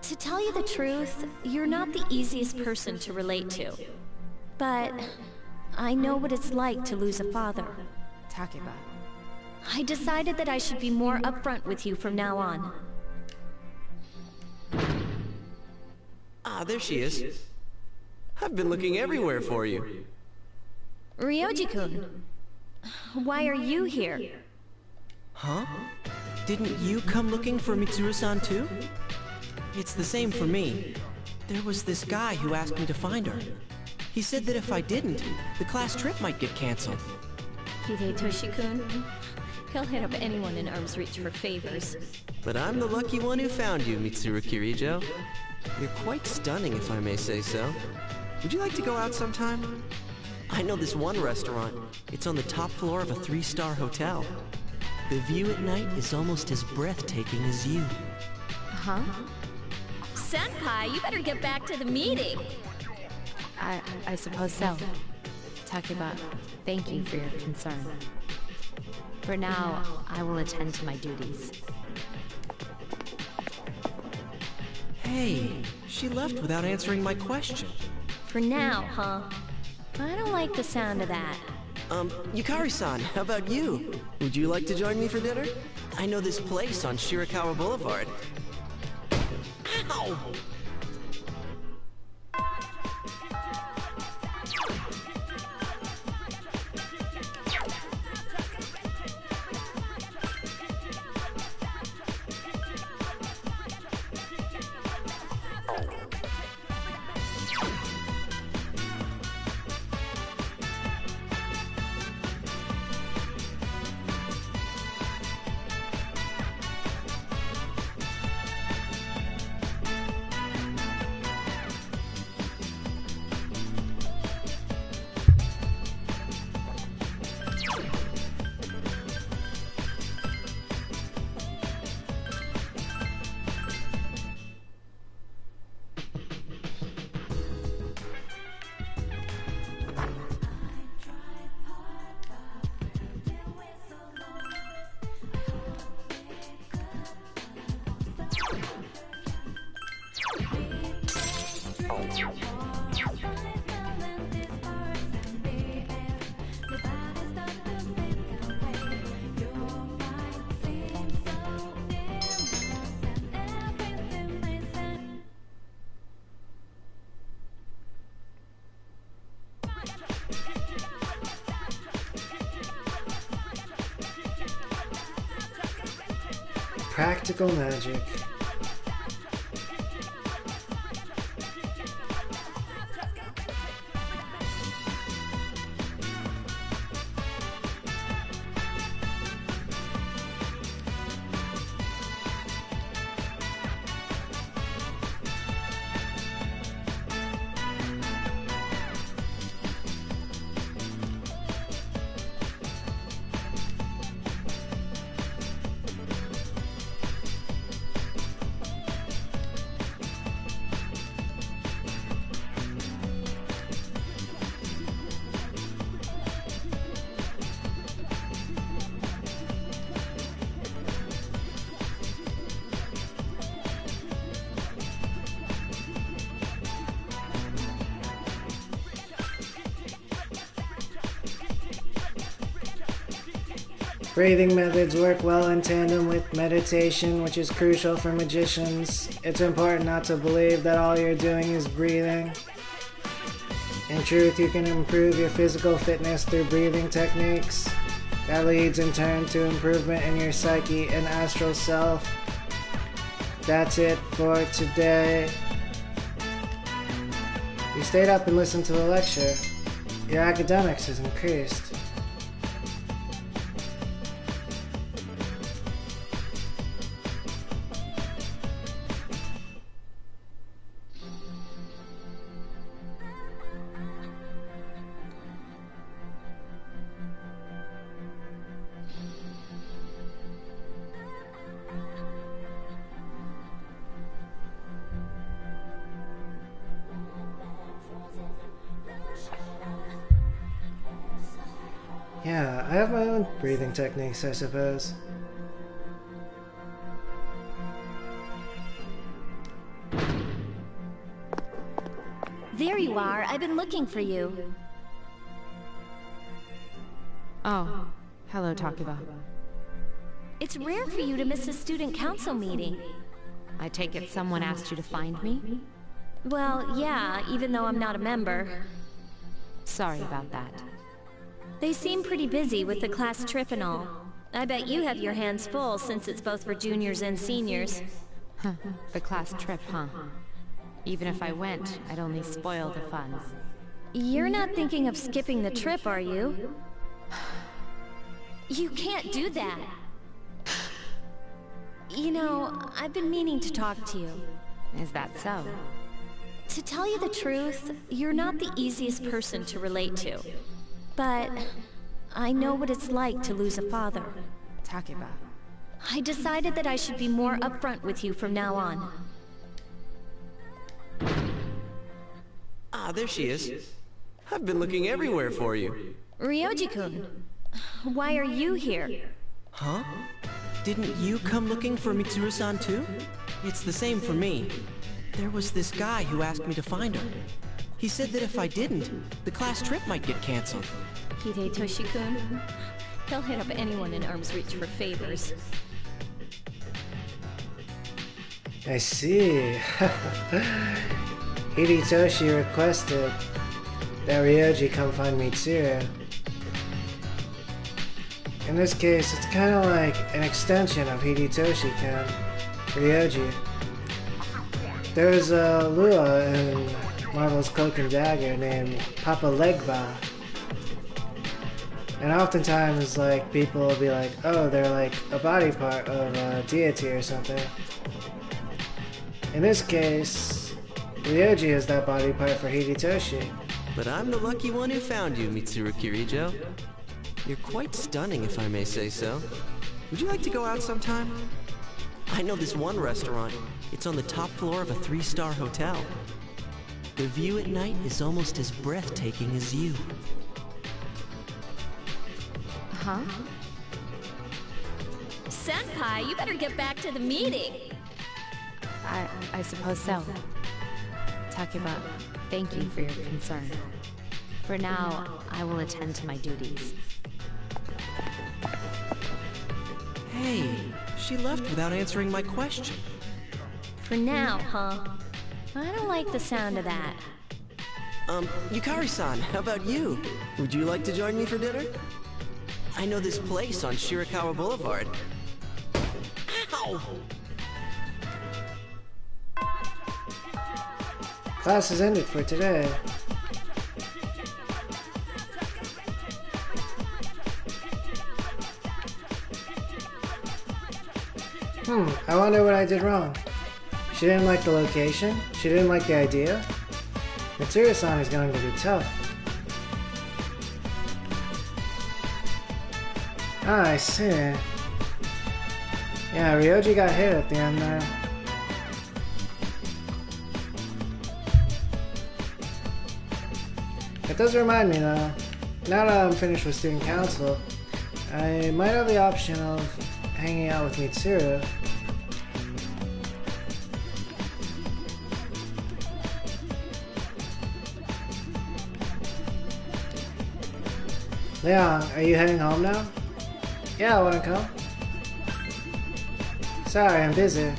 To tell you the truth, you're not the easiest person to relate to. But I know what it's like to lose a father. Takeba. I decided that I should be more upfront with you from now on. Ah, there she is. I've been looking everywhere for you. Ryoji-kun, why are you here? Huh? Didn't you come looking for Mitsuru-san too? It's the same for me. There was this guy who asked me to find her. He said that if I didn't, the class trip might get canceled. Hidetoshi-kun? He'll hit up anyone in arm's reach for favors. But I'm the lucky one who found you, Mitsuru Kirijo. You're quite stunning, if I may say so. Would you like to go out sometime? I know this one restaurant. It's on the top floor of a 3-star hotel. The view at night is almost as breathtaking as you. Huh? Senpai, you better get back to the meeting. I suppose so. Takeba, thank you for your concern. For now, I will attend to my duties. Hey, she left without answering my question. For now, huh? I don't like the sound of that. Yukari-san, how about you? Would you like to join me for dinner? I know this place on Shirakawa Boulevard. Ow! Practical magic. Breathing methods work well in tandem with meditation, which is crucial for magicians. It's important not to believe that all you're doing is breathing. In truth, you can improve your physical fitness through breathing techniques. That leads in turn to improvement in your psyche and astral self. that's it for today. You stayed up and listened to the lecture. Your academics has increased. Yeah, I have my own breathing techniques, I suppose. There you are. I've been looking for you. Oh, hello, Takiba. It's rare for you to miss a student council meeting. I take it someone asked you to find me? Well, yeah, even though I'm not a member. Sorry about that. They seem pretty busy with the class trip and all. I bet you have your hands full since it's both for juniors and seniors. Huh, the class trip, huh? Even if I went, I'd only spoil the fun. You're not thinking of skipping the trip, are you? You can't do that. You know, I've been meaning to talk to you. Is that so? To tell you the truth, you're not the easiest person to relate to. But I know what it's like to lose a father. Takiba. I decided that I should be more upfront with you from now on. Ah, there she is. I've been looking everywhere for you. Ryoji-kun, why are you here? Huh? Didn't you come looking for Mitsuru-san too? It's the same for me. There was this guy who asked me to find her. He said that if I didn't, the class trip might get canceled. Hidetoshi-kun? He'll hit up anyone in arm's reach for favors. I see. Hidetoshi requested that Ryoji come find Mitsuru. In this case, it's kind of like an extension of Hidetoshi-kun, Ryoji. There's a Lua in Marvel's Cloak and Dagger named Papa Legba. And oftentimes, like, people will be like, oh, they're like a body part of a deity or something. In this case, Ryoji is that body part for Hidetoshi. But I'm the lucky one who found you, Mitsuru Kirijo. You're quite stunning, if I may say so. Would you like to go out sometime? I know this one restaurant. It's on the top floor of a 3-star hotel. The view at night is almost as breathtaking as you. Huh? Senpai, you better get back to the meeting. I suppose so. Takiba, thank you for your concern. For now, I will attend to my duties. Hey, she left without answering my question. For now, huh? I don't like the sound of that. Yukari-san, how about you? Would you like to join me for dinner? I know this place on Shirakawa Boulevard. Ow! Class is ended for today. I wonder what I did wrong. She didn't like the location? She didn't like the idea? Mitsuru-san is going to be tough. Ah, I see. Yeah, Ryoji got hit at the end there. It does remind me though, now that I'm finished with student council, I might have the option of hanging out with Mitsuru. Leon, are you heading home now? Yeah, I wanna come. Sorry, I'm busy.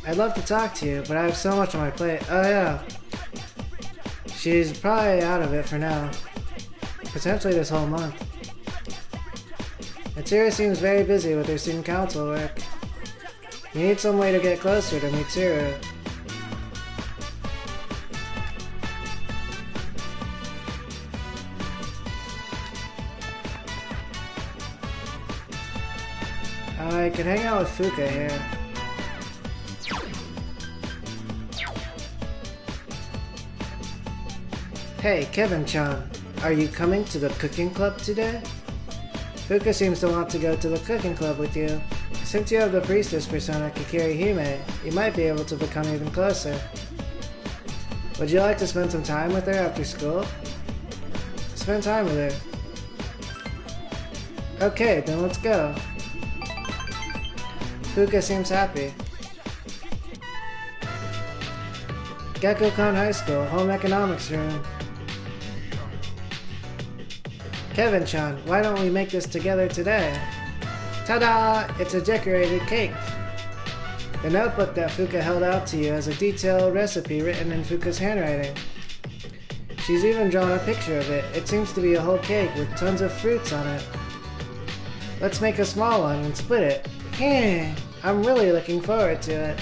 I'd love to talk to you, but I have so much on my plate. Oh yeah. She's probably out of it for now. Potentially this whole month. Mitsuru seems very busy with her student council work. You need some way to get closer to Mitsuru. I could hang out with Fuka here. Hey, Kevin-chan, are you coming to the cooking club today? Fuka seems to want to go to the cooking club with you. Since you have the priestess persona Kikirihime, you might be able to become even closer. Would you like to spend some time with her after school? Spend time with her. Okay, then let's go. Fuka seems happy. Gekko-kan High School, Home Economics Room. Kevin-chan, why don't we make this together today? Ta-da! It's a decorated cake! The notebook that Fuka held out to you has a detailed recipe written in Fuka's handwriting. She's even drawn a picture of it. It seems to be a whole cake with tons of fruits on it. Let's make a small one and split it. I'm really looking forward to it.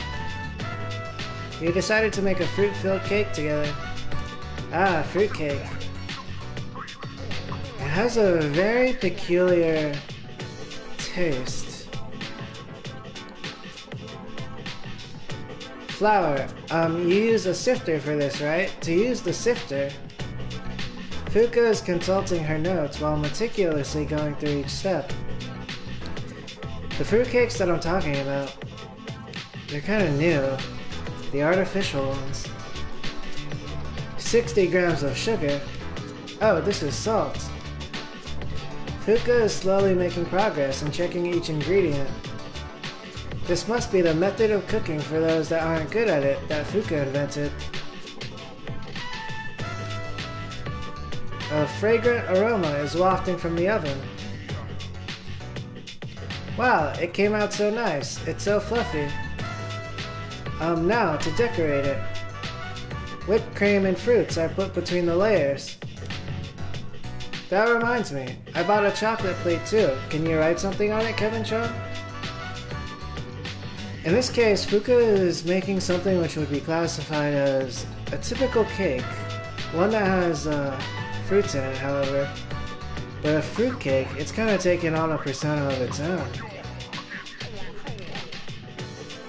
You decided to make a fruit-filled cake together. Ah, fruit cake. It has a very peculiar taste. Flour. You use a sifter for this, right? To use the sifter, Fuka is consulting her notes while meticulously going through each step. The fruitcakes that I'm talking about, they're kind of new. The artificial ones. 60 grams of sugar. Oh, this is salt. Fuka is slowly making progress and checking each ingredient. This must be the method of cooking for those that aren't good at it that Fuka invented. A fragrant aroma is wafting from the oven. Wow, it came out so nice. It's so fluffy. Now to decorate it. Whipped cream and fruits are put between the layers. That reminds me, I bought a chocolate plate too. Can you write something on it, Kevin-chan? In this case, Fuka is making something which would be classified as a typical cake. One that has fruits in it, however. But a fruit cake, it's kind of taken on a persona of its own.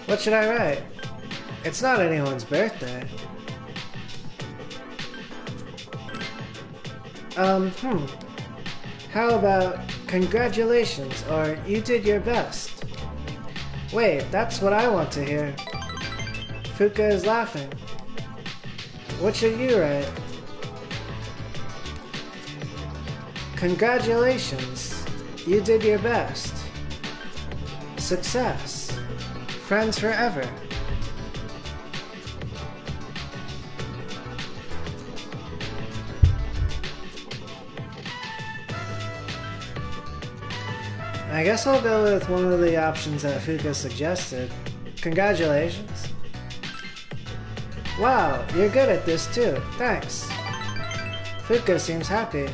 What should I write? It's not anyone's birthday. How about congratulations or you did your best? Wait, that's what I want to hear. Fuka is laughing. What should you write? Congratulations, you did your best. Success. Friends forever. I guess I'll go with one of the options that Fuka suggested. Congratulations. Wow, you're good at this too. Thanks. Fuka seems happy.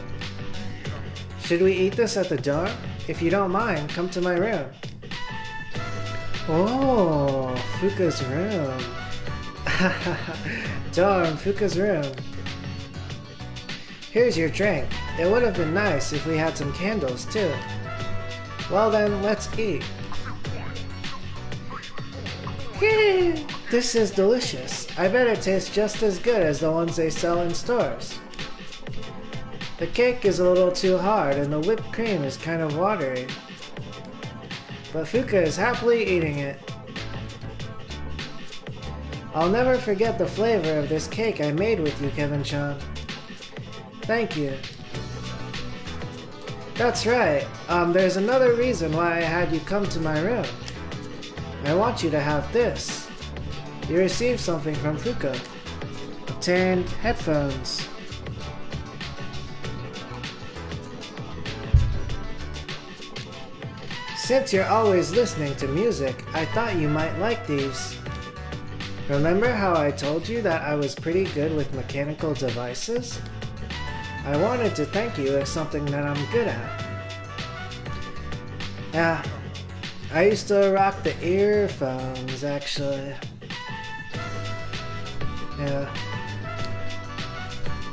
Should we eat this at the dorm? If you don't mind, come to my room. Oh, Fuka's room. Dorm, Fuka's room. Here's your drink. It would have been nice if we had some candles too. Well then, let's eat. This is delicious. I bet it tastes just as good as the ones they sell in stores. The cake is a little too hard and the whipped cream is kind of watery. But Fuka is happily eating it. I'll never forget the flavor of this cake I made with you, Kevin-chan. Thank you. That's right. There's another reason why I had you come to my room. I want you to have this. You received something from Fuka. Obtained headphones. Since you're always listening to music, I thought you might like these. Remember how I told you that I was pretty good with mechanical devices? I wanted to thank you as something that I'm good at. I used to rock the earphones, actually. Yeah.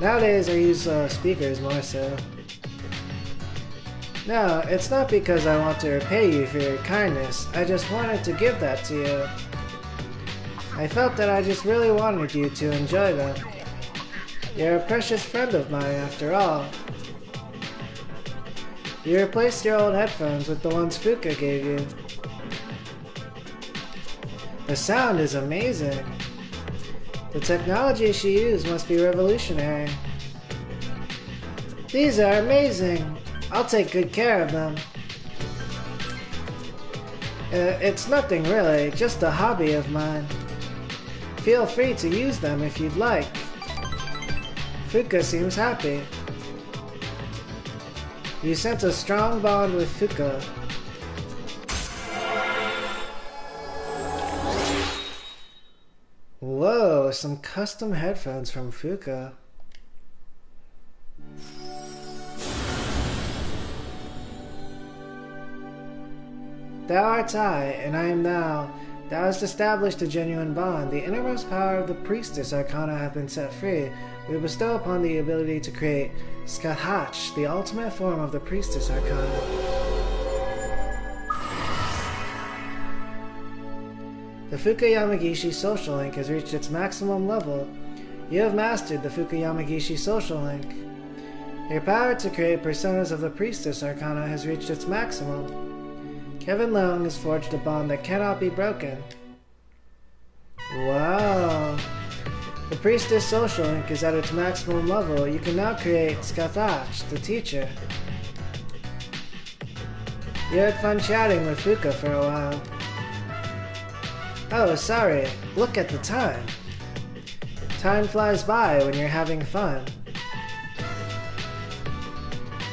Nowadays I use speakers more so. No, it's not because I want to repay you for your kindness. I just wanted to give that to you. I felt that I just really wanted you to enjoy them. You're a precious friend of mine, after all. You replaced your old headphones with the ones Fuka gave you. The sound is amazing. The technology she used must be revolutionary. These are amazing. I'll take good care of them. It's nothing really, just a hobby of mine. Feel free to use them if you'd like. Fuka seems happy. You sense a strong bond with Fuka. Whoa, some custom headphones from Fuka. Thou art I, and I am thou. Thou hast established a genuine bond. The innermost power of the priestess arcana have been set free. We bestow upon the ability to create Skathach, the ultimate form of the priestess arcana. The Fuka Yamagishi social link has reached its maximum level. You have mastered the Fuka Yamagishi social link. Your power to create personas of the priestess arcana has reached its maximum. Kevin Leung has forged a bond that cannot be broken. Wow. The priestess social link is at its maximum level. You can now create Skathach, the teacher. You had fun chatting with Fuka for a while. Oh, sorry. Look at the time. Time flies by when you're having fun.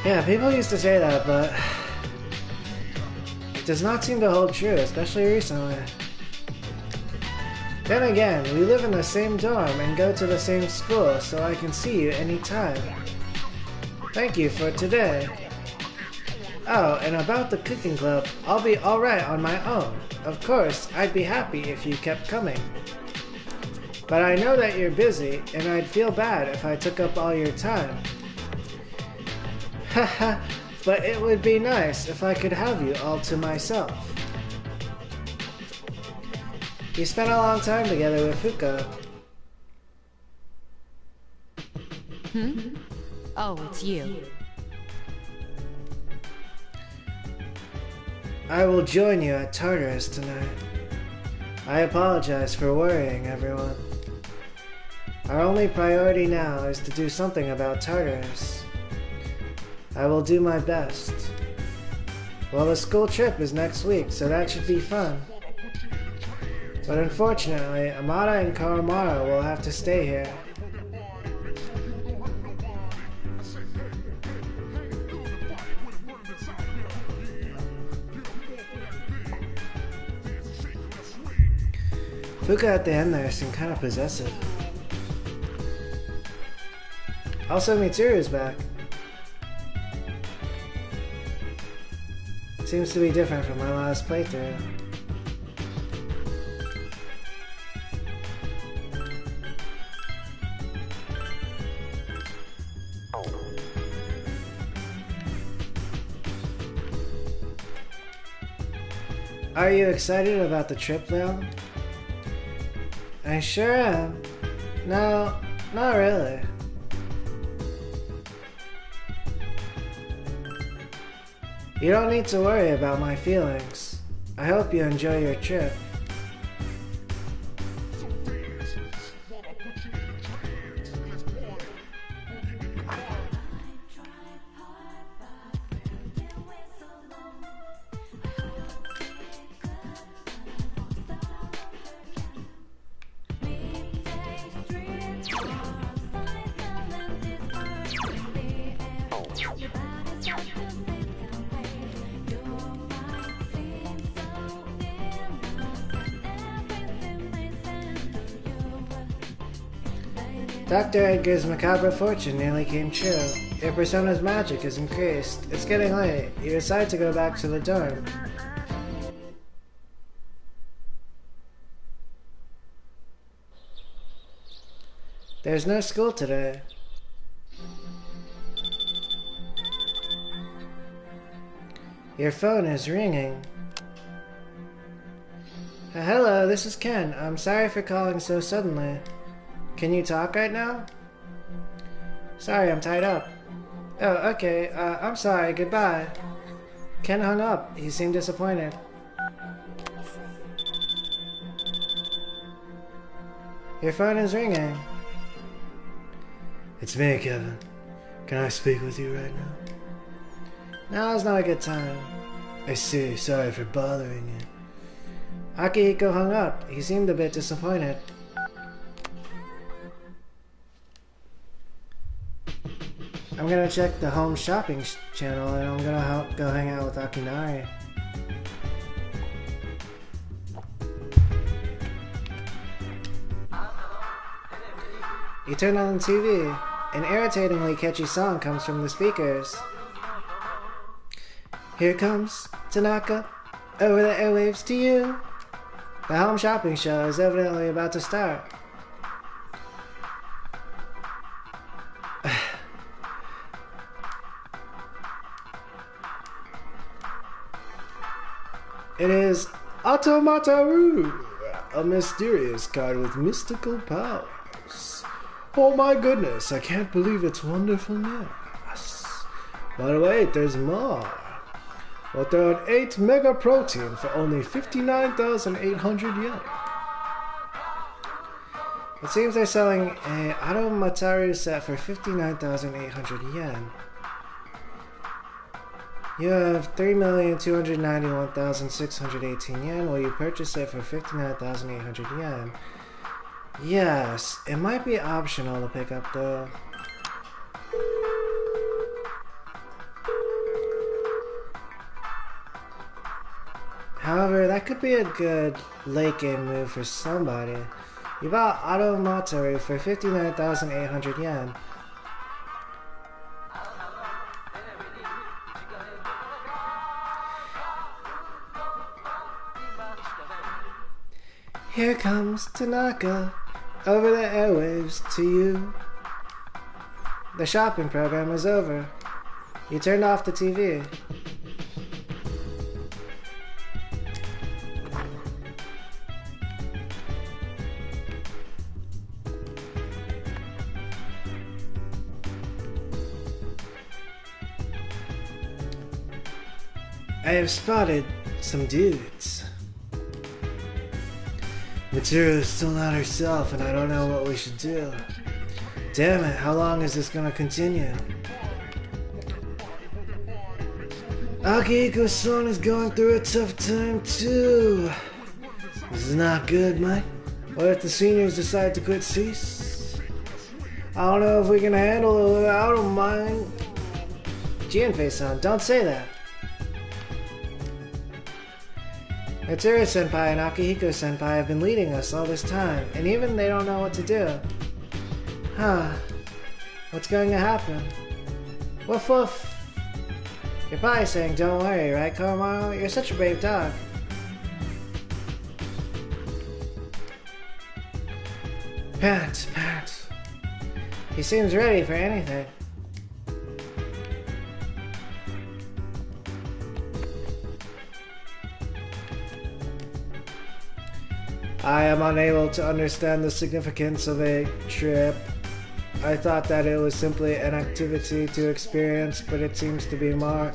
Yeah, people used to say that, but it does not seem to hold true, especially recently. Then again, we live in the same dorm and go to the same school, so I can see you anytime. Thank you for today. Oh, and about the cooking club, I'll be alright on my own. Of course, I'd be happy if you kept coming. But I know that you're busy, and I'd feel bad if I took up all your time. Haha, but it would be nice if I could have you all to myself. You spent a long time together with Fuka. Oh, it's you. I will join you at Tartarus tonight. I apologize for worrying everyone. Our only priority now is to do something about Tartarus. I will do my best. Well, the school trip is next week, so that should be fun. But unfortunately, Amada and Karamara will have to stay here. Fuka at the end there seemed kind of possessive. Also, Mitsuru's back. Seems to be different from my last playthrough. Are you excited about the trip, Leon? I sure am. No, not really. You don't need to worry about my feelings. I hope you enjoy your trip. Dr. Edgar's macabre fortune nearly came true. Your persona's magic is increased. It's getting late. You decide to go back to the dorm. There's no school today. Your phone is ringing. Hello, this is Ken. I'm sorry for calling so suddenly. Can you talk right now? Sorry, I'm tied up. Oh, okay. I'm sorry. Goodbye. Ken hung up. He seemed disappointed. Your phone is ringing. It's me, Kevin. Can I speak with you right now? Now's not a good time. I see. Sorry for bothering you. Akihiko hung up. He seemed a bit disappointed. I'm gonna check the home shopping channel and I'm gonna go hang out with Akinari. You turn on the TV. An irritatingly catchy song comes from the speakers. Here comes Tanaka, over the airwaves to you. The home shopping show is evidently about to start. It is Automataru, a mysterious card with mystical powers. Oh my goodness, I can't believe its wonderfulness. But wait, there's more. But they're an 8 mega protein for only 59,800 yen. It seems they're selling a Automataru set for 59,800 yen. You have 3,291,618 yen. Will you purchase it for 59,800 yen? Yes, it might be optional to pick up though. However, that could be a good late game move for somebody. You bought Automataru for 59,800 yen. Here comes Tanaka, over the airwaves to you. The shopping program is over. You turned off the TV. I have spotted some dudes. Mitsuru is still not herself and I don't know what we should do. Damn it, how long is this gonna continue? Akihiko-san is going through a tough time too. This is not good, Mike. What if the seniors decide to quit cease? I don't know if we can handle it without them, Mike. Junpei-san, don't say that. Mitsuru-senpai and Akihiko-senpai have been leading us all this time, and even they don't know what to do. Huh. What's going to happen? Woof woof. You're probably saying don't worry, right, Komaru? You're such a brave dog. Pat, Pat. He seems ready for anything. I am unable to understand the significance of a trip. I thought that it was simply an activity to experience, but it seems to be more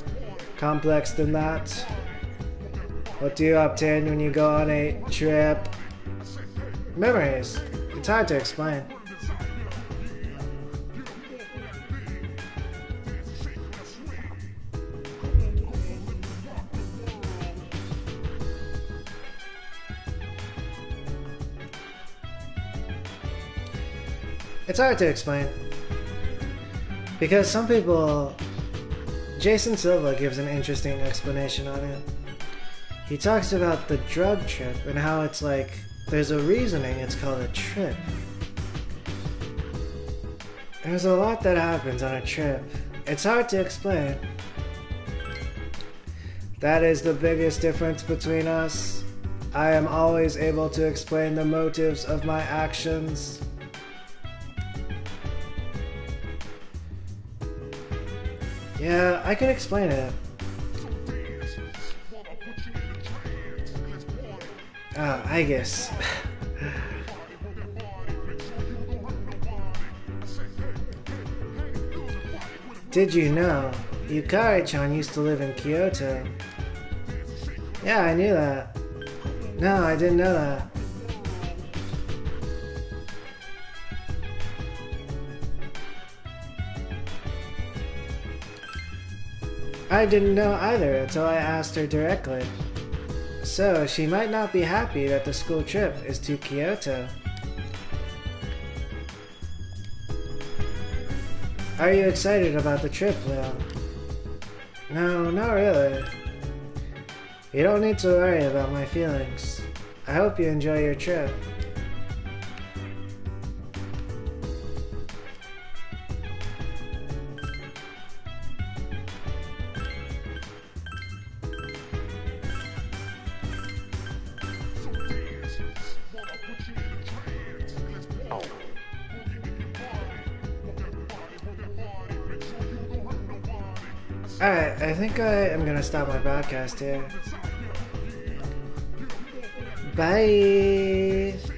complex than that. What do you obtain when you go on a trip? Memories. It's hard to explain. It's hard to explain. Because some people... Jason Silva gives an interesting explanation on it. He talks about the drug trip and how it's like, there's a reasoning it's called a trip. There's a lot that happens on a trip. It's hard to explain. That is the biggest difference between us. I am always able to explain the motives of my actions. Yeah, I can explain it. I guess. Did you know Yukari-chan used to live in Kyoto? Yeah, I knew that. No, I didn't know that. I didn't know either until I asked her directly. So, she might not be happy that the school trip is to Kyoto. Are you excited about the trip, Leo? No, not really. You don't need to worry about my feelings. I hope you enjoy your trip. Alright, I think I am gonna stop my podcast here. Bye!